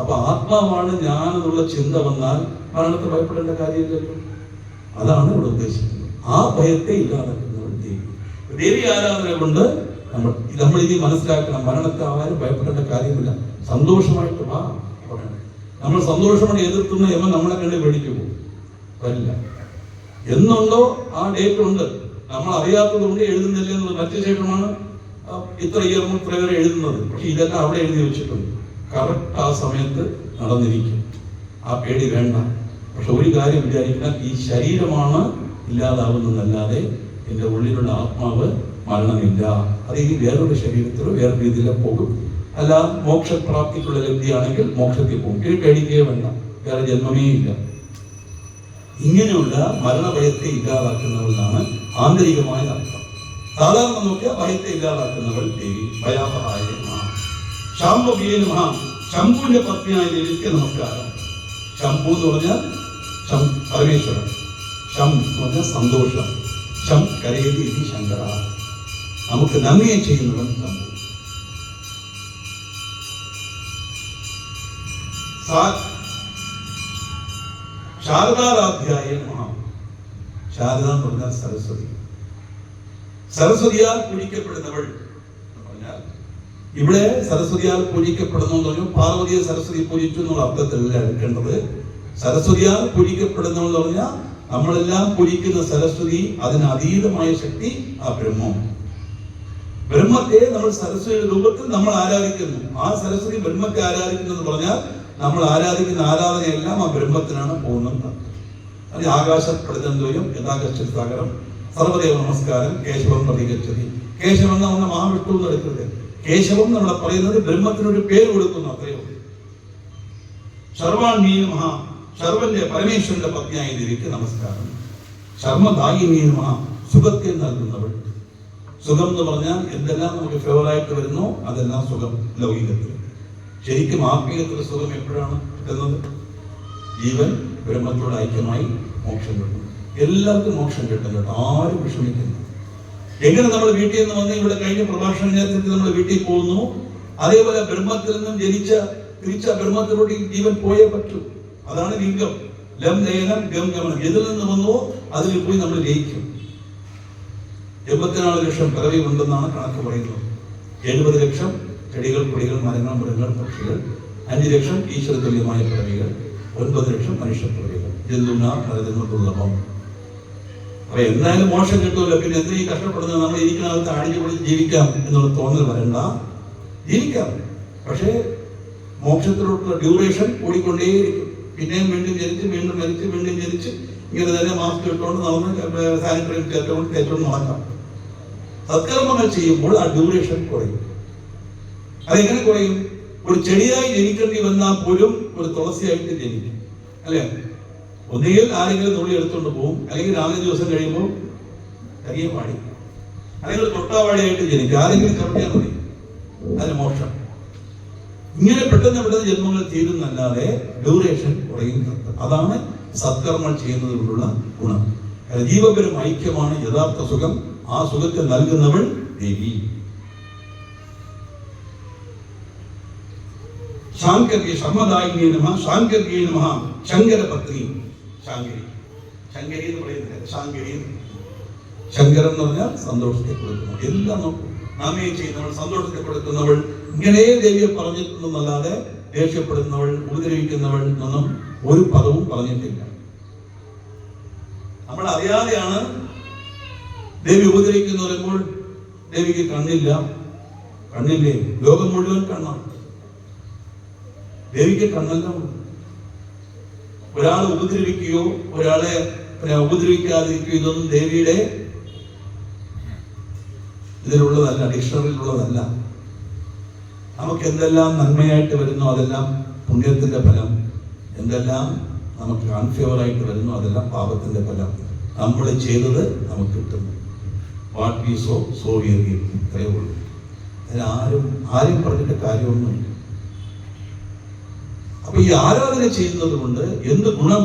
അപ്പൊ ആത്മാവാണ് ഞാൻ എന്നുള്ള ചിന്ത വന്നാൽ മരണത്തെ ഭയപ്പെടേണ്ട കാര്യമില്ലല്ലോ. അതാണ് ഇവിടെ ഉദ്ദേശിക്കുന്നത്. ആ ഭയത്തെ ഇല്ലാതാക്കുന്നവൾ ദേവി. ദേവി ആരാധന കൊണ്ട് നമ്മൾ ഇനി മനസ്സിലാക്കണം, മരണത്തെ ആരും ഭയപ്പെടേണ്ട കാര്യമില്ല. സന്തോഷമായിട്ട് വാ പറയണം. നമ്മൾ സന്തോഷമാണ് എതിർക്കുന്ന യമൻ നമ്മളെ കണ്ട് പേടിച്ചു പോകും, വരില്ല. എന്നുണ്ടോ ആ ഡേറ്റ് ഉണ്ട്, നമ്മൾ അറിയാത്തത് കൊണ്ട് എഴുതുന്നില്ല എന്നുള്ളത്. മറ്റു ശേഷമാണ് ഇത്ര ഇയർമും ഇത്ര വരെ എഴുതുന്നത്. പക്ഷെ ഇതെല്ലാം അവിടെ എഴുതി വെച്ചിട്ടുണ്ട്. കറക്റ്റ് ആ സമയത്ത് നടന്നിരിക്കും. ആ പേടി വേണ്ട. പക്ഷെ ഒരു കാര്യം വിചാരിക്കണം, ഈ ശരീരമാണ് ഇല്ലാതാവുന്നതല്ലാതെ എൻ്റെ ഉള്ളിലുള്ള ആത്മാവ് മരണമില്ല. അത് ഈ വേറൊരു ശരീരത്തിലോ വേറെ രീതിയിലോ പോകും. അല്ല മോക്ഷപ്രാപ്തിക്കുള്ള ലബ്ധിയാണെങ്കിൽ മോക്ഷത്തിൽ പോകും. പേടിക്കുകയേ വേണ്ട, വേറെ ജന്മമേ ഇല്ല. ഇങ്ങനെയുള്ള മരണഭയത്തെ ഇല്ലാതാക്കുന്നവളാണ് ആന്തരികമായ അർത്ഥം. സാധാരണ നോക്കിയാൽ ഭയത്തെ ഇല്ലാതാക്കുന്നവൾ ദേവി. ഭയാപഹായ ശാംഭവിയെ നമഃ. ശംഭുവിന്റെ പത്നിയായ ദേവിക്ക് നമസ്കാരം. ശംഭു എന്ന് പറഞ്ഞാൽ പരമേശ്വരൻ. ശം എന്ന് പറഞ്ഞാൽ സന്തോഷം. ശം കരയേതി ശങ്കര. നമുക്ക് നന്ദിയെ ചെയ്യുന്നവൻ ശംഭു. ശാരദാരാധ്യായ നമഃ. ശാരദ എന്ന് പറഞ്ഞാൽ സരസ്വതി. സരസ്വതിയാൽ പൂജിക്കപ്പെടുന്നവൾ എന്ന് പറഞ്ഞാൽ ഇവിടെ സരസ്വതിയാൽ പൂജിക്കപ്പെടുന്നു എന്ന് പറഞ്ഞു. പാർവതിയെ സരസ്വതി പൂജിച്ചു എന്നുള്ള അർത്ഥത്തിലല്ല എടുക്കേണ്ടത്. സരസ്വതിയാൽ പൂജിക്കപ്പെടുന്നവൾ എന്ന് പറഞ്ഞാൽ നമ്മളെല്ലാം പൂജിക്കുന്ന സരസ്വതി, അതിന് അതീതമായ ശക്തി ആ ബ്രഹ്മം. ബ്രഹ്മത്തെ നമ്മൾ സരസ്വതിയുടെ രൂപത്തിൽ നമ്മൾ ആരാധിക്കുന്നു. ആ സരസ്വതി ബ്രഹ്മത്തെ ആരാധിക്കുന്നു എന്ന് പറഞ്ഞാൽ നമ്മൾ ആരാധിക്കുന്ന ആരാധനയെല്ലാം ആ ബ്രഹ്മത്തിനാണ് പോകുന്നത്. അത് ആകാശപ്പെടുത്തുന്നതും യഥാകശാഗരം സർവദേവ നമസ്കാരം കേശവം പ്രതികച്ചതി. കേശവം നമ്മുടെ മഹാവിഷ്ണു എന്ന് എടുക്കരുത്. കേശവം നമ്മളെ പറയുന്നത് ബ്രഹ്മത്തിനൊരു പേര് കൊടുക്കുന്നു, അത്രയോ. ശർവാണീ മഹാ. ശർവന്റെ പരമേശ്വരന്റെ പത്നിയായ ദേവിക്ക് നമസ്കാരം. ശർമ്മദായിനീ മഹാ. സുഖത്തെ നൽകുന്നവൾ. സുഖം എന്ന് പറഞ്ഞാൽ എന്തെല്ലാം നമുക്ക് ഫേവറായിട്ട് വരുന്നോ അതെല്ലാം സുഖം ലൗകികത്തിൽ. ശരിക്കും ആത്മീയത്തിലെ സുഖം എപ്പോഴാണ് കിട്ടുന്നത്? ജീവൻ ബ്രഹ്മത്തോട് ഐക്യമായി മോക്ഷം കിട്ടും. എല്ലാവർക്കും മോക്ഷം കിട്ടും കേട്ടോ, ആരും വിഷമിക്കുന്നു. എങ്ങനെ നമ്മൾ വീട്ടിൽ നിന്ന് വന്ന് ഇവിടെ കഴിഞ്ഞ പ്രഭാഷണ നേരത്തിൽ നമ്മൾ വീട്ടിൽ പോകുന്നു, അതേപോലെ ബ്രഹ്മത്തിൽ നിന്നും തിരിച്ച ബ്രഹ്മത്തിലോട്ട് ജീവൻ പോയേ പറ്റൂ. അതാണ് ലിംഗം. ലം ലയനം ഗം ഗമനം. എതിൽ നിന്ന് വന്നുവോ അതിൽ പോയി നമ്മൾ ലയിക്കും. 84 ലക്ഷം പിറവി ഉണ്ടെന്നാണ് കണക്ക് പറയുന്നത്. 70 ലക്ഷം ചെടികൾ, കൊടികൾ, മരങ്ങൾ, മൃഗങ്ങൾ, പക്ഷികൾ. 5 ലക്ഷം ഈശ്വര തുല്യമായ പിറവികൾ. 9 ലക്ഷം മനുഷ്യ പിറവികൾ. ദുർലഭം. അപ്പൊ എന്തായാലും മോശം കിട്ടുമല്ലോ, പിന്നെ എന്തിനീ കഷ്ടപ്പെടുന്നത്? നമ്മൾ ഇരിക്കുന്ന അടിച്ചു പൊളിച്ച് ജീവിക്കാം എന്നുള്ള തോന്നൽ വരണ്ട. ജീവിക്കാം, പക്ഷേ മോക്ഷത്തിലോട്ടുള്ള ഡ്യൂറേഷൻ കൂടിക്കൊണ്ടേയിരിക്കും. പിന്നെയും വീണ്ടും ജനിച്ച് വീണ്ടും മരിച്ച് വീണ്ടും ജനിച്ച് ഇങ്ങനെ തന്നെ മാസ്ക് ഇട്ടുകൊണ്ട് നടന്ന് സാനിറ്ററി തേച്ചുകൊണ്ട് നടക്കാം. സത്കർമ്മങ്ങൾ ചെയ്യുമ്പോൾ ആ ഡ്യൂറേഷൻ കുറയും. അതെങ്ങനെ കുറയും? ഒരു ചെടിയായി ജനിക്കേണ്ടി വന്നാൽ പോലും ഒരു തുളസിയായിട്ട് ജനിക്കും, അല്ലേ? ഒന്നുകിൽ ആരെങ്കിലും നുള്ളി എടുത്തുകൊണ്ട് പോകും, അല്ലെങ്കിൽ 4 ദിവസം കഴിയുമ്പോൾ കരിയെ പാടി, അല്ലെങ്കിൽ തൊട്ടാവാടിയായിട്ട് ജനിക്കും. ആരെങ്കിലും ചവിട്ടിയാൽ മതി, അതിന് മോക്ഷം. ഇങ്ങനെ പെട്ടെന്ന് ജന്മങ്ങൾ തീരുന്നല്ലാതെ ഡ്യൂറേഷൻ കുറയുന്നത്. അതാണ് സത്കർമ്മങ്ങൾ ചെയ്യുന്നത് കൊണ്ടുള്ള ഗുണം. ജീവപരം ഐക്യമാണ് യഥാർത്ഥ സുഖം. ആ സുഖത്തെ നൽകുന്നവൾ ദേവി. ശർമ്മദായിനീ നമഃ. ശാങ്കര്യേ നമഃ. ശങ്കരപത്നി. ശങ്കരി എന്ന് പറയുന്നത് ശാങ്കരി. ശങ്കരൻ എന്ന് പറഞ്ഞാൽ സന്തോഷത്തെ കൊടുക്കുന്നവൾ. എല്ലാം നോക്കും, നാമേ ചെയ്യുന്നവൾ, സന്തോഷത്തെ കൊടുക്കുന്നവൾ. ഇങ്ങനെ ദേവിയെ പറഞ്ഞിട്ടുണ്ടെന്നല്ലാതെ ദേഷ്യപ്പെടുന്നവൾ, ഉപദ്രവിക്കുന്നവൾ എന്നൊന്നും ഒരു പദവും പറഞ്ഞിട്ടില്ല. നമ്മൾ അറിയാതെയാണ് ദേവി ഉപദ്രവിക്കുന്നു പറയുമ്പോൾ ദേവിക്ക് കണ്ണില്ല. കണ്ണില്ലേ? ലോകം മുഴുവൻ കണ്ണാണ്. ദേവിക്ക് കണ്ണെല്ലാം ഉണ്ട്. ഒരാളെ ഉപദ്രവിക്കുകയോ ഒരാളെ ഉപദ്രവിക്കാതിരിക്കുകയോ ഇതൊന്നും ദേവിയുടെ ഇതിലുള്ളതല്ല, ഡിക്ഷണറിയിലുള്ളതല്ല. നമുക്ക് എന്തെല്ലാം നന്മയായിട്ട് വരുന്നു അതെല്ലാം പുണ്യത്തിന്റെ ഫലം, എന്തെല്ലാം നമുക്ക് അൺഫേവറായിട്ട് വരുന്നു അതെല്ലാം പാപത്തിന്റെ ഫലം. നമ്മൾ ചെയ്തത് നമുക്ക് കിട്ടുന്നു. What we sow we reap. ഇത്രയേ ഉള്ളൂ. ആരും പറഞ്ഞിട്ട് കാര്യമൊന്നുമില്ല. അപ്പൊ ഈ ആരാധന ചെയ്യുന്നത് കൊണ്ട് എന്ത് ഗുണം?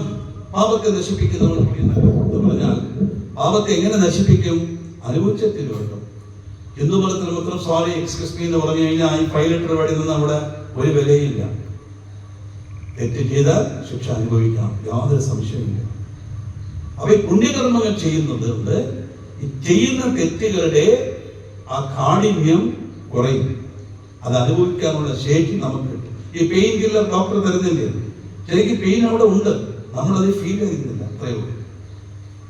പാപത്തെ നശിപ്പിക്കുന്നവർ എന്ന് പറഞ്ഞാൽ പാപത്തെ എങ്ങനെ നശിപ്പിക്കും? അനുഭവിച്ചെത്തി വേണം. ഹിന്ദുമതത്തിൽ മാത്രം സോറി എക്സ്ക്യൂസ് മീ എന്ന് പറഞ്ഞു കഴിഞ്ഞാൽ ഈ 5 ലിറ്റർ വടി നിന്ന് അവിടെ ഒരു വിലയില്ല. തെറ്റ് ചെയ്താൽ ശിക്ഷ അനുഭവിക്കണം, യാതൊരു സംശയമില്ല. അപ്പൊ ഈ പുണ്യകർമ്മങ്ങൾ ചെയ്യുന്നത് കൊണ്ട് ഈ ചെയ്യുന്ന തെറ്റുകളുടെ ആ കാഠിന്യം കുറയും, അത് അനുഭവിക്കാനുള്ള ശേഷി നമുക്ക് കിട്ടും. ഈ പെയിൻ കില്ലർ ഡോക്ടർ തരുന്നില്ലേ, ശരിക്കും പെയിൻ അവിടെ ഉണ്ട്, നമ്മളത് ഫീൽ ചെയ്യുന്നില്ല, അത്രയേ ഉള്ളൂ.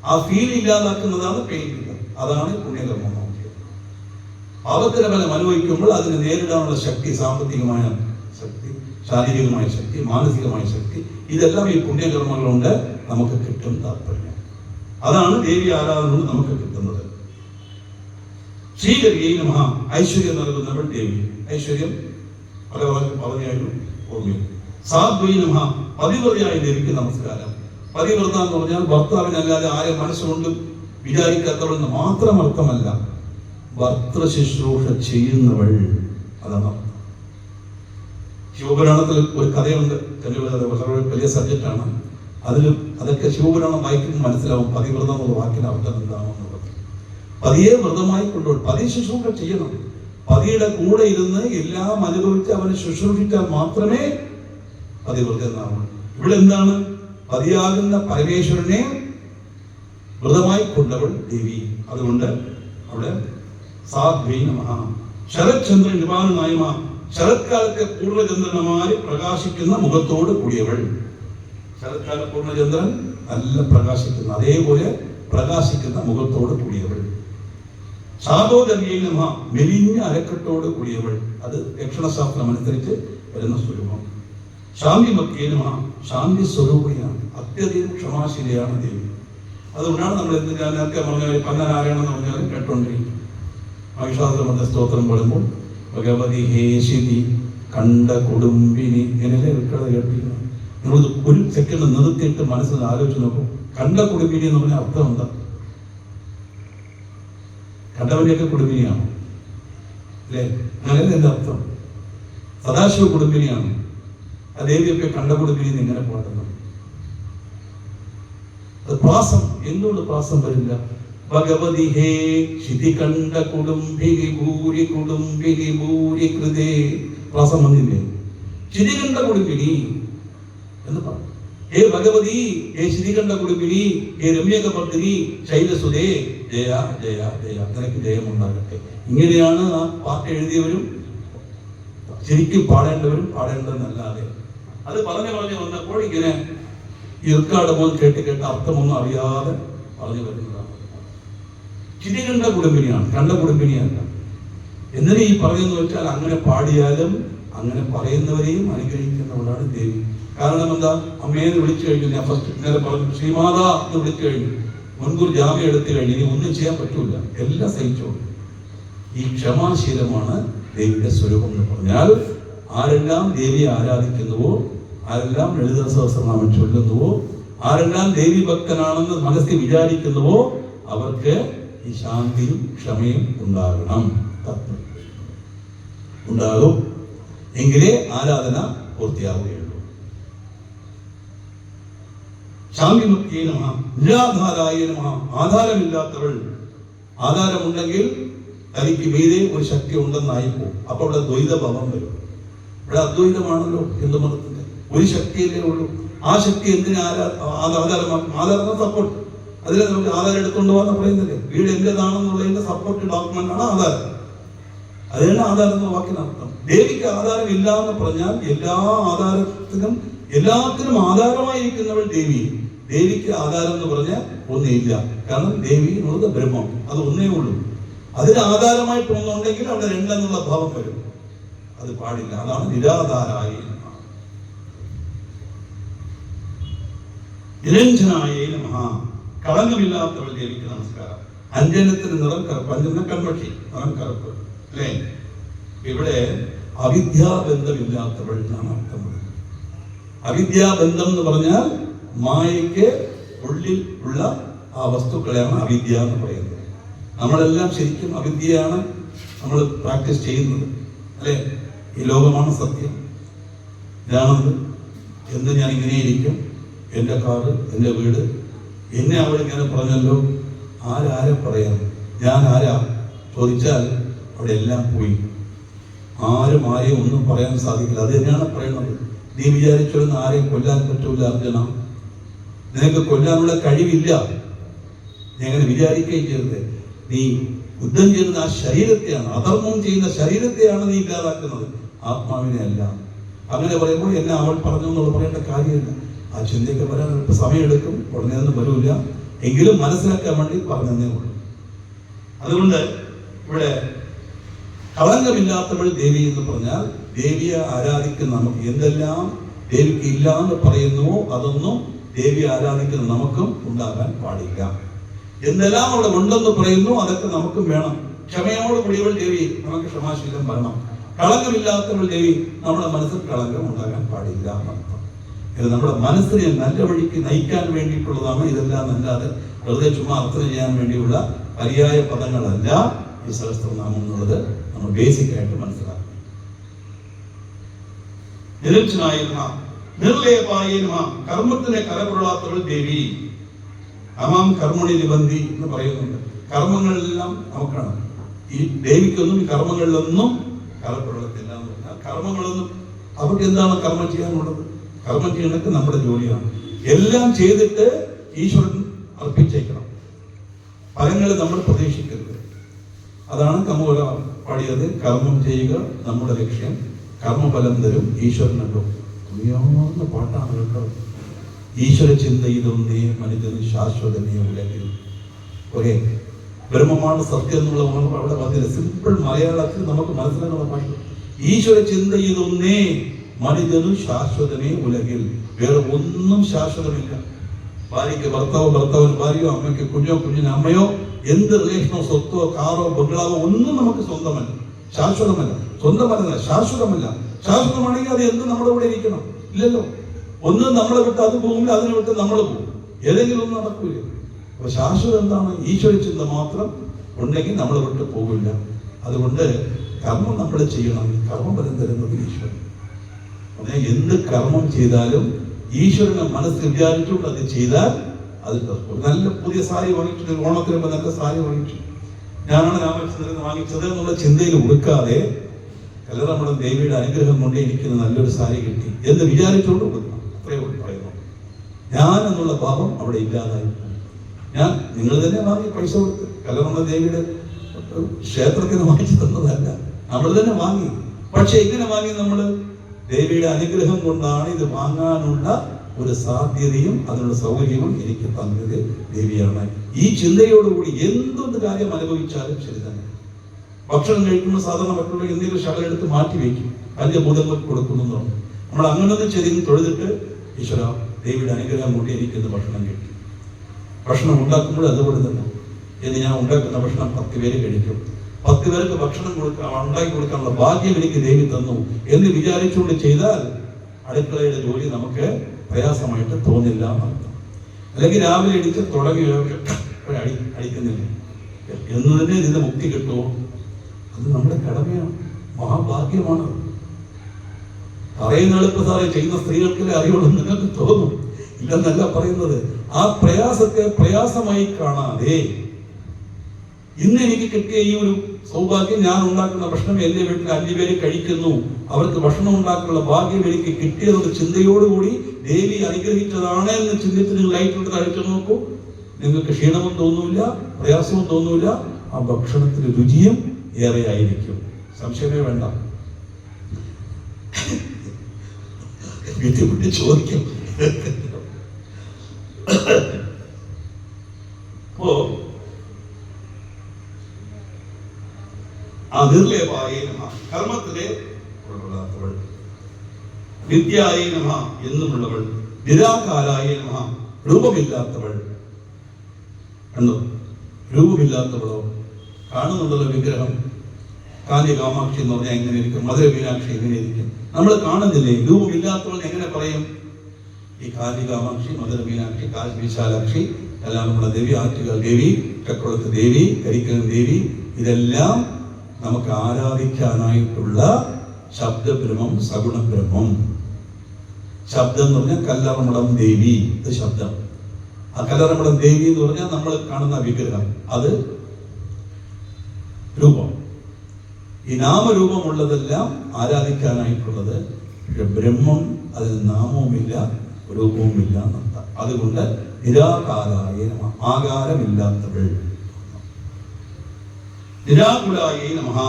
ആ ഫീൽ ഇല്ലാതാക്കുന്നതാണ് പെയിൻ കില്ലർ. അതാണ് പുണ്യകർമ്മം. പാപത്തിന് ഫലം അനുഭവിക്കുമ്പോൾ അതിനെ നേരിടാനുള്ള ശക്തി, സാമ്പത്തികമായ ശക്തി, ശാരീരികമായ ശക്തി, മാനസികമായ ശക്തി, ഇതെല്ലാം ഈ പുണ്യകർമ്മങ്ങളുണ്ട് നമുക്ക് കിട്ടും. താല്പര്യം അതാണ് ദേവി ആരാധന നമുക്ക് കിട്ടുന്നത്. ശ്രീദേവിയെ നമഃ. ഐശ്വര്യം നൽകുന്നവൾ ദേവി. ഐശ്വര്യം പല പറഞ്ഞായിരുന്നു ഓർമ്മയും. സാധ്വൈ നമഃ. പതിവ്രതയായ ദേവിക്ക് നമസ്കാരം. പതിവ്രത എന്ന് പറഞ്ഞാൽ ഭർത്താവിനല്ലാതെ ആരെ മനസ്സുകൊണ്ടും വിചാരിക്കാത്തവളെന്ന് മാത്രം അർത്ഥമല്ല, ഭർത്തൃ ശുശ്രൂഷ ചെയ്യുന്നവൾ, അതാണ്. ശിവപുരാണത്തിൽ ഒരു കഥയുണ്ട്, വളരെ വലിയ സബ്ജക്റ്റാണ്. അതൊക്കെ ശിവപുരാണം വായിക്കുമ്പോൾ മനസ്സിലാവും പതിവ്രതം എന്നുള്ള വാക്കിന് അർത്ഥം എന്താണെന്നുള്ളത്. പതിയെ വ്രതമായി കൊണ്ടുപോകും, പതി ശുശ്രൂഷ ചെയ്യണം. പതിയുടെ കൂടെ ഇരുന്ന് എല്ലാം അനുഭവിച്ച് അവനെ ശുശ്രൂഷിച്ചാൽ മാത്രമേ പതിവ്രത എന്നാവുള്ളൂ. ഇവിടെ എന്താണ്? പതിയാകുന്ന പരമേശ്വരനെ വ്രതമായി കൊണ്ടവൾ ദേവി. അതുകൊണ്ട് അവിടെ സാധ്വൈ നമഃ. ശരത്ചന്ദ്രൻ നിപാനനായ്മ. ശരത്കാലത്തെ പൂർണ്ണചന്ദ്രനമായി പ്രകാശിക്കുന്ന മുഖത്തോട് കൂടിയവൾ. ശരത്കാല പൂർണ്ണചന്ദ്രൻ നല്ല പ്രകാശിക്കുന്ന, അതേപോലെ പ്രകാശിക്കുന്ന മുഖത്തോട് കൂടിയവൾ. ശാദോദര്യ നമഃ. മെലിഞ്ഞ അരക്കെട്ടോട് കൂടിയവൾ. അത് ലക്ഷണശാസ്ത്രം അനുസരിച്ച് വരുന്ന സ്വരൂപം. ശാന്തിമത്യേ നമഃ. ശാന്തി സ്വരൂപിയാണ്, അത്യധികം ക്ഷമാശീലയാണ് ദേവി. അതുകൊണ്ടാണ് നമ്മൾ ഞാൻ നേരത്തെ പറഞ്ഞാൽ പന്നനാരായണെന്ന് പറഞ്ഞാൽ കേട്ടോണ്ടിരിക്കും. മഹിഷാസുരമർദ്ദന സ്തോത്രം പാടുമ്പോൾ ഭഗവതി ഹേശിതി കണ്ട കുടുംബിനി ഇങ്ങനെയല്ലേ വിട്ടത് കേട്ടിരിക്കുന്നു. നിങ്ങൾ ഒരു സെക്കൻഡ് നിർത്തിയിട്ട് മനസ്സിൽ ആലോചിച്ച് നോക്കും. കണ്ട കുടുംബിനി എന്ന് പറഞ്ഞാൽ അർത്ഥം എന്താ? കണ്ടവന്റെയൊക്കെ കുടുംബിനിയാണോ? അല്ലേ? അങ്ങനെയല്ലേ എൻ്റെ അർത്ഥം? സദാശിവ കുടുംബിനിയാണ്. ആ ദേവിയൊക്കെ കണ്ട കുടുംബിനി എങ്ങനെ പാടുന്നു? അത് പ്രാസം. എന്തുകൊണ്ട് പ്രാസം വരില്ല? ഭഗവതി ഹേ ശിതി കണ്ട കുടുംബിനി ഭൂരി കുടുംബിനി ഭൂരി കൃതേ. പ്രാസം വന്നില്ലേ? ശിതി കണ്ട കുടുംബിനി എന്ന് പറഞ്ഞു. ഹേ ഭഗവതി, ഹേ ശിതി കണ്ട കുടുംബിനി, ഹേ രമ്യകപർദ്ദിനി ശൈലസുതേ ജയ ജയ ജയ, നിനക്ക് ജയമുണ്ടാകട്ടെ. ഇങ്ങനെയാണ് ആ പാട്ട് എഴുതിയവരും ശരിക്കും പാടേണ്ടവരും പാടേണ്ടതെന്നല്ലാതെ അത് പറഞ്ഞു വന്നപ്പോൾ ഇങ്ങനെ ഇർക്കാട് പോലും കേട്ട് അർത്ഥമൊന്നും അറിയാതെ പറഞ്ഞു വരുന്നതാണ്. ശിതി കണ്ട കുടുംബിനിയാണ്, കണ്ട കുടുംബിനിയല്ല. എന്തിനാ ഈ പറയുന്നത് വെച്ചാൽ അങ്ങനെ പാടിയാലും അങ്ങനെ പറയുന്നവരെയും അനുഗ്രഹിക്കുന്നവളാണ് ദേവി. കാരണം എന്താ? അമ്മേന്ന് വിളിച്ചു കഴിഞ്ഞു, ഞാൻ ഫസ്റ്റ് ഇന്നലെ പറഞ്ഞു ശ്രീമാതാ എന്ന് വിളിച്ചു കഴിഞ്ഞു, മുൻകൂർ ജാമ്യം എടുത്തു കഴിഞ്ഞു, ഇനി ഒന്നും ചെയ്യാൻ പറ്റൂല, എല്ലാം സഹിച്ചോളൂ. ഈ ക്ഷമാശീലമാണ് ദേവിയുടെ സ്വരൂപം എന്ന് പറഞ്ഞാൽ ആരെല്ലാം ദേവിയെ ആരാധിക്കുന്നുവോ, ആരെല്ലാം ലളിത സഹസ്രനാമം ചൊല്ലുന്നുവോ, ആരെല്ലാം ദേവി ഭക്തനാണെന്ന് മനസ്സിൽ വിചാരിക്കുന്നുവോ അവർക്ക് ഈ ശാന്തിയും ക്ഷമയും ഉണ്ടാകണം. ഉണ്ടാകും എങ്കിലേ ആരാധന പൂർത്തിയാവുകയുള്ളൂ. ശാന്തിമത്യേ നമഃ. നിരാധാരായ നമഃ. ആധാരമില്ലാത്തവൾ. ആധാരമുണ്ടെങ്കിൽ തനിക്ക് മീതെ ഒരു ശക്തി ഉണ്ടെന്നായിപ്പോ. അപ്പൊ അവിടെ ദ്വൈതഭാവം വരും. ഇവിടെ അദ്വൈതമാണല്ലോ ഹിന്ദു മതത്തിന്റെ. ഒരു ശക്തിയല്ലേ ഉള്ളൂ. ആ ശക്തി എന്തിനാ ആധാരം സപ്പോർട്ട്. അതിലെ നമുക്ക് ആധാരം എടുത്തുകൊണ്ട് പോകാന്ന് പറയുന്നില്ലേ? വീട് എന്റേതാണെന്നുള്ളതിന്റെ സപ്പോർട്ട് ഡോക്യുമെന്റ് ആണ് ആധാരം. അതിനാണ് ആധാരം എന്ന വാക്കിനർത്ഥം. ദേവിക്ക് ആധാരം ഇല്ല എന്ന് പറഞ്ഞാൽ എല്ലാ ആധാരത്തിനും എല്ലാത്തിനും ആധാരമായിരിക്കുന്നവൾ ദേവി. ദേവിക്ക് ആധാരം എന്ന് പറഞ്ഞാൽ ഒന്നേ ഇല്ല. കാരണം ദേവി എന്നുള്ളത് ബ്രഹ്മം, അത് ഒന്നേ ഉള്ളൂ. അതിന് ആധാരമായിട്ട് ഒന്നുണ്ടെങ്കിൽ അവിടെ രണ്ടെന്നുള്ള ഭാവം വരും. അത് പാടില്ല. അതാണ് നിരാധാരായ നിരഞ്ജനായ നമഃ. കളങ്കമില്ലാത്തവൾ ദേവിക്ക് നമസ്കാരം. അഞ്ജനത്തിന് നിറം കറുപ്പ്. അഞ്ജന കൺമഷി, നിറം കറുപ്പ് അല്ലേ? ഇവിടെ അവിദ്യാബന്ധമില്ലാത്തവൾ എന്നാണ് അർത്ഥം. അവിദ്യാബന്ധം എന്ന് പറഞ്ഞാൽ മായയ്ക്ക് ഉള്ളിൽ ഉള്ള ആ വസ്തുക്കളെയാണ് അവിദ്യ എന്ന് പറയുന്നത്. നമ്മളെല്ലാം ശരിക്കും അവിദ്യയാണ് നമ്മൾ പ്രാക്ടീസ് ചെയ്യുന്നത് അല്ലേ? ഈ ലോകമാണ് സത്യം, ഇതാണത്. എന്ന് ഞാൻ ഇങ്ങനെ ഇരിക്കും, എൻ്റെ കാറ്, എൻ്റെ വീട്, എന്നെ അവളിങ്ങനെ പറഞ്ഞല്ലോ, ആരാരെ പറയാം? ഞാൻ ആരാ ചോദിച്ചാൽ അവിടെ എല്ലാം പോയി. ആരും ആരെയും ഒന്നും പറയാൻ സാധിക്കില്ല. അത് തന്നെയാണ് പറയുന്നത്. നീ വിചാരിച്ചൊന്നും ആരെയും കൊല്ലാൻ പറ്റൂല അർജുന. നിനക്ക് കൊല്ലാനുള്ള കഴിവില്ല. നീ അങ്ങനെ വിചാരിക്കുകയും ചെയ്യരുത്. നീ യുദ്ധം ചെയ്യുന്ന ആ ശരീരത്തെയാണ്, അധർമ്മം ചെയ്യുന്ന ശരീരത്തെയാണ് നീ ഇല്ലാതാക്കുന്നത്, ആത്മാവിനെ അല്ല. അങ്ങനെ പറയുമ്പോൾ എന്നെ അവൾ പറഞ്ഞു എന്നുള്ളത് പറയേണ്ട കാര്യമില്ല. ആ ചിന്തയൊക്കെ വരാൻ സമയമെടുക്കും, ഉടനെ ഒന്നും വരില്ല. എങ്കിലും മനസ്സിലാക്കാൻ വേണ്ടി പറഞ്ഞതേ ഉള്ളൂ. അതുകൊണ്ട് ഇവിടെ കളങ്കമില്ലാത്തവൾ ദേവി എന്ന് പറഞ്ഞാൽ ദേവിയെ ആരാധിക്കുന്ന നമുക്ക് എന്തെല്ലാം ദേവിക്ക് ഇല്ല എന്ന് പറയുന്നുവോ അതൊന്നും ദേവിയെ ആരാധിക്കുന്ന നമുക്കും ഉണ്ടാകാൻ പാടില്ല. എന്തെല്ലാം അവിടെ ഉണ്ടെന്ന് പറയുന്നു അതൊക്കെ നമുക്കും വേണം. ക്ഷമയോട് കൂടിയവൾ ദേവി, നമുക്ക് ക്ഷമാശീലം വരണം. കളങ്കമില്ലാത്തവൾ ദേവി, നമ്മുടെ മനസ്സിൽ കളങ്കം ഉണ്ടാകാൻ പാടില്ല എന്നർത്ഥം. ഇത് നമ്മുടെ മനസ്സിനെ നല്ല വഴിക്ക് നയിക്കാൻ വേണ്ടിയിട്ടുള്ളതാണ് ഇതെല്ലാം. അല്ലാതെ വെറുതെ ചുമ്മാ അർത്ഥം ചെയ്യാൻ വേണ്ടിയുള്ള പര്യായ പദങ്ങളല്ല ഈ സഹസ്രനാമം എന്നുള്ളത് നമ്മൾ ബേസിക് ആയിട്ട് മനസ്സിലാക്കണം. കർമ്മത്തിനെ കരപുരളാത്തവൾ ദേവി, അമാം കർമ്മണി നിബന്ധി എന്ന് പറയുന്നുണ്ട്. കർമ്മങ്ങളെല്ലാം നമുക്കാണ്. ഈ ദേവിക്കൊന്നും ഈ കർമ്മങ്ങളിലൊന്നും കരപുരളത്തില്ല എന്ന് പറഞ്ഞാൽ കർമ്മങ്ങളൊന്നും അവർക്ക് എന്താണ് കർമ്മം ചെയ്യാനുള്ളത്? കർമ്മം ചെയ്യണക്ക് നമ്മുടെ ജോലിയാണ്. എല്ലാം ചെയ്തിട്ട് ഈശ്വരൻ അർപ്പിച്ചേക്കണം. ഫലങ്ങൾ നമ്മൾ പ്രതീക്ഷിക്കരുത്. അതാണ് കമ്മൂല പാടിയത്. കർമ്മം ചെയ്യുക നമ്മുടെ ലക്ഷ്യം, കർമ്മഫലം തരും ഈശ്വരനല്ലോ. ഉയർന്ന പാട്ടാണ് കേട്ടോ. ഈശ്വര ചിന്തയിലൊന്നേ മനുഷ്യന് ശാശ്വതമേ ഉലകിൽ. ഒരേ ബ്രഹ്മമാണ് സത്യം എന്നുള്ള അവിടെ വന്നില്ല. സിമ്പിൾ മലയാളത്തിൽ നമുക്ക് മനസ്സിലാക്കുന്ന ഭാഷ. ഈശ്വര ചിന്തയിലൊന്നേ മനുഷ്യന് ശാശ്വതമേ ഉലകിൽ. വേറെ ഒന്നും ശാശ്വതമില്ല. ഭാര്യയ്ക്ക് ഭർത്താവോ, ഭർത്താവിന് ഭാര്യയോ, അമ്മയ്ക്ക് കുഞ്ഞോ, കുഞ്ഞിന് അമ്മയോ, എന്ത് റിലേഷനോ, സ്വത്തോ, കാറോ, ബംഗ്ലാവോ ഒന്നും നമുക്ക് സ്വന്തമല്ല, ശാശ്വതമല്ല. സ്വന്തമല്ല, ശാശ്വതമല്ല. ശാശ്വതമാണെങ്കിൽ അത് എന്ത് നമ്മുടെ കൂടെ ഇരിക്കണം? ഇല്ലല്ലോ. ഒന്ന് നമ്മളെ വിട്ട് അത് പോകില്ല, അതിനെ വിട്ട് നമ്മൾ പോകും. ഏതെങ്കിലും ഒന്നും നടക്കൂല. അപ്പൊ ശാശ്വതം എന്താണ്? ഈശ്വര ചിന്ത മാത്രം ഉണ്ടെങ്കിൽ നമ്മളെ വിട്ട് പോകില്ല. അതുകൊണ്ട് കർമ്മം നമ്മൾ ചെയ്യണം. കർമ്മം ഫലം തരുന്നത് ഈശ്വരൻ. അങ്ങനെ എന്ത് കർമ്മം ചെയ്താലും ഈശ്വരനെ മനസ്സിൽ വിചാരിച്ചുകൊണ്ട് അത് ചെയ്താൽ അത് നല്ല പുതിയ സാരി വാങ്ങിച്ചു, ഓണത്തിന് നല്ല സാരി വാങ്ങിച്ചു, ഞാനാണ് രാമചന്ദ്രൻ വാങ്ങിച്ചത് എന്നുള്ള ചിന്തയിൽ കൊടുക്കാതെ കല്ലറമ്മ ദേവിയുടെ അനുഗ്രഹം കൊണ്ട് എനിക്ക് നല്ലൊരു സാരി കിട്ടി എന്ന് വിചാരിച്ചുകൊണ്ട് കൊടുക്കണം. അത്രയേ പറയുന്നു. ഞാൻ എന്നുള്ള ഭാവം അവിടെ ഇല്ലാതായി. നിങ്ങൾ തന്നെ വാങ്ങി പൈസ കൊടുത്ത് കല്ലറമ്മ ദേവിയുടെ ക്ഷേത്രത്തിന് വാങ്ങിച്ചു തന്നതല്ല, നമ്മൾ തന്നെ വാങ്ങി. പക്ഷെ എങ്ങനെ വാങ്ങി? നമ്മൾ ദേവിയുടെ അനുഗ്രഹം കൊണ്ടാണ് ഇത് വാങ്ങാനുള്ള ഒരു സാധ്യതയും അതിനുള്ള സൗകര്യവും എനിക്ക് തന്നത് ദേവിയാണ്. ഈ ചിന്തയോടുകൂടി എന്തൊരു കാര്യം അനുഭവിച്ചാലും ശരി തന്നെ. ഭക്ഷണം കഴിക്കുമ്പോൾ സാധാരണ മറ്റുള്ള എന്തെങ്കിലും ശകലം എടുത്ത് മാറ്റി വയ്ക്കും, പഞ്ചഭൂതങ്ങൾക്ക് കൊടുക്കുന്നു. നമ്മൾ അങ്ങനൊന്നും ചെയ്തെങ്കിൽ തൊഴുതിട്ട് ഈശ്വര ദേവിയുടെ അനുഗ്രഹം കൊണ്ട് എനിക്കിന്ന് ഭക്ഷണം കിട്ടി. ഭക്ഷണം ഉണ്ടാക്കുമ്പോൾ അതുപോലെ തന്നെ എന്ന് ഞാൻ ഉണ്ടാക്കുന്ന ഭക്ഷണം 10 പേര് കഴിക്കും. 10 പേർക്ക് ഭക്ഷണം ഉണ്ടാക്കി കൊടുക്കാനുള്ള ഭാഗ്യം എനിക്ക് ദേവി തന്നു എന്ന് വിചാരിച്ചുകൊണ്ട് ചെയ്താൽ അടുക്കളയുടെ ജോലി നമുക്ക് പ്രയാസമായിട്ട് തോന്നില്ല എന്നർത്ഥം. അല്ലെങ്കിൽ രാവിലെ എടിച്ച് തുടങ്ങി അടിക്കുന്നില്ല എന്ന് തന്നെ ഇതിന്റെ മുക്തി കിട്ടുമോ? അത് നമ്മുടെ കടമയാണ്, മഹാഭാഗ്യമാണ്. പറയുന്ന എളുപ്പ സാറേ ചെയ്യുന്ന സ്ത്രീകൾക്കല്ലേ അറിയുള്ളൂ നിങ്ങൾക്ക് തോന്നും. ഇല്ലെന്നല്ല പറയുന്നത്. ആ പ്രയാസത്തെ പ്രയാസമായി കാണാതെ ഇന്ന് എനിക്ക് കിട്ടിയ ഈ ഒരു സൗഭാഗ്യം, ഞാൻ ഉണ്ടാക്കുന്ന ഭക്ഷണം എന്റെ വീട്ടിൽ 5 പേര് കഴിക്കുന്നു, അവർക്ക് ഭക്ഷണം ഉണ്ടാക്കാനുള്ള ഭാഗ്യം എനിക്ക് കിട്ടിയതെന്ന ചിന്തയോടുകൂടി ദേവി അനുഗ്രഹിച്ചതാണ് എന്ന് ചിന്തിച്ച് നിങ്ങൾ ലൈറ്റ് കഴിച്ചു നോക്കൂ. നിങ്ങൾക്ക് ക്ഷീണവും തോന്നൂല, പ്രയാസവും തോന്നൂല. ആ ഭക്ഷണത്തിന് രുചിയും ഏറെ ആയിരിക്കും, സംശയമേ വേണ്ട. വീട്ടിൽ ചോദിക്കും. അപ്പോ അതിർലേവായ നമ, കർമ്മത്തിലെ ഉൾക്കൊള്ളാത്തവൾ, വിദ്യായ നമ എന്നുമുള്ളവൾ, നിരാകാരായ നമ, രൂപമില്ലാത്തവൾ. കണ്ടോ? രൂപമില്ലാത്തവളോ? കാണുന്നുണ്ടല്ലോ വിഗ്രഹം. കാലി കാമാക്ഷി എന്ന് പറഞ്ഞാൽ എങ്ങനെ ഇരിക്കും? മധുര മീനാക്ഷി എങ്ങനെ ഇരിക്കും? നമ്മൾ കാണുന്നില്ലേ? രൂപമില്ലാത്തവൾ എങ്ങനെ പറയും? ഈ കാലി കാമാക്ഷി, മധുര മീനാക്ഷി, കാശി വിശാലാക്ഷി എല്ലാം നമ്മുടെ ദേവി. ആറ്റുകാൽ ദേവി, ചക്രവർത്തി ദേവി, കരിക്കൻ ദേവി, ഇതെല്ലാം നമുക്ക് ആരാധിക്കാനായിട്ടുള്ള ശബ്ദബ്രഹ്മം, സഗുണബ്രഹ്മം. ശബ്ദം എന്ന് പറഞ്ഞാൽ കല്ലറമടം ദേവി, ഇത് ശബ്ദം. ആ കല്ലറമടം ദേവി എന്ന് പറഞ്ഞാൽ നമ്മൾ കാണുന്ന വിഗ്രഹം, അത് രൂപം. ഈ നാമരൂപമുള്ളതെല്ലാം ആരാധിക്കാനായിട്ടുള്ളത് ബ്രഹ്മം അതിന് നാമവുമില്ല രൂപവുമില്ല എന്നർത്ഥം. അതുകൊണ്ട് നിരാകാരായ നമഃ, ആകാരമില്ലാത്തവൾ. നിരാകുലായ നമഃ,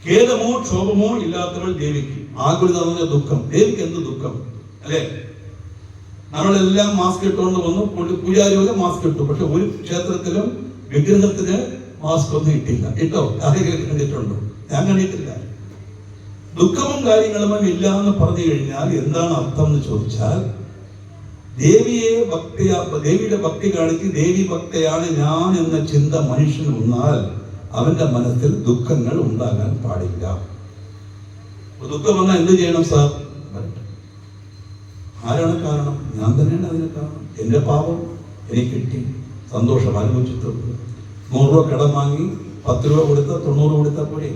ഖേദമോ ക്ഷോഭമോ ഇല്ലാത്തവൾ ദേവിക്ക്. ആകുലത എന്ന് പറഞ്ഞ ദുഃഖം. ദേവിക്ക് എന്ത് ദുഃഖം അല്ലെ? നമ്മളെല്ലാം മാസ്ക് ഇട്ടുകൊണ്ട് വന്നു, പൂജാരിയൊക്കെ മാസ്ക് ഇട്ടു. പക്ഷെ ഒരു ക്ഷേത്രത്തിലും വിഗ്രഹത്തിന് മാസ്ക് ഒന്നും ഇട്ടില്ല. ഇട്ടോ? ആരെങ്കിലും കണ്ടിട്ടുണ്ടോ? ഞാൻ കണ്ടിട്ടില്ല. ദുഃഖവും കാര്യങ്ങളും ഇല്ല എന്ന് പറഞ്ഞു കഴിഞ്ഞാൽ എന്താണ് അർത്ഥം എന്ന് ചോദിച്ചാൽ, ദേവിയുടെ ഭക്തി കാണിച്ച് ദേവി ഭക്തയാണ് ഞാൻ എന്ന ചിന്ത മനുഷ്യന് വന്നാൽ അവന്റെ മനസ്സിൽ ദുഃഖങ്ങൾ ഉണ്ടാകാൻ പാടില്ല. ദുഃഖം വന്നാൽ എന്ത് ചെയ്യണം സാർ? ആരാണ് കാരണം? ഞാൻ തന്നെയാണ് അതിന് കാരണം. എന്റെ പാപം എനിക്ക് കിട്ടി, സന്തോഷം അനുഭവിച്ചിട്ട് 100 രൂപ കടം വാങ്ങി 10 രൂപ കൊടുത്താൽ 90 കൊടുത്താൽ പോരെ?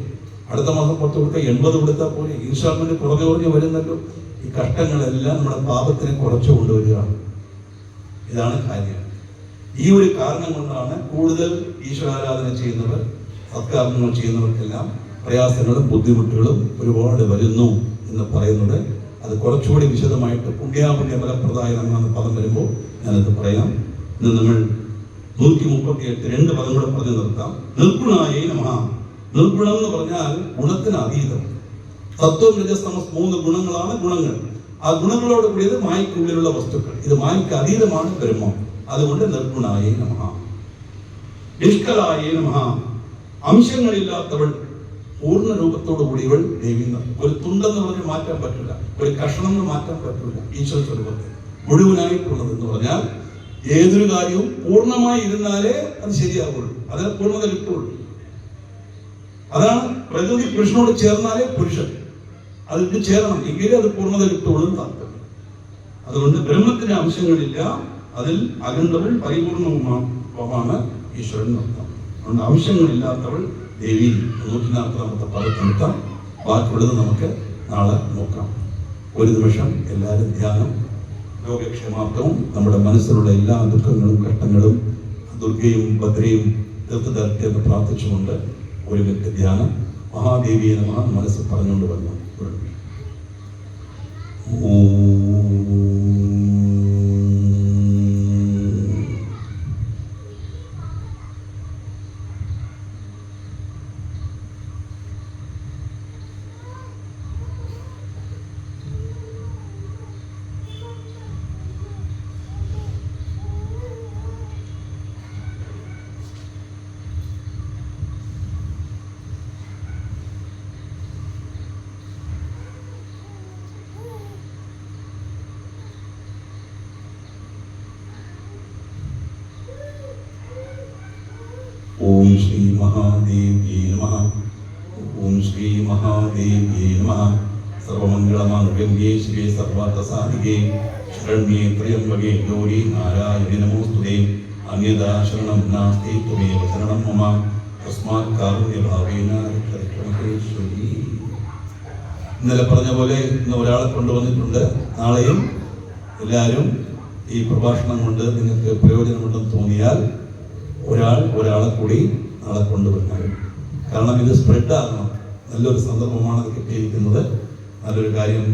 അടുത്ത മാസം 10 കൊടുത്താൽ 80 കൊടുത്താൽ പോരെ? ഇൻസ്റ്റാൾമെന്റ് കുറഞ്ഞു വരുന്നല്ലോ. ഈ കഷ്ടങ്ങളെല്ലാം നമ്മുടെ പാപത്തിനെ കുറച്ചു കൊണ്ടുവരികയാണ്. ഇതാണ് കാര്യം. ഈ ഒരു കാരണം കൊണ്ടാണ് കൂടുതൽ ഈശ്വരാരാധന ചെയ്യുന്നവർ, സത്കാരണങ്ങൾ ചെയ്യുന്നവർക്കെല്ലാം പ്രയാസങ്ങളും ബുദ്ധിമുട്ടുകളും ഒരുപാട് വരുന്നു എന്ന് പറയുന്നത്. അത് കുറച്ചുകൂടി വിശദമായിട്ട് പുണ്യാപുണ്യ ഫലപ്രദായ എന്ന പദം വരുമ്പോൾ ഞാനത് പറയാം. ഇന്ന് നമ്മൾ 138 2 പദം കൂടെ പറഞ്ഞു നിർത്താം. നിർഗുണായ നമഃ. നിർഗുണം എന്ന് പറഞ്ഞാൽ ഗുണത്തിന് അതീതം. സത്വം രജസ് തമസ് 3 ഗുണങ്ങളാണ് ഗുണങ്ങൾ. ആ ഗുണങ്ങളോട് കൂടിയത് മായക്കുള്ളിലുള്ള വസ്തുക്കൾ. ഇത് മായക്ക് അതീതമാണ് ബ്രഹ്മം. അതുകൊണ്ട് നിർഗുണായ നമഃ. നിഷ്കലായ നമഃ. അംശങ്ങളില്ലാത്തവൾ, പൂർണ്ണ രൂപത്തോടു കൂടിയവൾ ദേവി. ഒരു തുണ്ടെന്ന് പറഞ്ഞ് മാറ്റാൻ പറ്റില്ല, ഒരു കഷണം എന്ന് മാറ്റാൻ പറ്റില്ല. ഈശ്വര സ്വരൂപത്തെ മുഴുവനായിട്ടുള്ളതെന്ന് പറഞ്ഞാൽ ഏതൊരു കാര്യവും പൂർണ്ണമായി ഇരുന്നാലേ അത് ശരിയാവുള്ളൂ, അത് പൂർണ്ണത കിട്ടുള്ളൂ. അതാണ് പ്രകൃതി പുരുഷനോട് ചേർന്നാലേ പുരുഷൻ, അതിട്ട് ചേരണം എങ്കിലേ അത് പൂർണ്ണത കിട്ടുള്ളൂ താല്പര്യം. അതുകൊണ്ട് ബ്രഹ്മത്തിന്റെ അംശങ്ങളില്ല, അതിൽ അഖണ്ഡവും പരിപൂർണവുമാണ് ഈശ്വരൻ അർത്ഥം. അതുകൊണ്ട് അംശങ്ങളില്ലാത്തവൾ ദേവി. 140 പദത്തെടുത്താം. ബാക്കിയുള്ളത് നമുക്ക് നാളെ നോക്കാം. ഒരു നിമിഷം എല്ലാവരും ധ്യാനം. രോഗക്ഷേമാർത്ഥവും നമ്മുടെ മനസ്സിലുള്ള എല്ലാ ദുഃഖങ്ങളും കഷ്ടങ്ങളും ദുർഗയും ഭദ്രയും തീർത്തു തരട്ടെ എന്ന് പ്രാർത്ഥിച്ചുകൊണ്ട് ഒരു മിനിറ്റ് ധ്യാനം. മഹാദേവിയെ നമഃ മനസ്സിൽ പറഞ്ഞുകൊണ്ട് വന്നു. ഓം ശ്രീ മഹാദേവ്യേ നമഃ. ഓം ശ്രീ മഹാദേവ്യേ നമഃ. സർവമംഗളമാംഗല്യേ ശിവേ സർവാർത്ഥസാധികേ ശരണ്യേ ത്രയംബകേ ഗൗരി നാരായണി നമോസ്തുതേ. അന്യഥാ ശരണം നാസ്തി ത്വമേവ ശരണം മമ. തസ്മാത് കാരുണ്യഭാവേന രക്ഷരക്ഷമഹേശ്വരി. ഇന്നലെ പറഞ്ഞ പോലെ ഇന്ന് ഒരാളെ കൊണ്ടുവന്നിട്ടുണ്ട്. നാളെയും എല്ലാവരും ഈ പ്രഭാഷണം കൊണ്ട് നിങ്ങൾക്ക് പ്രയോജനമുണ്ടെന്ന് തോന്നിയാൽ ഒരാളെ കൂടി നാളെ കൊണ്ടുവരണം. കാരണം ഇത് സ്പ്രെഡ് ആകണം. നല്ലൊരു സന്ദർഭമാണ് അത് കിട്ടിയിരിക്കുന്നത്. നല്ലൊരു കാര്യം